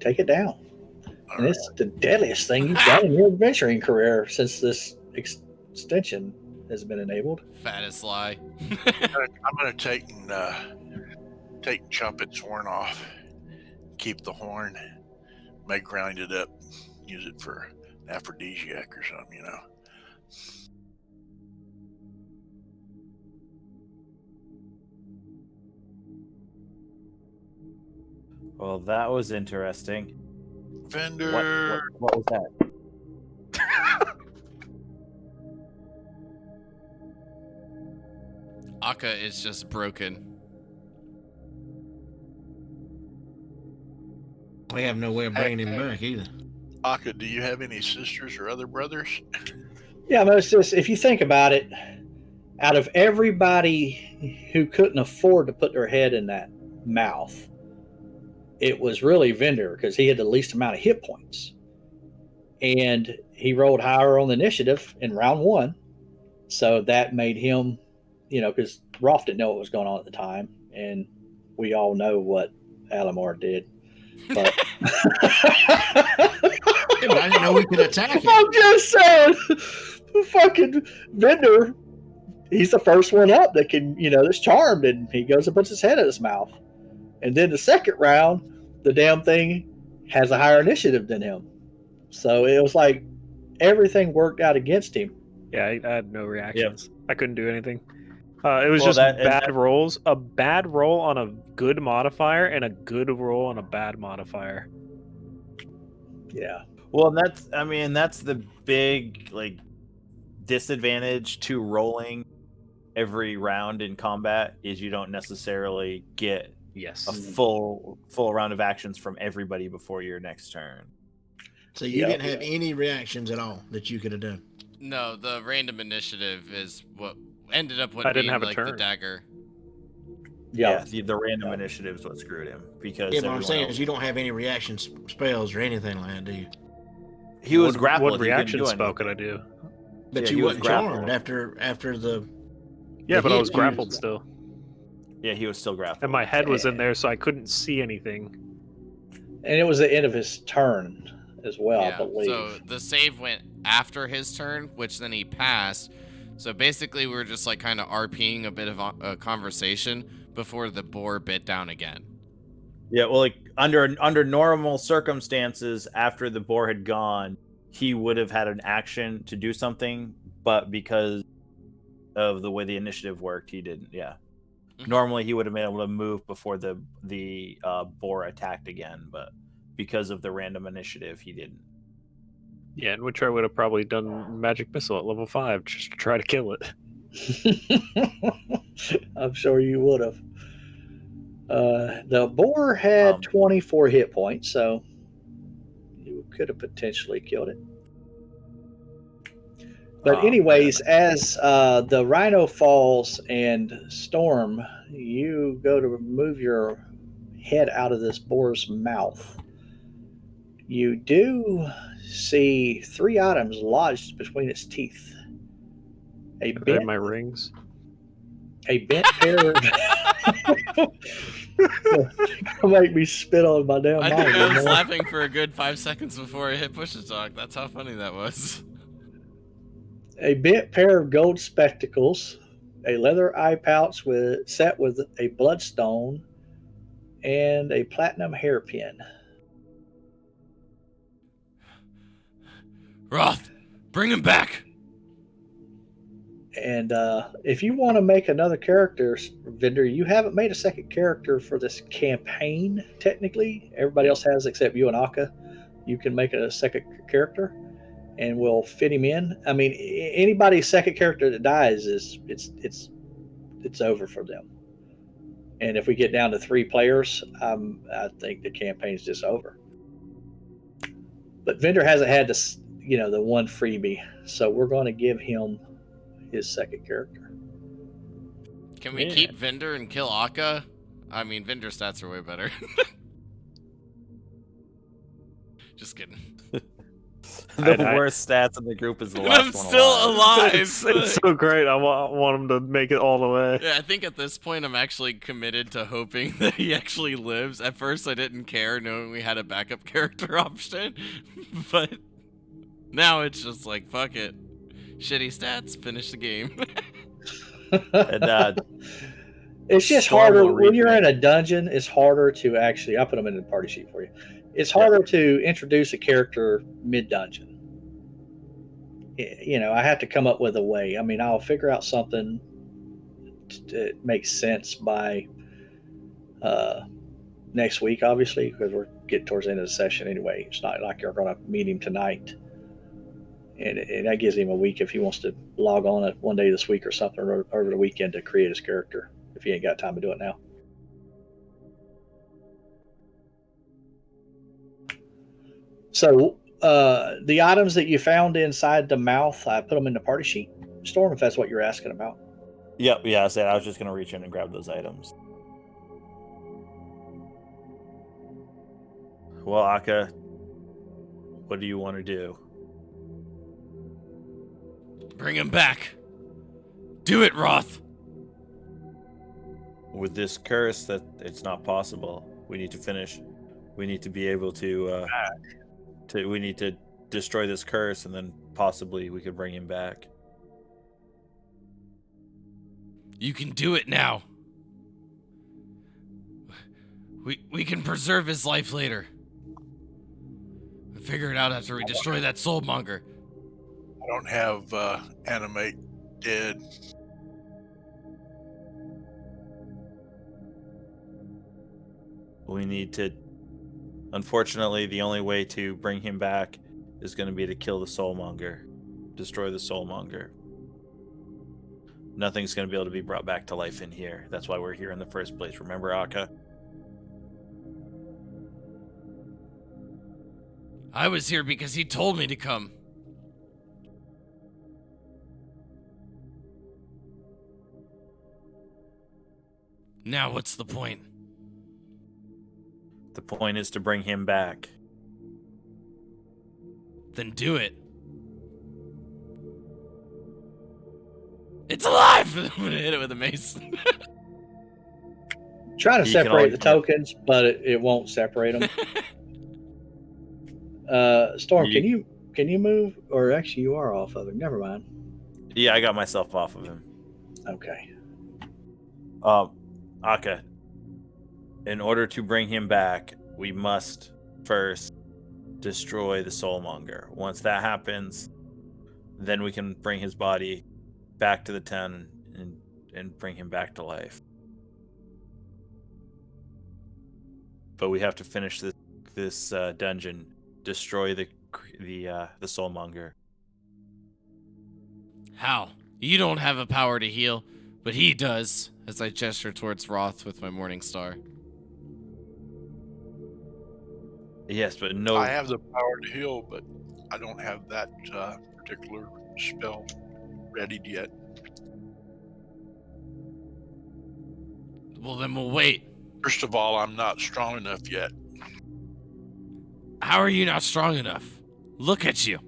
take it down.
All
And
right.
it's the deadliest thing you've done in your adventuring career since this extension has been enabled.
Fattest lie.
I'm going to take and chop its horn off. Keep the horn. May grind it up. Use it for an aphrodisiac or something, you know.
Well, that was interesting.
Vendor.
What was that?
Akka is just broken.
We have no way of bringing him back either.
Akka, do you have any sisters or other brothers?
Yeah, but it's just, if you think about it, out of everybody who couldn't afford to put their head in that mouth, it was really Vendor because he had the least amount of hit points. And he rolled higher on the initiative in round one. So that made him, because Rolf didn't know what was going on at the time. And we all know what Alamar did. But
Yeah, but I didn't know we could attack him.
I'm just saying, fucking Vendor, he's the first one up that can, that's charmed, and he goes and puts his head in his mouth. And then the second round, the damn thing has a higher initiative than him. So it was like everything worked out against him.
Yeah, I had no reactions. I couldn't do anything. It was just
that-
bad rolls. A bad roll on a good modifier and a good roll on a bad modifier.
Yeah.
Well, that's the big disadvantage to rolling every round in combat is you don't necessarily get
Yes.
a full round of actions from everybody before your next turn.
So you didn't have any reactions at all that you could have done.
No, the random initiative is what ended up
I didn't
being
have a
the
turn.
dagger.
Yeah.
The random initiative is what screwed him because
Yeah, but I'm
everyone
saying
else-
is you don't have any reaction spells or anything like that, do you?
he was
What-
grappled.
What
he couldn't
reaction
do
spell
anything.
could I do?
But
Yeah,
you
he was
wasn't
grappled.
charmed after the.
Yeah, but I
hit,
was
you-
grappled still.
Yeah, he was still grappled.
And my head was in there, so I couldn't see anything.
And it was the end of his turn as well, I believe.
So the save went after his turn, which then he passed. So basically, we were just kind of RPing a bit of a conversation before the boar bit down again.
Yeah, well, under normal circumstances, after the boar had gone, he would have had an action to do something, but because of the way the initiative worked, he didn't. Yeah.
Mhm.
Normally, he would have been able to move before the boar attacked again, but because of the random initiative, he didn't.
Yeah, in which I would have probably done magic missile at level 5 just to try to kill it.
I'm sure you would have. The boar had 24 hit points, so you could have potentially killed it. But anyways, as the rhino falls and Storm, you go to move your head out of this boar's mouth. You do see 3 items lodged between its teeth. A
Are they
bent,
my rings?
a bent pair of... make me spit on my damn
I think I
monitor,
was
man.
laughing for a good 5 seconds before I hit push to talk. That's how funny that was.
A bent pair of gold spectacles, a leather eye pouch set with a bloodstone, and a platinum hairpin.
Roth, bring him back.
And if you want to make another character, Vendor, you haven't made a second character for this campaign, technically. Everybody else has except you and Akka. You can make a second character and we'll fit him in. I mean, anybody's second character that dies it's over for them. And if we get down to 3 players, I think the campaign's just over. But Vendor hasn't had this, the one freebie, so we're going to give him his second character.
Can we keep Vendor and kill Akka? I mean, Vendor stats are way better. Just kidding.
The worst stats in the group is the last
I'm
one
still alive.
It's so great. I want him to make it all the way.
Yeah, I think at this point I'm actually committed to hoping that he actually lives. At first I didn't care knowing we had a backup character option, but now it's just like, fuck it. Shitty stats, finish the game.
And,
it's just harder when you're in a dungeon. It's harder to actually. I'll put them in the party sheet for you. It's harder to introduce a character mid-dungeon. I have to come up with a way. I mean, I'll figure out something that makes sense by next week, obviously, because we're getting towards the end of the session anyway. It's not like you're going to meet him tonight. And that gives him a week if he wants to log on one day this week or something, or over the weekend to create his character, if he ain't got time to do it now. So the items that you found inside the mouth, I put them in the party sheet, Storm, if that's what you're asking about.
Yep, yeah, I said I was just going to reach in and grab those items. Well, Akka, what do you want to do?
Bring him back. Do it, Roth.
With this curse, that it's not possible. We need to finish. We need to be able to we need to destroy this curse, and then possibly we could bring him back.
You can do it now. We can preserve his life later. We'll figure it out after we destroy that soulmonger.
I don't have animate dead.
We need to. Unfortunately, the only way to bring him back is going to be to kill the soulmonger, destroy the soulmonger. Nothing's going to be able to be brought back to life in here. That's why we're here in the first place. Remember, Akka?
I was here because he told me to come. Now what's the point?
The point is to bring him back.
Then do it. It's alive! I'm gonna hit it with a mace.
Try to separate the tokens, but it won't separate them. Storm, can you move? Or actually, you are off of him. Never mind.
Yeah, I got myself off of him.
Okay.
Akka, in order to bring him back, we must first destroy the soulmonger. Once that happens, then we can bring his body back to the town and bring him back to life. But we have to finish this dungeon, destroy the soulmonger.
How? You don't have a power to heal, but he does, as I gesture towards Roth with my Morning Star.
Yes, but no.
I have the power to heal, but I don't have that particular spell readied yet.
Well, then we'll wait.
First of all, I'm not strong enough yet.
How are you not strong enough? Look at you.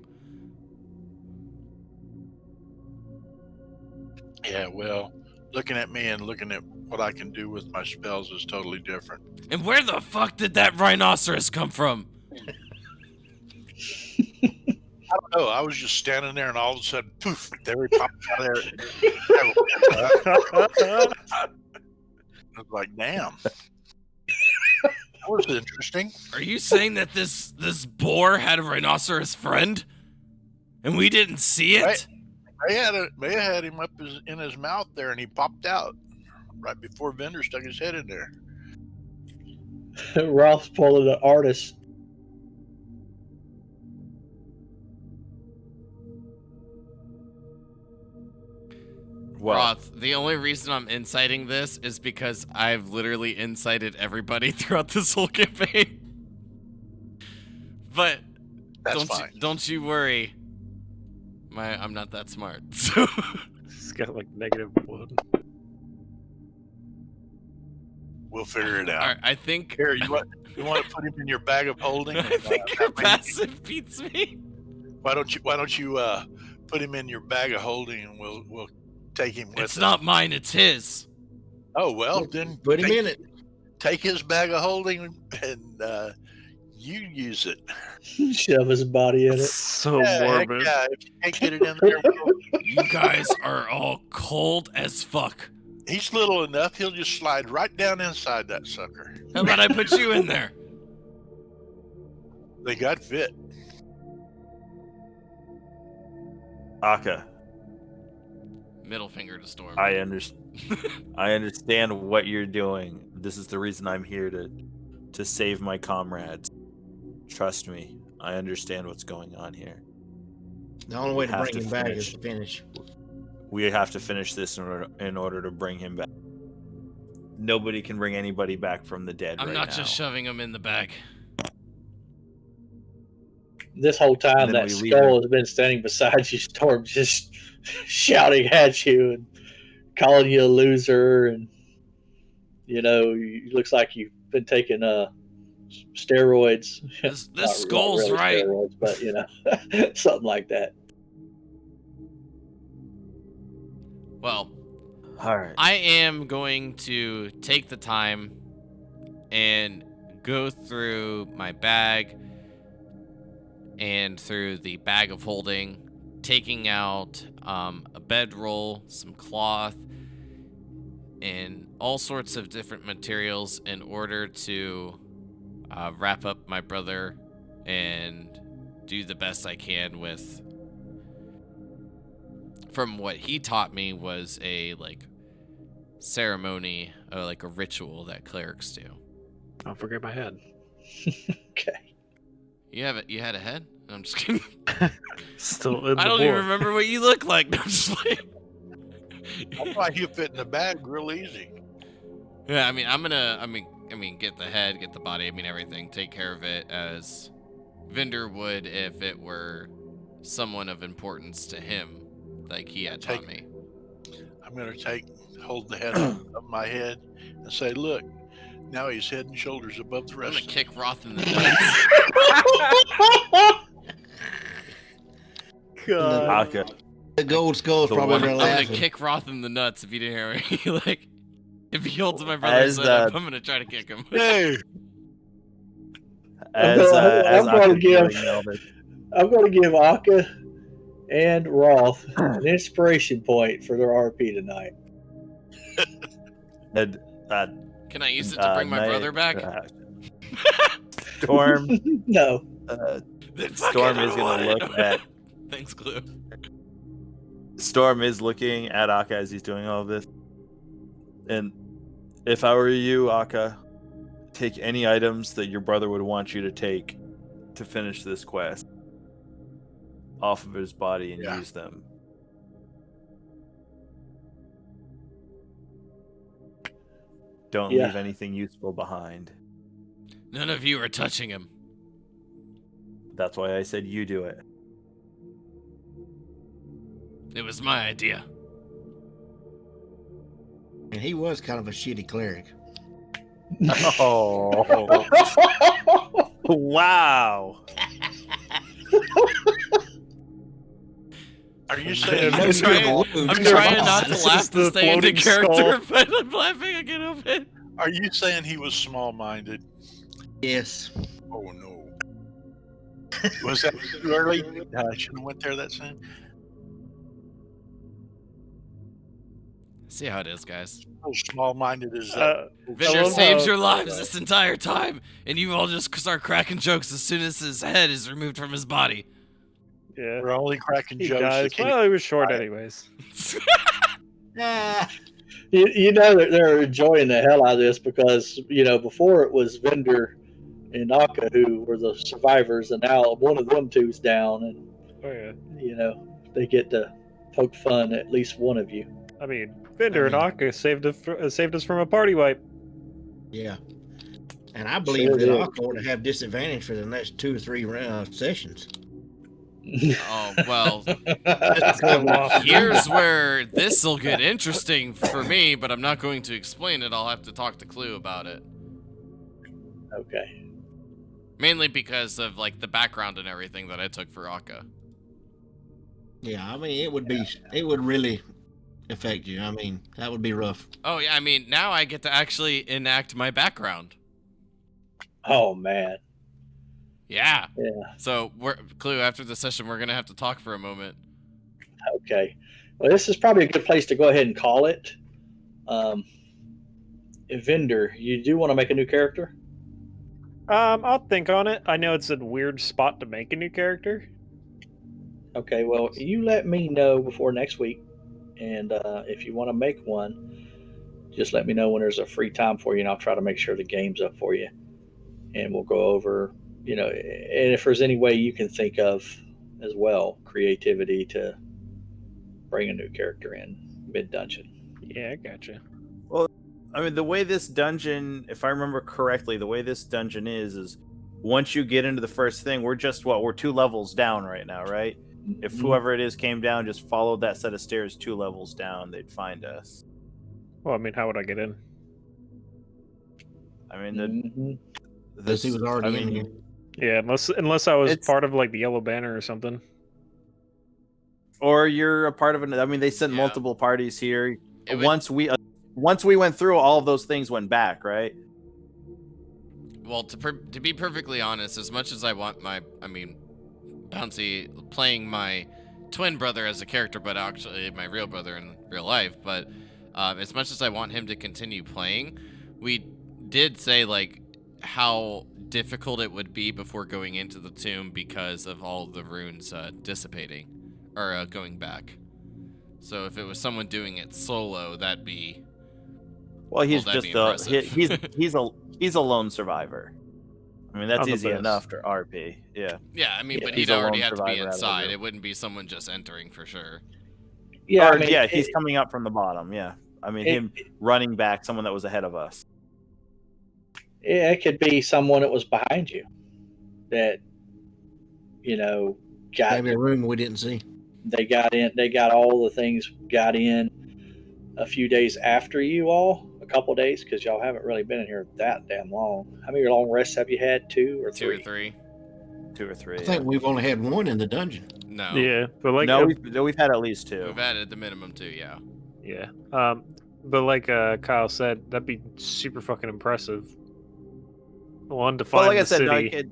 Yeah, well, looking at me and looking at what I can do with my spells is totally different.
And where the fuck did that rhinoceros come from?
I don't know. I was just standing there, and all of a sudden, poof! There he popped out of there. I was like, "Damn, that was interesting."
Are you saying that this boar had a rhinoceros friend, and we didn't see it?
May have had him up in his mouth there, and he popped out right before Vendor stuck his head in there.
Ralph's pulling the artist.
Well,
Roth, the only reason I'm inciting this is because I've literally incited everybody throughout this whole campaign. But
That's fine.
Don't you worry. I'm not that smart. So
It's got like -1.
We'll figure it out.
all right, I think
Here, you want to put him in your bag of holding?
I think your passive beats me.
Why don't you put him in your bag of holding, and we'll take him with
It's
us.
not mine, it's his.
Oh well, then
Put him in it.
Take his bag of holding and you use it.
Shove his body in it.
So
Yeah, heck
morbid.
yeah, if you can't get it in there,
You guys are all cold as fuck.
he's little enough. He'll just slide right down inside that sucker.
How about I put you in there?
They got fit.
Aka,
Middle finger to Storm.
I understand what you're doing. This is the reason I'm here to save my comrades. Trust me, I understand what's going on here.
The only way to
Have
bring
to
him back
finish.
is to finish.
We have to finish this in order to bring him back. Nobody can bring anybody back from the dead
I'm
right
not
now.
just shoving him in the bag.
This whole time,
And then
that
we leave
skull
him.
has been standing beside you, Storm, just shouting at you and calling you a loser. And, you know, it looks like you've been taking steroids.
This
Not
skull's
really
right.
steroids, but, you know, something like that.
Well,
All right.
I am going to take the time and go through my bag and through the bag of holding, taking out a bedroll, some cloth, and all sorts of different materials in order to wrap up my brother and do the best I can with. From what he taught me was a ceremony, or like a ritual that clerics do.
Don't forget my head.
Okay.
You had a head? I'm just kidding.
Still in the
I don't
board.
even remember what you look like. No, I'm just playing.
I thought you fit in the bag real easy.
Yeah, I mean, I'm gonna, get the head, get the body, everything, take care of it as Vendor would if it were someone of importance to him, like he had taught me.
I'm going to hold the head of my head and say, look, now he's head and shoulders above the
I'm
rest
gonna
of
kick Roth in the nuts.
God.
Aka,
The gold skull's
The
probably
one-
there
I'm gonna
laughing.
kick Roth in the nuts if you didn't hear me. If he holds my brother's
As
head up, I'm gonna try to kick him.
Hey,
as
I'm gonna
Aka's
give-
doing all this,
I'm going to give Akka and Roth an inspiration point for their RP tonight.
and,
Can I use it to bring my
Night-
brother back?
Storm,
No.
Then fuck
Storm
it, I
is
don't
gonna
want
look
it.
at
Thanks, Glue.
Storm is looking at Akka as he's doing all of this. And if I were you, Akka, take any items that your brother would want you to take to finish this quest off of his body and use them. Don't leave anything useful behind.
None of you are touching him.
That's why I said you do it.
It was my idea.
And he was kind of a shitty cleric.
Oh. Wow.
Are you saying
I'm trying not to laugh to stay into character, but I'm laughing again of it.
Are you saying he was small-minded?
Yes.
Oh no. Was that too early? I shouldn't have went there that soon.
See how it is, guys.
How small-minded is that?
Victor saves your lives this entire time, and you all just start cracking jokes as soon as his head is removed from his body.
Yeah.
We're only cracking
He
jokes.
dies. Well, he was short anyways.
You know that they're enjoying the hell out of this because, before it was Vendor and Akka who were the survivors, and now one of them two's down, and, they get to poke fun at least one of you.
I mean, Vendor and Akka saved us from a party wipe.
Yeah. And I believe that Akka ought to have disadvantage for the next 2 or 3 sessions.
Oh, well, here's where this will get interesting for me, but I'm not going to explain it. I'll have to talk to Clue about it.
Okay.
Mainly because of, the background and everything that I took for Akka.
Yeah, I mean, it would really affect you. I mean, that would be rough.
Oh, yeah, I mean, now I get to actually enact my background.
Oh, man.
Yeah.
Yeah.
So, Clue, after the session, we're going to have to talk for a moment.
Okay. Well, this is probably a good place to go ahead and call it. Vendor, you do want to make a new character?
I'll think on it. I know it's a weird spot to make a new character.
Okay, well, you let me know before next week. And if you want to make one, just let me know when there's a free time for you, and I'll try to make sure the game's up for you. And we'll go over, and if there's any way you can think of as well, creativity to bring a new character in mid-dungeon.
Yeah, I gotcha.
Well, I mean, the way this dungeon, if I remember correctly, the way this dungeon is once you get into the first thing, we're 2 levels down right now, right? If whoever it is came down, just followed that set of stairs 2 levels down, they'd find us.
Well, I mean, how would I get in?
I mean,
This he was already in here.
Yeah, unless I was part of the Yellow Banner or something.
Or you're a part of it. I mean, they sent multiple parties here. Once we went through, all of those things went back, right?
Well, to be perfectly honest, as much as I want Bouncy playing my twin brother as a character, but actually my real brother in real life, but as much as I want him to continue playing, we did say how difficult it would be before going into the tomb because of all the runes dissipating or going back. So if it was someone doing it solo, that'd be
he's he's a lone survivor. I mean, that's easy enough to RP. Yeah.
Yeah, I mean, but he'd already have to be inside. It wouldn't be someone just entering for sure.
Yeah, he's coming up from the bottom. Yeah. I mean, him running back, someone that was ahead of us.
Yeah, it could be someone that was behind you that, got
maybe a room we didn't see.
They got in. They got all the things. Got in a few days after you all, a couple of days, because y'all haven't really been in here that damn long. How many long rests have you had? 2 or 3?
2 or 3.
2 or 3.
I think we've only had 1 in the dungeon.
No.
Yeah, but
we've had at least 2.
We've had at the minimum 2. Yeah.
Yeah. But like Kyle said, that'd be super fucking impressive. One to find the city,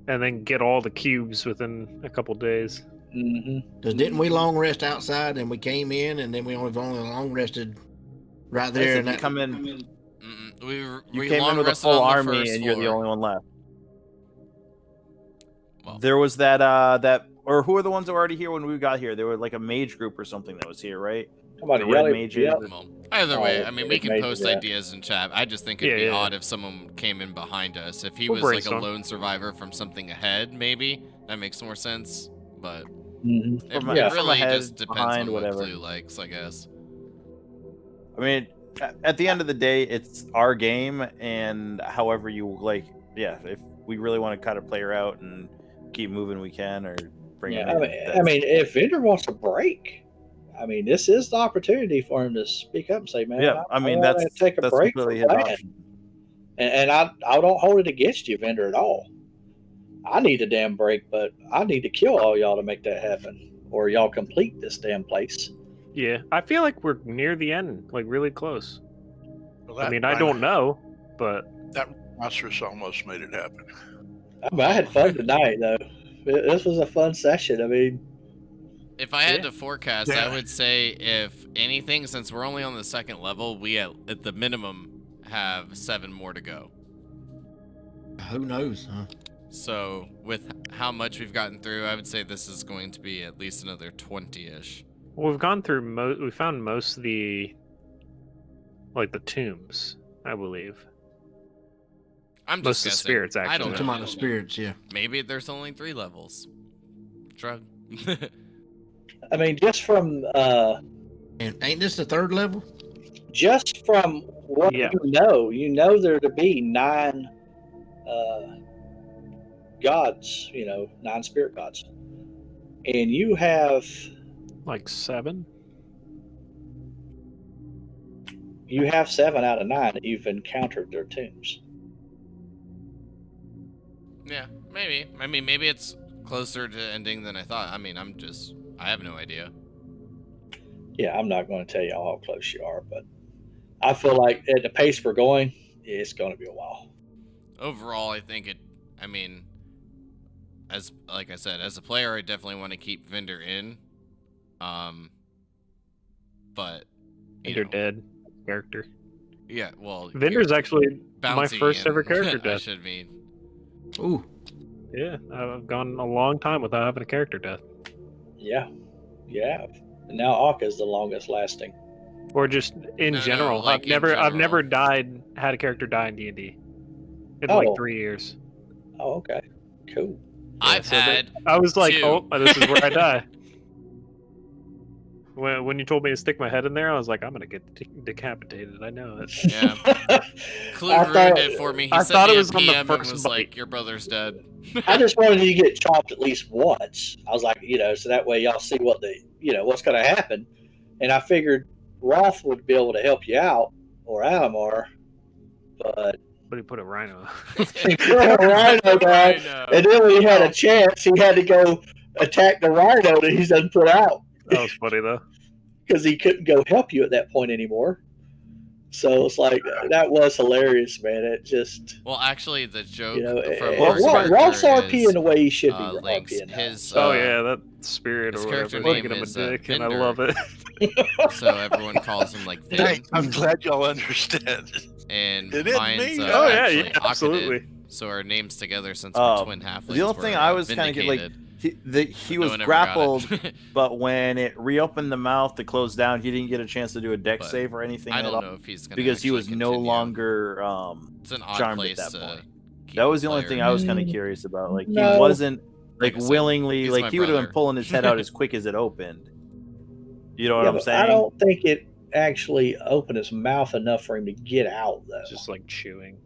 and then get all the cubes within a couple days.
Because didn't we long rest outside, and we came in, and then we only long rested right there? And
you come in.
We
came in with a full army, and you're the only one left. Well, there was that or who are the ones that were already here when we got here? There were like a mage group or something that was here, right?
Come on,
The
yell
red
at
mages.
yell.
Well, either way, I mean, we
it's
can
major,
post
yeah.
ideas in chat. I just think it'd
Yeah,
be
yeah.
odd if someone came in behind us. If he
We'll
was like a
brainstorm.
lone survivor from something ahead, maybe that makes more sense. But
Mhm.
it,
From
it
Yeah.
really
ahead,
just depends
behind,
on what
whatever.
Clue likes, I guess.
I mean, at the end of the day, it's our game, and however you like, yeah. If we really want to kind of play her out and keep moving, we can, or bring
Yeah,
him in.
I mean, if Vendor wants a break, I mean, this is the opportunity for him to speak up and say, "Man,
yeah. I mean,
want to
that's
take a break
completely
from
his
playing."
option.
And I don't hold it against you, Vendor, at all. I need a damn break, but I need to kill all y'all to make that happen, or y'all complete this damn place.
Yeah, I feel like we're near the end, like really close.
Well,
I mean, I don't know, but
That rhinoceros almost made it happen.
I mean, I had fun tonight, though. This was a fun session. I mean,
If I had
Yeah.
to forecast, I would say if anything, since we're only on the second level, we at the minimum have 7 more to go.
Who knows, huh?
So with how much we've gotten through, I would say this is going to be at least another 20-ish.
well, we've gone through we found most of the tombs, I believe.
I'm
Most
just
of the
guessing.
spirits,
I
actually.
don't
Talking
know.
about the spirits, yeah.
Maybe there's only 3 levels. Shrug.
I mean, just from
And ain't this the third level?
what
Yeah.
you know there to be 9 gods, 9 spirit gods, and you have
Like 7?
7 out of 9 that you've encountered their tombs.
Yeah, maybe. I mean, maybe it's closer to ending than I thought. I mean, I have no idea.
Yeah, I'm not going to tell you how close you are, but I feel like at the pace we're going, it's going to be a while.
Overall, I think I mean, like I said, as a player, I definitely want to keep Vendor in. But
Vendor dead character.
Yeah, well,
Vendor's actually my
bouncy
first ever
and-
character
I
death.
should mean.
Ooh,
Yeah, I've gone a long time without having a character death.
Yeah, you have. And now Aka's the longest lasting.
Or just in
No,
general.
like in
I've never
general.
had a character die in D&D in
Oh.
like 3 years.
Oh, okay, cool.
I've
so
had.
I was like,
2.
oh, this is where I die. When you told me to stick my head in there, I was like, I'm gonna get decapitated. I know it.
Yeah. Clue
I
ruined
thought-
it for me. He
I
sent
thought
me
it
a
was on the
PM and
first
was
bite.
like, "Your brother's dead."
I just wanted you to get chopped at least once. I was like, so that way y'all see what's going to happen. And I figured Roth would be able to help you out, or Alamar, but
But he put a rhino.
he put a rhino down, and then when he had a chance, he had to go attack the rhino that he's done put out
That was funny though.
because he couldn't go help you at that point anymore. So it's like that was hilarious, man. It just
Well, actually, the joke from
well,
our
Roth's
character
RP
is,
in the way he should be
Lynx.
RPing now.
His
Oh yeah, that spirit
his
or whatever.
character
Making
name
him a
is,
dick, and I
Vendor.
love it.
So everyone calls him like Vin.
Hey, I'm glad y'all understand.
And
It isn't
mine's
me.
Oh, yeah,
actually
yeah, absolutely.
Akadid. So our names together, since
Oh,
we're twin halflings.
the only thing I was kind of like, he was grappled, but when it reopened the mouth to close down, he didn't get a chance to do a deck
But
save or anything
I
at
don't
all
know if he's gonna
because he
actually
was no
continue.
longer
It's an odd
charmed
place
at that
to
point.
keep
That
a
was the only
player.
thing I was kind of curious about. Like
No.
he wasn't
Like
like
I said,
willingly,
he's
like
my
he would have been
brother.
pulling his head out as quick as it opened. You know what
Yeah,
I'm
but
saying?
I don't think it actually opened his mouth enough for him to get out, though.
Just like chewing.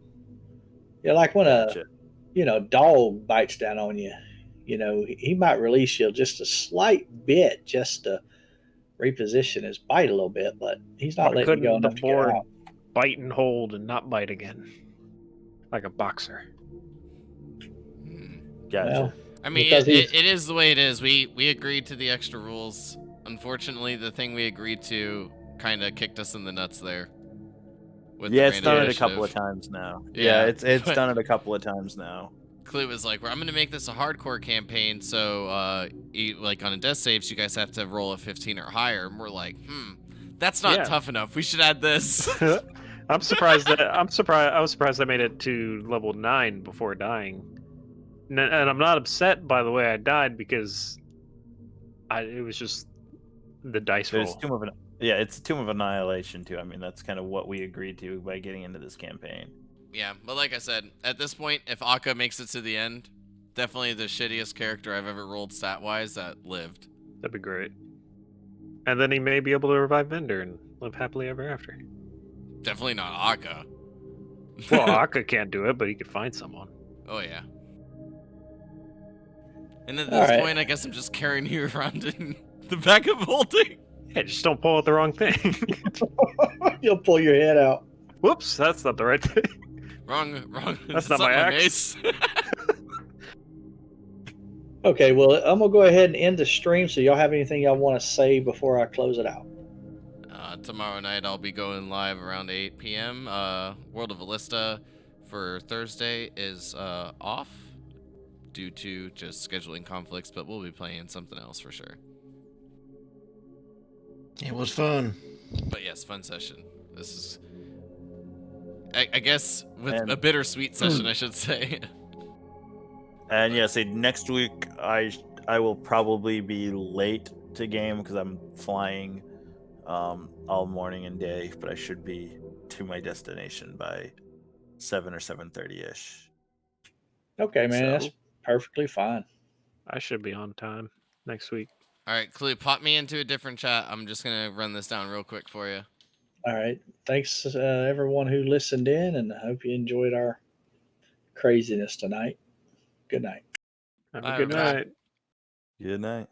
Yeah, like when
Gotcha.
a dog bites down on you, he might release you just a slight bit just to reposition his bite a little bit, but he's not
Why
letting you go
couldn't the
enough to get
board
out.
bite and hold and not bite again? Like a boxer.
Gotcha.
Well,
I mean,
Because
it is the way it is. We agreed to the extra rules. Unfortunately, the thing we agreed to kind of kicked us in the nuts there. With
Yeah,
the
it's
random
done it a couple of
initiative.
times now.
Yeah,
Yeah, it's
but-
done it a couple of times now.
Clue was like, well, I'm gonna make this a hardcore campaign, so like on a death saves, you guys have to roll a 15 or higher. And we're like, that's not
Yeah.
tough enough. We should add this.
I was surprised I made it to level 9 before dying. And I'm not upset by the way I died because It was just the dice
There's
roll.
it's Tomb of Annihilation too. I mean, that's kind of what we agreed to by getting into this campaign.
Yeah, but like I said, at this point, if Akka makes it to the end, definitely the shittiest character I've ever rolled stat-wise that lived.
That'd be great. And then he may be able to revive Vendor and live happily ever after.
Definitely not Akka.
Well, Akka can't do it, but he could find someone.
Oh yeah. And at
All
this
right.
point, I guess I'm just carrying you around in the back of holding.
Yeah, just don't pull out the wrong thing.
You'll pull your head out.
Whoops, that's not the right thing.
Wrong.
That's not my axe.
Okay, well, I'm gonna go ahead and end the stream. So y'all have anything y'all want to say before I close it out?
Tomorrow night I'll be going live around 8 p.m. World of Ballista for Thursday is off due to just scheduling conflicts, but we'll be playing something else for sure.
It was fun.
But yes, fun session. This is, I guess, with
And-
a bittersweet session, I should say.
And yeah, say next week I will probably be late to game because I'm flying all morning and day, but I should be to my destination by 7 or 7:30 ish.
Okay, man,
So-
that's perfectly fine.
I should be on time next week.
All right, Clue, pop me into a different chat. I'm just gonna run this down real quick for you.
All right, thanks everyone who listened in, and I hope you enjoyed our craziness tonight. Good night.
Have
Bye,
a good
everybody.
night.
Good night.